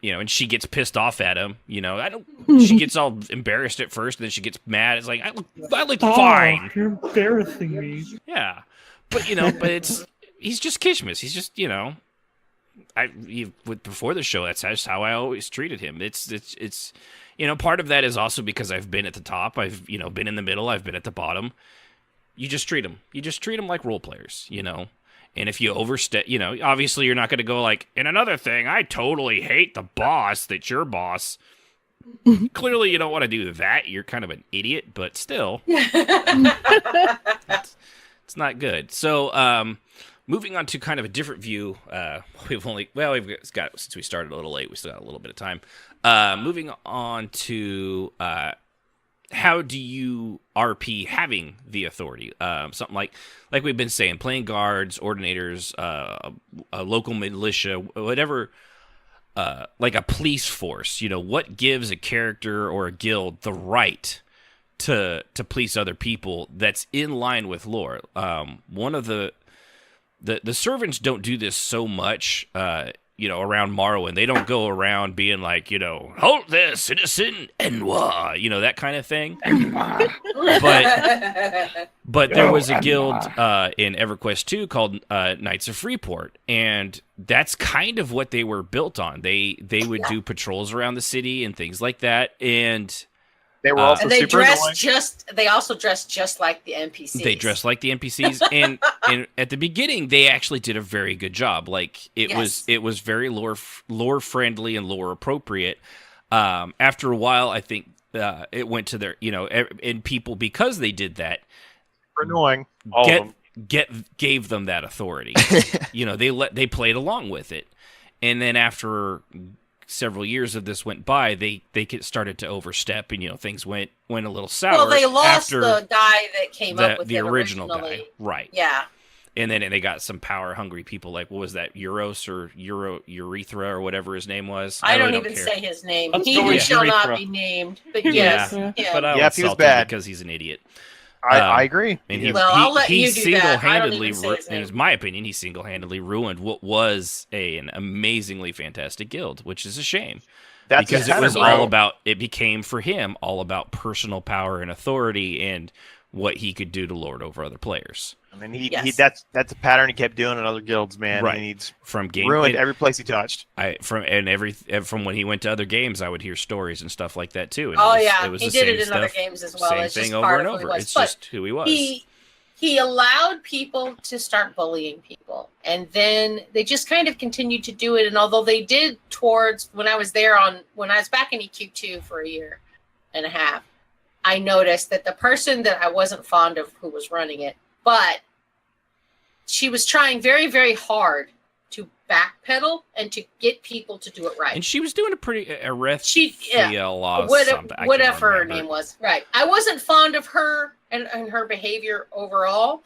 [SPEAKER 1] and she gets pissed off at him. She gets all embarrassed at first and then she gets mad. It's like, I look fine.
[SPEAKER 7] You're embarrassing me.
[SPEAKER 1] Yeah. But, he's just Kishmas. He's just, before the show, that's just how I always treated him. It's part of that is also because I've been at the top. I've, been in the middle. I've been at the bottom. You just treat them. You just treat them like role players, And if you overstep, obviously you're not going to go like, and another thing, I totally hate the boss that's your boss. Clearly you don't want to do that. You're kind of an idiot, but still. It's not good. So, moving on to kind of a different view, we've got, since we started a little late, we still got a little bit of time. Moving on to how do you RP having the authority? Something like we've been saying, playing guards, ordinators, a local militia, whatever, like a police force. What gives a character or a guild the right to police other people that's in line with lore? One of the servants don't do this so much, around Morrowind. They don't go around being like, halt there, citizen, Enwa, that kind of thing. But there was a guild in EverQuest 2 called Knights of Freeport, and that's kind of what they were built on. They would do patrols around the city and things like that, and
[SPEAKER 8] they were also
[SPEAKER 6] and they
[SPEAKER 8] super annoying.
[SPEAKER 6] They also dressed just like the NPCs.
[SPEAKER 1] They dressed like the NPCs, and at the beginning they actually did a very good job. Like it was very lore friendly and lore appropriate. After a while, I think it went to their and people, because they did that,
[SPEAKER 8] super annoying.
[SPEAKER 1] Gave them that authority. They played along with it, and then after several years of this went by, they started to overstep, and things went a little sour.
[SPEAKER 6] Well, they lost
[SPEAKER 1] after
[SPEAKER 6] the guy that came up with
[SPEAKER 1] the
[SPEAKER 6] it
[SPEAKER 1] original
[SPEAKER 6] originally.
[SPEAKER 1] guy, right?
[SPEAKER 6] Yeah.
[SPEAKER 1] And then they got some power hungry people, like, what was that, Euros or Urethra or whatever his name was?
[SPEAKER 6] I
[SPEAKER 1] really
[SPEAKER 6] don't even
[SPEAKER 1] care.
[SPEAKER 6] say his name.
[SPEAKER 7] Let's
[SPEAKER 6] He
[SPEAKER 7] go
[SPEAKER 6] who
[SPEAKER 7] with
[SPEAKER 6] shall not
[SPEAKER 7] Urethra.
[SPEAKER 6] be named. But yes,
[SPEAKER 1] Yeah,
[SPEAKER 6] him.
[SPEAKER 1] but I'll
[SPEAKER 8] Yeah, if he was
[SPEAKER 1] insult him
[SPEAKER 8] bad.
[SPEAKER 1] because he's an idiot.
[SPEAKER 8] I agree.
[SPEAKER 1] And
[SPEAKER 6] Well, I'll let
[SPEAKER 1] he
[SPEAKER 6] you do that. I don't
[SPEAKER 1] single-handedly,
[SPEAKER 6] even say his name.
[SPEAKER 1] in my opinion, he single-handedly ruined what was an amazingly fantastic guild, which is a shame.
[SPEAKER 8] That's
[SPEAKER 1] Because
[SPEAKER 8] his
[SPEAKER 1] it was
[SPEAKER 8] pattern,
[SPEAKER 1] all
[SPEAKER 8] bro.
[SPEAKER 1] about, it became for him all about personal power and authority and what he could do to lord over other players.
[SPEAKER 8] I mean, he
[SPEAKER 6] Yes.
[SPEAKER 8] that's a pattern he kept doing in other guilds, man.
[SPEAKER 1] Right.
[SPEAKER 8] And he's
[SPEAKER 1] From game
[SPEAKER 8] ruined
[SPEAKER 1] and
[SPEAKER 8] every place he touched.
[SPEAKER 1] from when he went to other games, I would hear stories and stuff like that too. And
[SPEAKER 6] Oh,
[SPEAKER 1] it was,
[SPEAKER 6] yeah.
[SPEAKER 1] it was
[SPEAKER 6] He
[SPEAKER 1] the
[SPEAKER 6] did
[SPEAKER 1] same
[SPEAKER 6] it in other
[SPEAKER 1] stuff,
[SPEAKER 6] games as well.
[SPEAKER 1] Same
[SPEAKER 6] It's just
[SPEAKER 1] thing over
[SPEAKER 6] part
[SPEAKER 1] and
[SPEAKER 6] of who he
[SPEAKER 1] over.
[SPEAKER 6] was.
[SPEAKER 1] It's
[SPEAKER 6] But
[SPEAKER 1] just who he was.
[SPEAKER 6] He allowed people to start bullying people, and then they just kind of continued to do it. And although they did towards when I was back in EQ2 for a year and a half, I noticed that the person that I wasn't fond of who was running it, but she was trying very, very hard to backpedal and to get people to do it right.
[SPEAKER 1] And she was doing
[SPEAKER 6] Whatever her name was. Right. I wasn't fond of her and her behavior overall,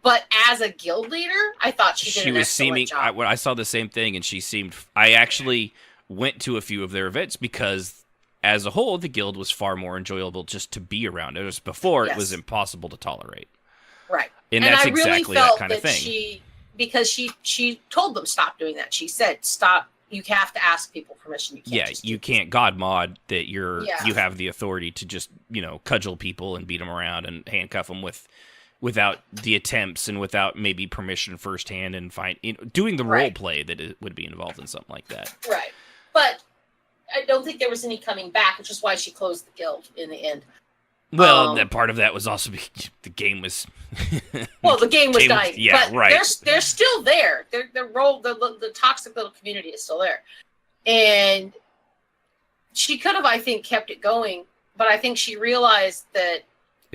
[SPEAKER 6] but as a guild leader, I thought she did an excellent job.
[SPEAKER 1] I saw the same thing, and she seemed. I actually went to a few of their events because as a whole, the guild was far more enjoyable just to be around. It was before it was
[SPEAKER 6] Yes.
[SPEAKER 1] impossible to tolerate.
[SPEAKER 6] Right.
[SPEAKER 1] And that's
[SPEAKER 6] I really
[SPEAKER 1] exactly
[SPEAKER 6] felt
[SPEAKER 1] that kind of thing.
[SPEAKER 6] because she told them stop doing that. She said, stop. You have to ask people permission. You can't just
[SPEAKER 1] you can't god mod that you
[SPEAKER 6] Yeah.
[SPEAKER 1] have the authority to just, cudgel people and beat them around and handcuff them without the attempts and without maybe permission firsthand and doing the role play that it would be involved in something like that.
[SPEAKER 6] Right. But I don't think there was any coming back, which is why she closed the guild in the end.
[SPEAKER 1] Well, that part of that was also the game was.
[SPEAKER 6] Well, the game was dying.
[SPEAKER 1] Yeah,
[SPEAKER 6] but
[SPEAKER 1] right.
[SPEAKER 6] They're still there. The toxic little community is still there, and she could have, I think, kept it going. But I think she realized that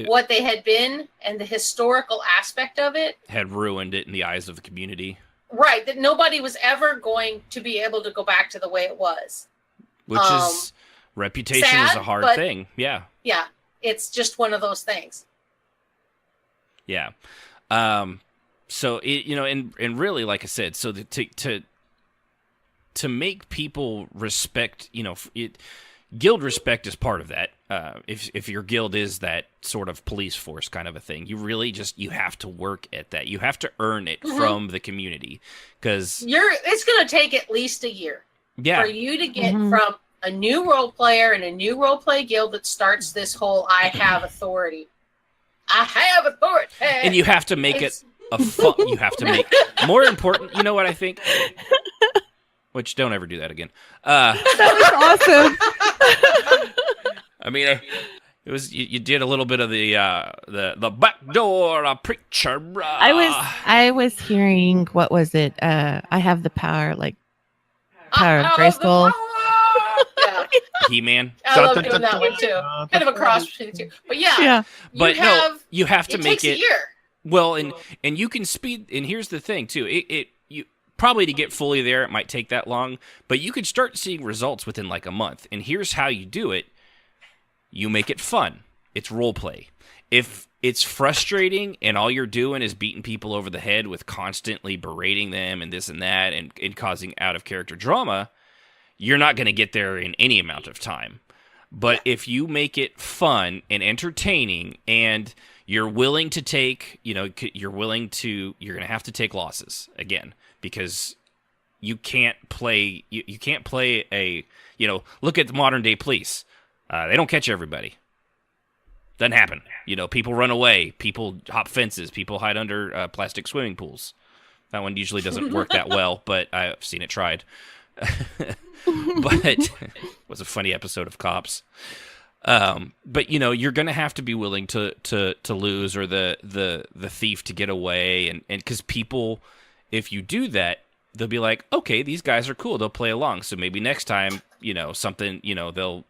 [SPEAKER 6] what they had been and the historical aspect of it
[SPEAKER 1] had ruined it in the eyes of the community.
[SPEAKER 6] Right, that nobody was ever going to be able to go back to the way it was.
[SPEAKER 1] Which is reputation is a hard thing. Yeah.
[SPEAKER 6] Yeah. It's just one of those things.
[SPEAKER 1] Yeah. So and really, like I said, so to make people respect, guild respect is part of that. If your guild is that sort of police force kind of a thing, you really you have to work at that. You have to earn it from the community, because
[SPEAKER 6] it's going to take at least a year for you to get from a new role player and a new role play guild that starts this whole I have authority. I have authority.
[SPEAKER 1] And you have to make it a fun. You have to make more important. You know what I think? Which don't ever do that again.
[SPEAKER 5] That was awesome.
[SPEAKER 1] I mean, it was you did a little bit of the backdoor preacher.
[SPEAKER 5] I was hearing, what was it? I have the power, like power of Grayskull.
[SPEAKER 6] Yeah.
[SPEAKER 1] He-Man.
[SPEAKER 6] I love doing that one too. Kind of a cross between the two. But yeah.
[SPEAKER 1] But you have to make it.
[SPEAKER 6] Takes a year.
[SPEAKER 1] Well, and you can speed. And here's the thing too. You probably, to get fully there, it might take that long. But you could start seeing results within like a month. And here's how you do it. You make it fun. It's role play. If it's frustrating and all you're doing is beating people over the head with constantly berating them and this and that and causing out of character drama, you're not going to get there in any amount of time. But if you make it fun and entertaining, and you're willing to take, you're going to have to take losses again, because you can't play, you can't play look at the modern day police. They don't catch everybody. Doesn't happen. People run away, people hop fences, people hide under plastic swimming pools. That one usually doesn't work that well, but I've seen it tried. But it was a funny episode of Cops. But you're gonna have to be willing to lose, or the thief to get away, and because people, if you do that, they'll be like, okay, these guys are cool, they'll play along. So maybe next time, something, they'll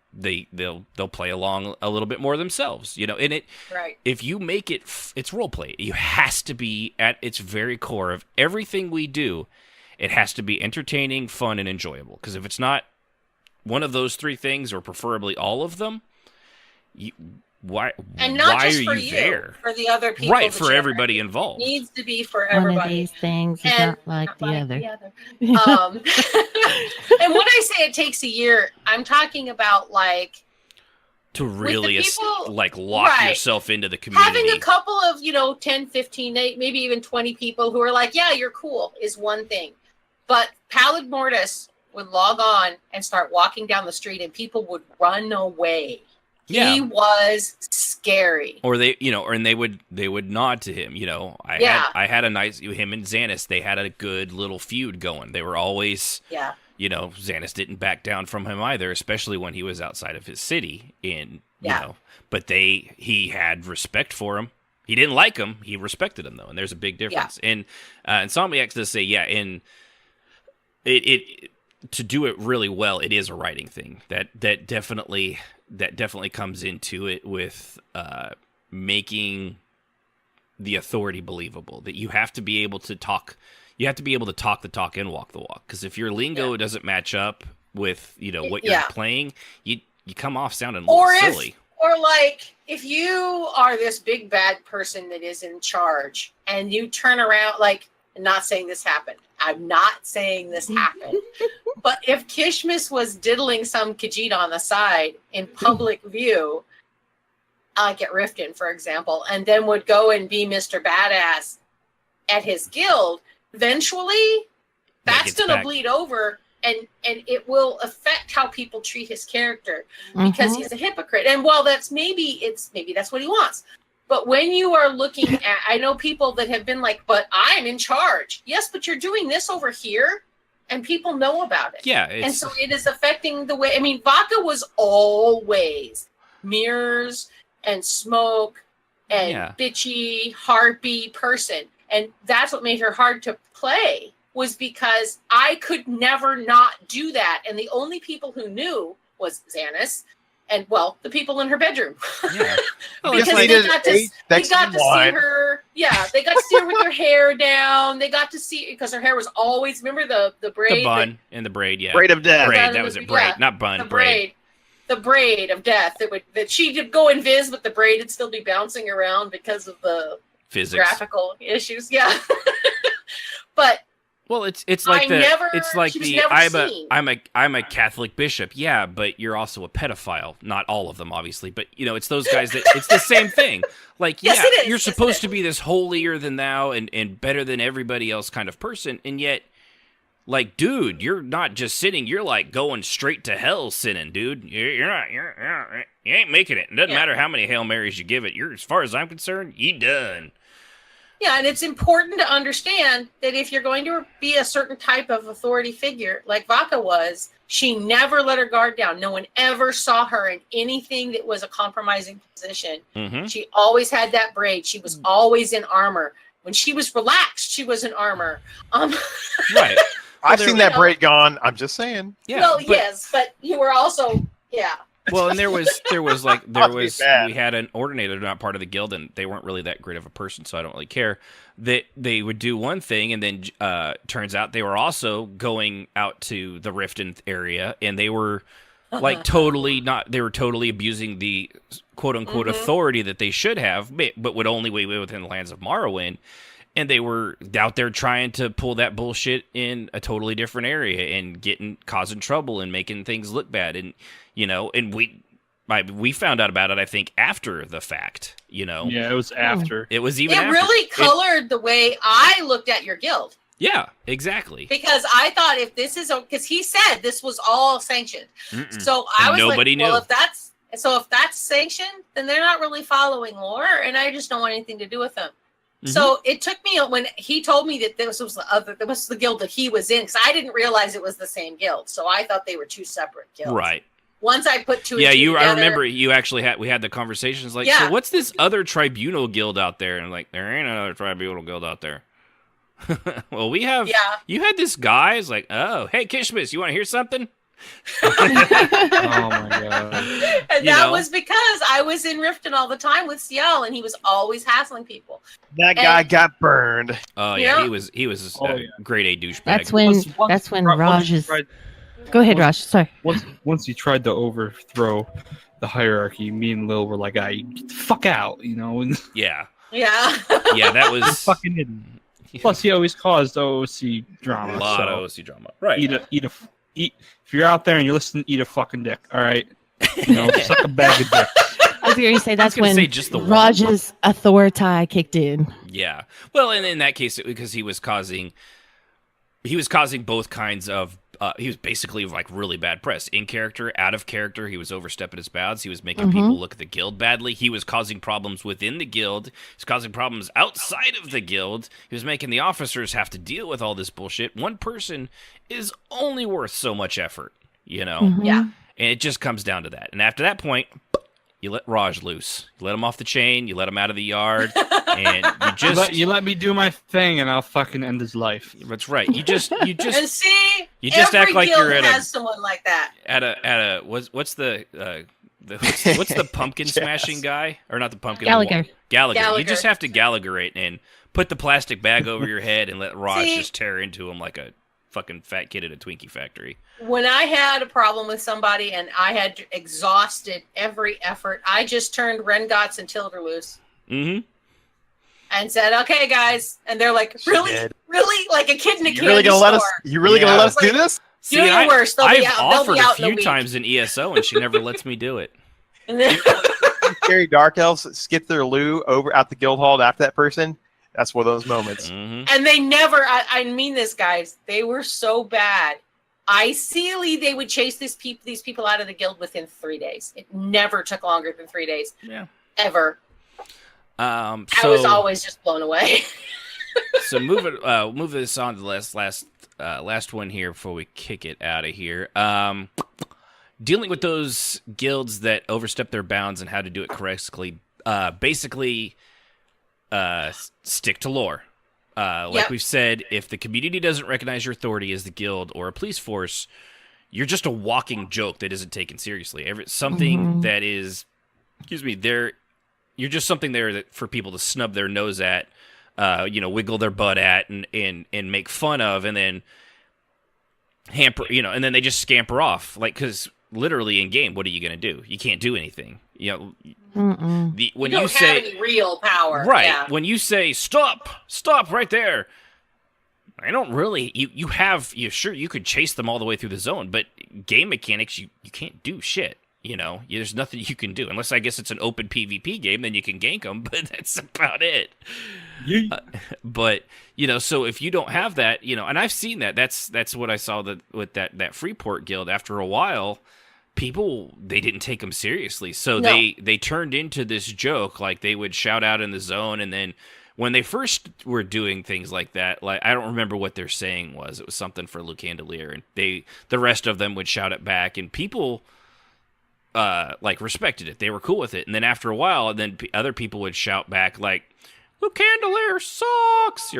[SPEAKER 1] play along a little bit more themselves, and it.
[SPEAKER 6] Right.
[SPEAKER 1] If you make it, it's role play. It has to be at its very core of everything we do. It has to be entertaining, fun, and enjoyable. Because if it's not one of those three things, or preferably all of them, why
[SPEAKER 6] are
[SPEAKER 1] you there?
[SPEAKER 6] For the other people,
[SPEAKER 1] right? For everybody involved,
[SPEAKER 6] it needs to be for everybody.
[SPEAKER 5] One of these things is not like the other.
[SPEAKER 6] And when I say it takes a year, I'm talking about like
[SPEAKER 1] to really
[SPEAKER 6] people,
[SPEAKER 1] lock yourself into the community.
[SPEAKER 6] Having a couple of 10, 15, maybe even 20 people who are like, yeah, you're cool, is one thing. But Pallid Mortis would log on and start walking down the street, and people would run away.
[SPEAKER 1] Yeah.
[SPEAKER 6] He was scary.
[SPEAKER 1] Or they would nod to him. I had a nice, him and Xanis, they had a good little feud going. They were always, Xanis didn't back down from him either, especially when he was outside of his city. But he had respect for him. He didn't like him. He respected him though, and there's a big difference. Yeah. And Insomniac does say, it to do it really well, it is a writing thing. That definitely comes into it with making the authority believable. That you have to be able to talk. You have to be able to talk the talk and walk the walk. Because if your lingo doesn't match up with what you're playing, you come off sounding silly.
[SPEAKER 6] Or like if you are this big bad person that is in charge, and you turn around, like, I'm not saying this happened. I'm not saying this happened. But if Kishmis was diddling some Khajiit on the side in public view, like at Riften, for example, and then would go and be Mr. Badass at his guild, eventually that's going to bleed over and it will affect how people treat his character because he's a hypocrite. And while maybe that's what he wants. But when you are looking at, I know people that have been like, but I'm in charge. Yes, but you're doing this over here and people know about it.
[SPEAKER 1] Yeah.
[SPEAKER 6] And so it is affecting the way, I mean, Vaca was always mirrors and smoke and bitchy, harpy person. And that's what made her hard to play, was because I could never not do that. And the only people who knew was Xanis and, well, the people in her bedroom.
[SPEAKER 1] Yeah.
[SPEAKER 6] Because they got to see her. Yeah, they got to see her with her hair down. They got to see, because her hair was always, remember the braid?
[SPEAKER 1] The bun and the braid, yeah.
[SPEAKER 8] Braid of death.
[SPEAKER 1] Braid, that was it. Braid, not bun,
[SPEAKER 6] the
[SPEAKER 1] braid.
[SPEAKER 6] The braid of death that she'd go invis, but the braid would still be bouncing around because of the
[SPEAKER 1] physics,
[SPEAKER 6] graphical issues. Yeah. But
[SPEAKER 1] well, it's like I'm a Catholic bishop. Yeah, but you're also a pedophile. Not all of them, obviously, but it's those guys that it's the same thing. Like,
[SPEAKER 6] yes, it is.
[SPEAKER 1] You're supposed to be this holier than thou and better than everybody else kind of person, and yet, like, dude, you're not just sinning. You're like going straight to hell sinning, dude. You ain't making it. It doesn't matter how many Hail Marys you give it. You're, as far as I'm concerned, you done.
[SPEAKER 6] Yeah, and it's important to understand that if you're going to be a certain type of authority figure, like Vaca was, she never let her guard down. No one ever saw her in anything that was a compromising position.
[SPEAKER 1] Mm-hmm.
[SPEAKER 6] She always had that braid. She was always in armor. When she was relaxed, she was in armor.
[SPEAKER 1] Right.
[SPEAKER 8] I've seen that braid gone. I'm just saying.
[SPEAKER 6] Yeah. Well, yes, but you were also, yeah.
[SPEAKER 1] Well, and we had an ordinator, not part of the guild, and they weren't really that great of a person, so I don't really care. That they would do one thing, and then turns out they were also going out to the Riften area, and they were like totally abusing the quote unquote authority that they should have, but would only be within the lands of Morrowind. And they were out there trying to pull that bullshit in a totally different area and causing trouble and making things look bad. And, and we found out about it, I think, after the fact,
[SPEAKER 7] Yeah, it was after.
[SPEAKER 1] It was even
[SPEAKER 6] after. It really colored the way I looked at your guild.
[SPEAKER 1] Yeah, exactly.
[SPEAKER 6] Because I thought because he said this was all sanctioned. So I was
[SPEAKER 1] nobody knew.
[SPEAKER 6] Well, if that's sanctioned, then they're not really following lore, and I just don't want anything to do with them. So it took me when he told me that this was the guild that he was in, because I didn't realize it was the same guild. So I thought they were two separate guilds.
[SPEAKER 1] Right.
[SPEAKER 6] Once I put two and two together,
[SPEAKER 1] I remember we had the conversations like, so what's this other tribunal guild out there? And I'm like, there ain't another tribunal guild out there. Well, we have. Yeah. You had this guy. It's like, oh, hey, Kishmis, you want to hear something?
[SPEAKER 7] Oh my god!
[SPEAKER 6] And that was because I was in Riften all the time with Ciel, and he was always hassling people.
[SPEAKER 8] That guy got burned.
[SPEAKER 1] Oh yeah, he was a grade A douchebag.
[SPEAKER 5] That's when Raj is. Go ahead, Raj. Sorry.
[SPEAKER 7] Once he tried to overthrow the hierarchy, me and Lil were like, get the fuck out," And
[SPEAKER 1] yeah,
[SPEAKER 6] that
[SPEAKER 1] was
[SPEAKER 7] fucking idiot. Plus, he always caused OOC drama.
[SPEAKER 1] A lot of OOC drama, right?
[SPEAKER 7] Eat. If you're out there and you're listening, eat a fucking dick. All right, suck a bag of dick.
[SPEAKER 5] I was going to say that's when Raj's Authoritah kicked in.
[SPEAKER 1] Yeah, well, and in that case, because he was causing both kinds of. He was basically like really bad press. In character, out of character, he was overstepping his bounds. He was making people look at the guild badly. He was causing problems within the guild. He was causing problems outside of the guild. He was making the officers have to deal with all this bullshit. One person is only worth so much effort,
[SPEAKER 6] Yeah.
[SPEAKER 1] And it just comes down to that. And after that point, you let Raj loose. You let him off the chain. You let him out of the yard. And
[SPEAKER 7] you let me do my thing, and I'll fucking end his life.
[SPEAKER 1] That's right. You just
[SPEAKER 6] and see,
[SPEAKER 1] you just act like you're
[SPEAKER 6] has someone like that.
[SPEAKER 1] What's the pumpkin smashing guy, or not the pumpkin?
[SPEAKER 5] Gallagher.
[SPEAKER 1] Gallagher. You just have to Gallagherate and put the plastic bag over your head and let Raj just tear into him like a fucking fat kid at a Twinkie factory.
[SPEAKER 6] When I had a problem with somebody and I had exhausted every effort, I just turned Rengots and Tilder loose. And said, "Okay, guys," and they're like, "Really, really?" Like a kid in a candy store.
[SPEAKER 8] You really gonna let us do this?
[SPEAKER 1] See,
[SPEAKER 6] Do your worst. They'll be
[SPEAKER 1] I've
[SPEAKER 6] out. They'll
[SPEAKER 1] offered
[SPEAKER 6] be
[SPEAKER 1] a
[SPEAKER 6] out in a
[SPEAKER 1] few
[SPEAKER 6] week.
[SPEAKER 1] times in ESO, and she never lets me do it.
[SPEAKER 8] Scary dark elves that skip their loo over out the guild hall after that person. That's one of those moments.
[SPEAKER 1] Mhm.
[SPEAKER 6] And they never, I mean this, guys, they were so bad. Ideally, they would chase these people out of the guild within 3 days. It never took longer than 3 days.
[SPEAKER 1] Yeah.
[SPEAKER 6] Ever.
[SPEAKER 1] I
[SPEAKER 6] I was always just blown away.
[SPEAKER 1] So move this on to the last one here before we kick it out of here. Dealing with those guilds that overstep their bounds and how to do it correctly. Basically, stick to lore. Like we've said, if the community doesn't recognize your authority as the guild or a police force, you're just a walking joke that isn't taken seriously. Something that is, you're just something there that for people to snub their nose at, wiggle their butt at, and make fun of, and then hamper, and then they just scamper off. Like, because literally in game, what are you going to do? You can't do anything. When
[SPEAKER 6] you don't
[SPEAKER 1] you say
[SPEAKER 6] have any real power.
[SPEAKER 1] right,
[SPEAKER 6] Yeah.
[SPEAKER 1] when you say stop right there, I don't really. You could chase them all the way through the zone, but game mechanics, you can't do shit. There's nothing you can do unless I guess it's an open PvP game. Then you can gank them, but that's about it. But so if you don't have that, and I've seen that. That's what I saw with that Freeport guild. After a while, people, they didn't take them seriously, so they turned into this joke. Like, they would shout out in the zone, and then when they first were doing things like that, like, I don't remember what their saying was. It was something for Lucandelier, and the rest of them would shout it back, and people respected it. They were cool with it. And then after a while, and then other people would shout back like, "Lucandelier sucks,"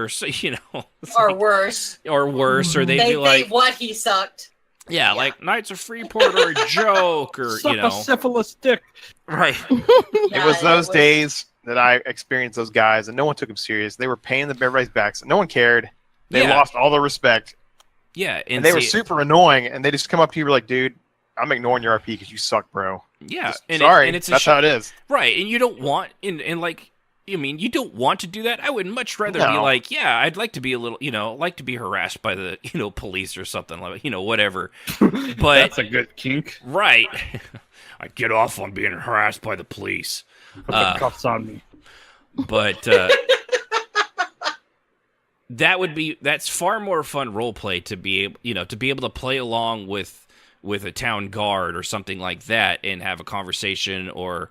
[SPEAKER 6] or worse,
[SPEAKER 1] or they'd be like,
[SPEAKER 6] "What, he sucked."
[SPEAKER 1] Yeah, like Knights of Freeport are a joke, or
[SPEAKER 7] Suck a syphilis dick.
[SPEAKER 1] Right.
[SPEAKER 8] It was those days that I experienced those guys, and no one took them serious. They were paying everybody's backs. No one cared. They lost all their respect.
[SPEAKER 1] Yeah,
[SPEAKER 8] and they were super annoying, and they just come up to you like, "Dude, I'm ignoring your RP because you suck, bro."
[SPEAKER 1] Yeah,
[SPEAKER 8] sorry,
[SPEAKER 1] it's
[SPEAKER 8] that's how it is.
[SPEAKER 1] Right, and you don't want, you don't want to do that. I would much rather be like, yeah, I'd like to be a little, like to be harassed by the, police or something, like, whatever. But
[SPEAKER 7] that's a good kink.
[SPEAKER 1] Right. I get off on being harassed by the police.
[SPEAKER 7] Put the cuffs on me.
[SPEAKER 1] But that's far more fun role play to be able to play along with a town guard or something like that and have a conversation or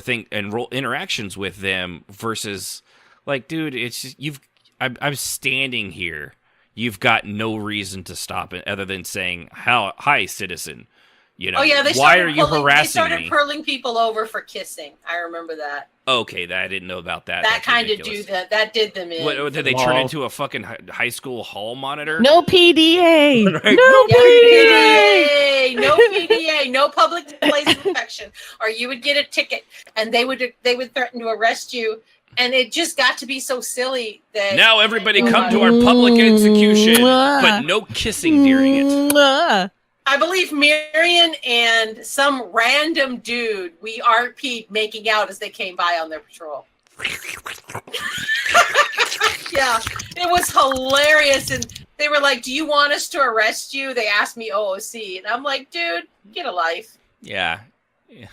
[SPEAKER 1] think and roll interactions with them versus like, dude, it's just, I'm standing here. You've got no reason to stop it other than saying, "Hi, citizen." Why are you harassing me?
[SPEAKER 6] They started purling people over for kissing. I remember that.
[SPEAKER 1] Okay, I didn't know about that.
[SPEAKER 6] That kind of do that. That did them in.
[SPEAKER 1] What, did they turn into a fucking high school hall monitor?
[SPEAKER 5] No PDA.
[SPEAKER 1] Right?
[SPEAKER 5] No
[SPEAKER 6] PDA. No PDA. No public place of affection. Or you would get a ticket, and they would threaten to arrest you. And it just got to be so silly that
[SPEAKER 1] now everybody come to our public execution, but no kissing during it.
[SPEAKER 6] I believe Marion and some random dude we RP'd making out as they came by on their patrol. Yeah, it was hilarious. And they were like, "Do you want us to arrest you?" They asked me OOC. And I'm like, dude, get a life.
[SPEAKER 1] Yeah.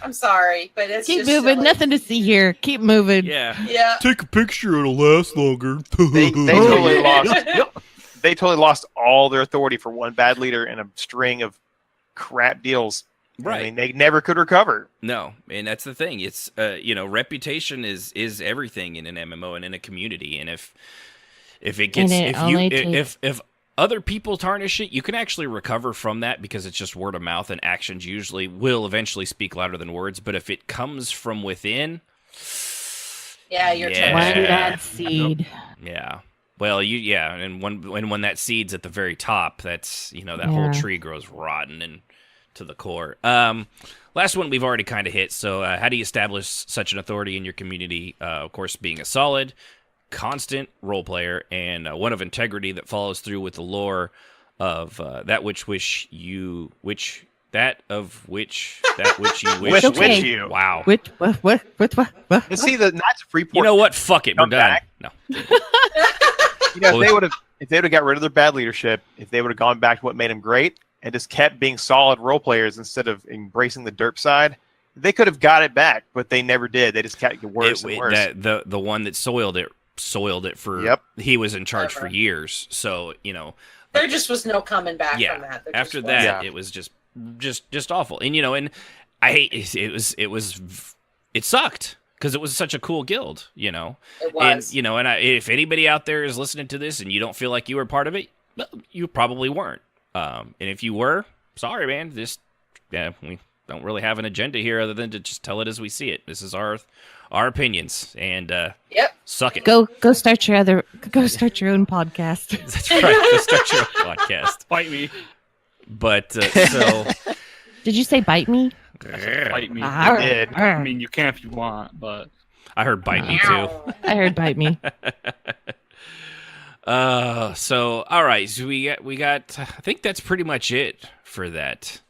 [SPEAKER 6] I'm sorry, but it's
[SPEAKER 5] keep
[SPEAKER 6] just
[SPEAKER 5] moving.
[SPEAKER 6] silly.
[SPEAKER 5] Nothing to see here. Keep moving.
[SPEAKER 6] Yeah.
[SPEAKER 3] Take a picture. It'll last longer.
[SPEAKER 8] They totally lost. They totally lost all their authority for one bad leader and a string of crap deals.
[SPEAKER 1] Right.
[SPEAKER 8] I mean, they never could recover.
[SPEAKER 1] No, and that's the thing. It's reputation is everything in an MMO and in a community. And if it gets if other people tarnish it, you can actually recover from that because it's just word of mouth, and actions usually will eventually speak louder than words. But if it comes from within,
[SPEAKER 6] you're
[SPEAKER 5] one bad seed.
[SPEAKER 1] Yeah. Well, and when that seed's at the very top, that's that whole tree grows rotten and to the core. Last one we've already kind of hit. So, how do you establish such an authority in your community? Of course, being a solid, constant role player, and one of integrity that follows through with the lore of that which you wish. Wow.
[SPEAKER 5] What?
[SPEAKER 8] And see, the Knights of Freeport.
[SPEAKER 1] You know what? Fuck it. We're done.
[SPEAKER 8] Back.
[SPEAKER 1] No.
[SPEAKER 8] They would have if they would have got rid of their bad leadership, if they would have gone back to what made them great and just kept being solid role players instead of embracing the derp side, they could have got it back, but they never did. They just kept getting worse and worse.
[SPEAKER 1] The one that soiled it for.
[SPEAKER 8] Yep.
[SPEAKER 1] He was in charge for years, so
[SPEAKER 6] there just was no coming back from that.
[SPEAKER 1] After that, it was just awful, and I hate it sucked because it was such a cool guild, It
[SPEAKER 6] was,
[SPEAKER 1] and if anybody out there is listening to this and you don't feel like you were part of it, well, you probably weren't. And if you were, sorry, man. We don't really have an agenda here other than to just tell it as we see it. This is our opinions, and suck it.
[SPEAKER 5] Go start your own podcast.
[SPEAKER 1] That's right. Go start your own podcast.
[SPEAKER 7] Bite me.
[SPEAKER 1] But so,
[SPEAKER 5] did you say bite me?
[SPEAKER 7] Bite me.
[SPEAKER 8] I did.
[SPEAKER 7] I mean, you can if you want, but
[SPEAKER 1] I heard bite me too.
[SPEAKER 5] I heard bite me.
[SPEAKER 1] So all right, so we got. I think that's pretty much it for that.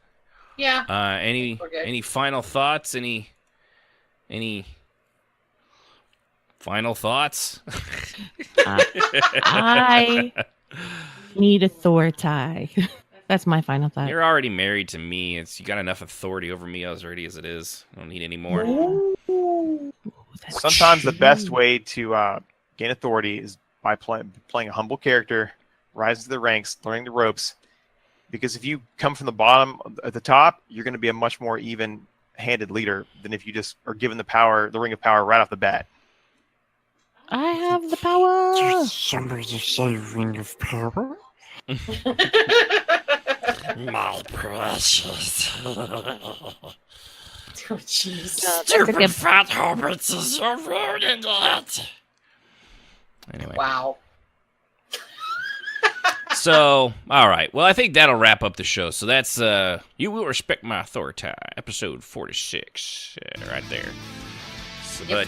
[SPEAKER 6] Yeah.
[SPEAKER 1] Any final thoughts? Any final thoughts?
[SPEAKER 5] I need Authoritah. That's my final thought.
[SPEAKER 1] You're already married to me. You got enough authority over me already as it is. I don't need any more.
[SPEAKER 8] Sometimes the best way to gain authority is by playing a humble character, rising to the ranks, learning the ropes. Because if you come from the bottom at the top, you're going to be a much more even-handed leader than if you just are given the ring of power right off the bat.
[SPEAKER 5] I have the power.
[SPEAKER 11] Somebody say ring of power? My precious.
[SPEAKER 6] Oh, jeez.
[SPEAKER 11] Stupid fat hobbits is ruining it.
[SPEAKER 1] Anyway.
[SPEAKER 6] Wow.
[SPEAKER 1] So, all right. Well, I think that'll wrap up the show. So that's You Will Respect My Authority, episode 46, right there. So, but,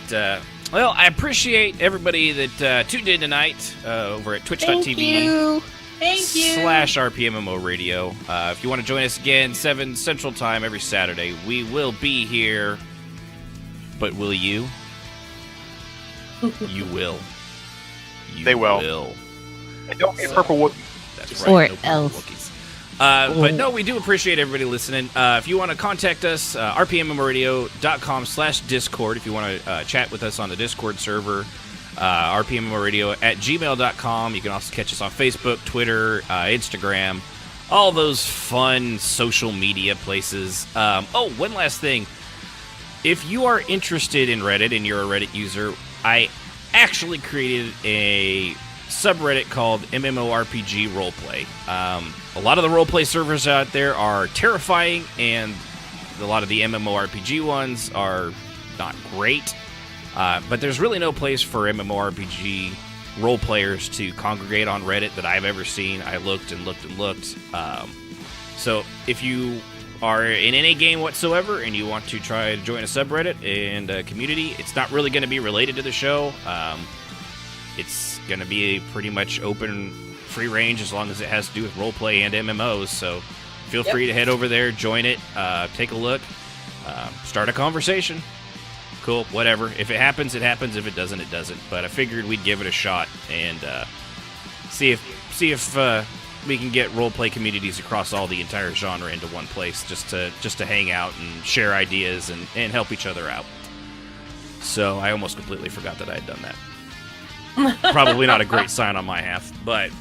[SPEAKER 1] well, I appreciate everybody that tuned in tonight over at twitch.tv.
[SPEAKER 6] Thank you.
[SPEAKER 1] /RPMMO Radio. If you want to join us again, 7 Central Time every Saturday, we will be here. But will you? You will.
[SPEAKER 8] They will. And don't be a purple Wookiee.
[SPEAKER 1] That's right.
[SPEAKER 5] Or
[SPEAKER 1] no
[SPEAKER 5] else.
[SPEAKER 1] Wookiees. But no, we do appreciate everybody listening. If you want to contact us, rpmmradio.com/Discord. If you want to chat with us on the Discord server, rpmmradio@gmail.com. You can also catch us on Facebook, Twitter, Instagram, all those fun social media places. One last thing. If you are interested in Reddit and you're a Reddit user, I actually created a subreddit called MMORPG Roleplay. A lot of the roleplay servers out there are terrifying, and a lot of the MMORPG ones are not great. But there's really no place for MMORPG role players to congregate on Reddit that I've ever seen. I looked and looked and looked. So if you are in any game whatsoever and you want to try to join a subreddit and a community, it's not really going to be related to the show. It's going to be a pretty much open, free range as long as it has to do with roleplay and MMOs. So feel free to head over there, join it, take a look, start a conversation. Cool, whatever. If it happens, it happens. If it doesn't, it doesn't. But I figured we'd give it a shot and see if we can get roleplay communities across all the entire genre into one place, just to hang out and share ideas and help each other out. So I almost completely forgot that I had done that. Probably not a great sign on my half, but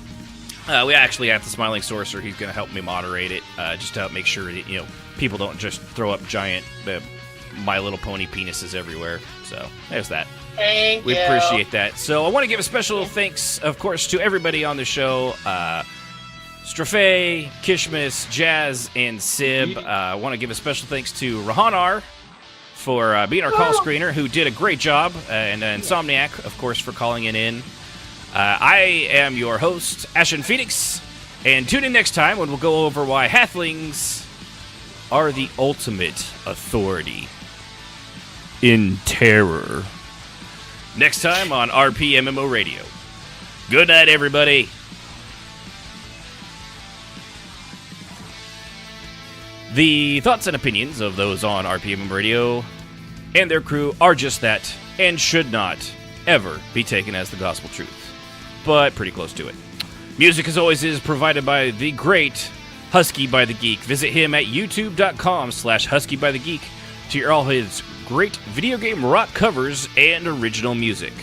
[SPEAKER 1] we actually have the Smiling Sorcerer. He's going to help me moderate it, just to help make sure that people don't just throw up giant My Little Pony penises everywhere. So there's that.
[SPEAKER 6] Thank
[SPEAKER 1] we
[SPEAKER 6] you.
[SPEAKER 1] appreciate that. So I want to give a special thanks, of course, to everybody on the show. Strafe, Kishmas, Jazz, and Sib. I want to give a special thanks to Rahanar for being our call screener, who did a great job, and Insomniac, of course, for calling it in. I am your host, Ashen Phoenix, and tune in next time when we'll go over why halflings are the ultimate authority in terror. Next time on RPMMO Radio. Good night, everybody. The thoughts and opinions of those on RPMMO Radio and their crew are just that, and should not ever be taken as the gospel truth, but pretty close to it. Music, as always, is provided by the great Husky by the Geek. Visit him at youtube.com/Husky by the Geek to hear all his great video game rock covers and original music.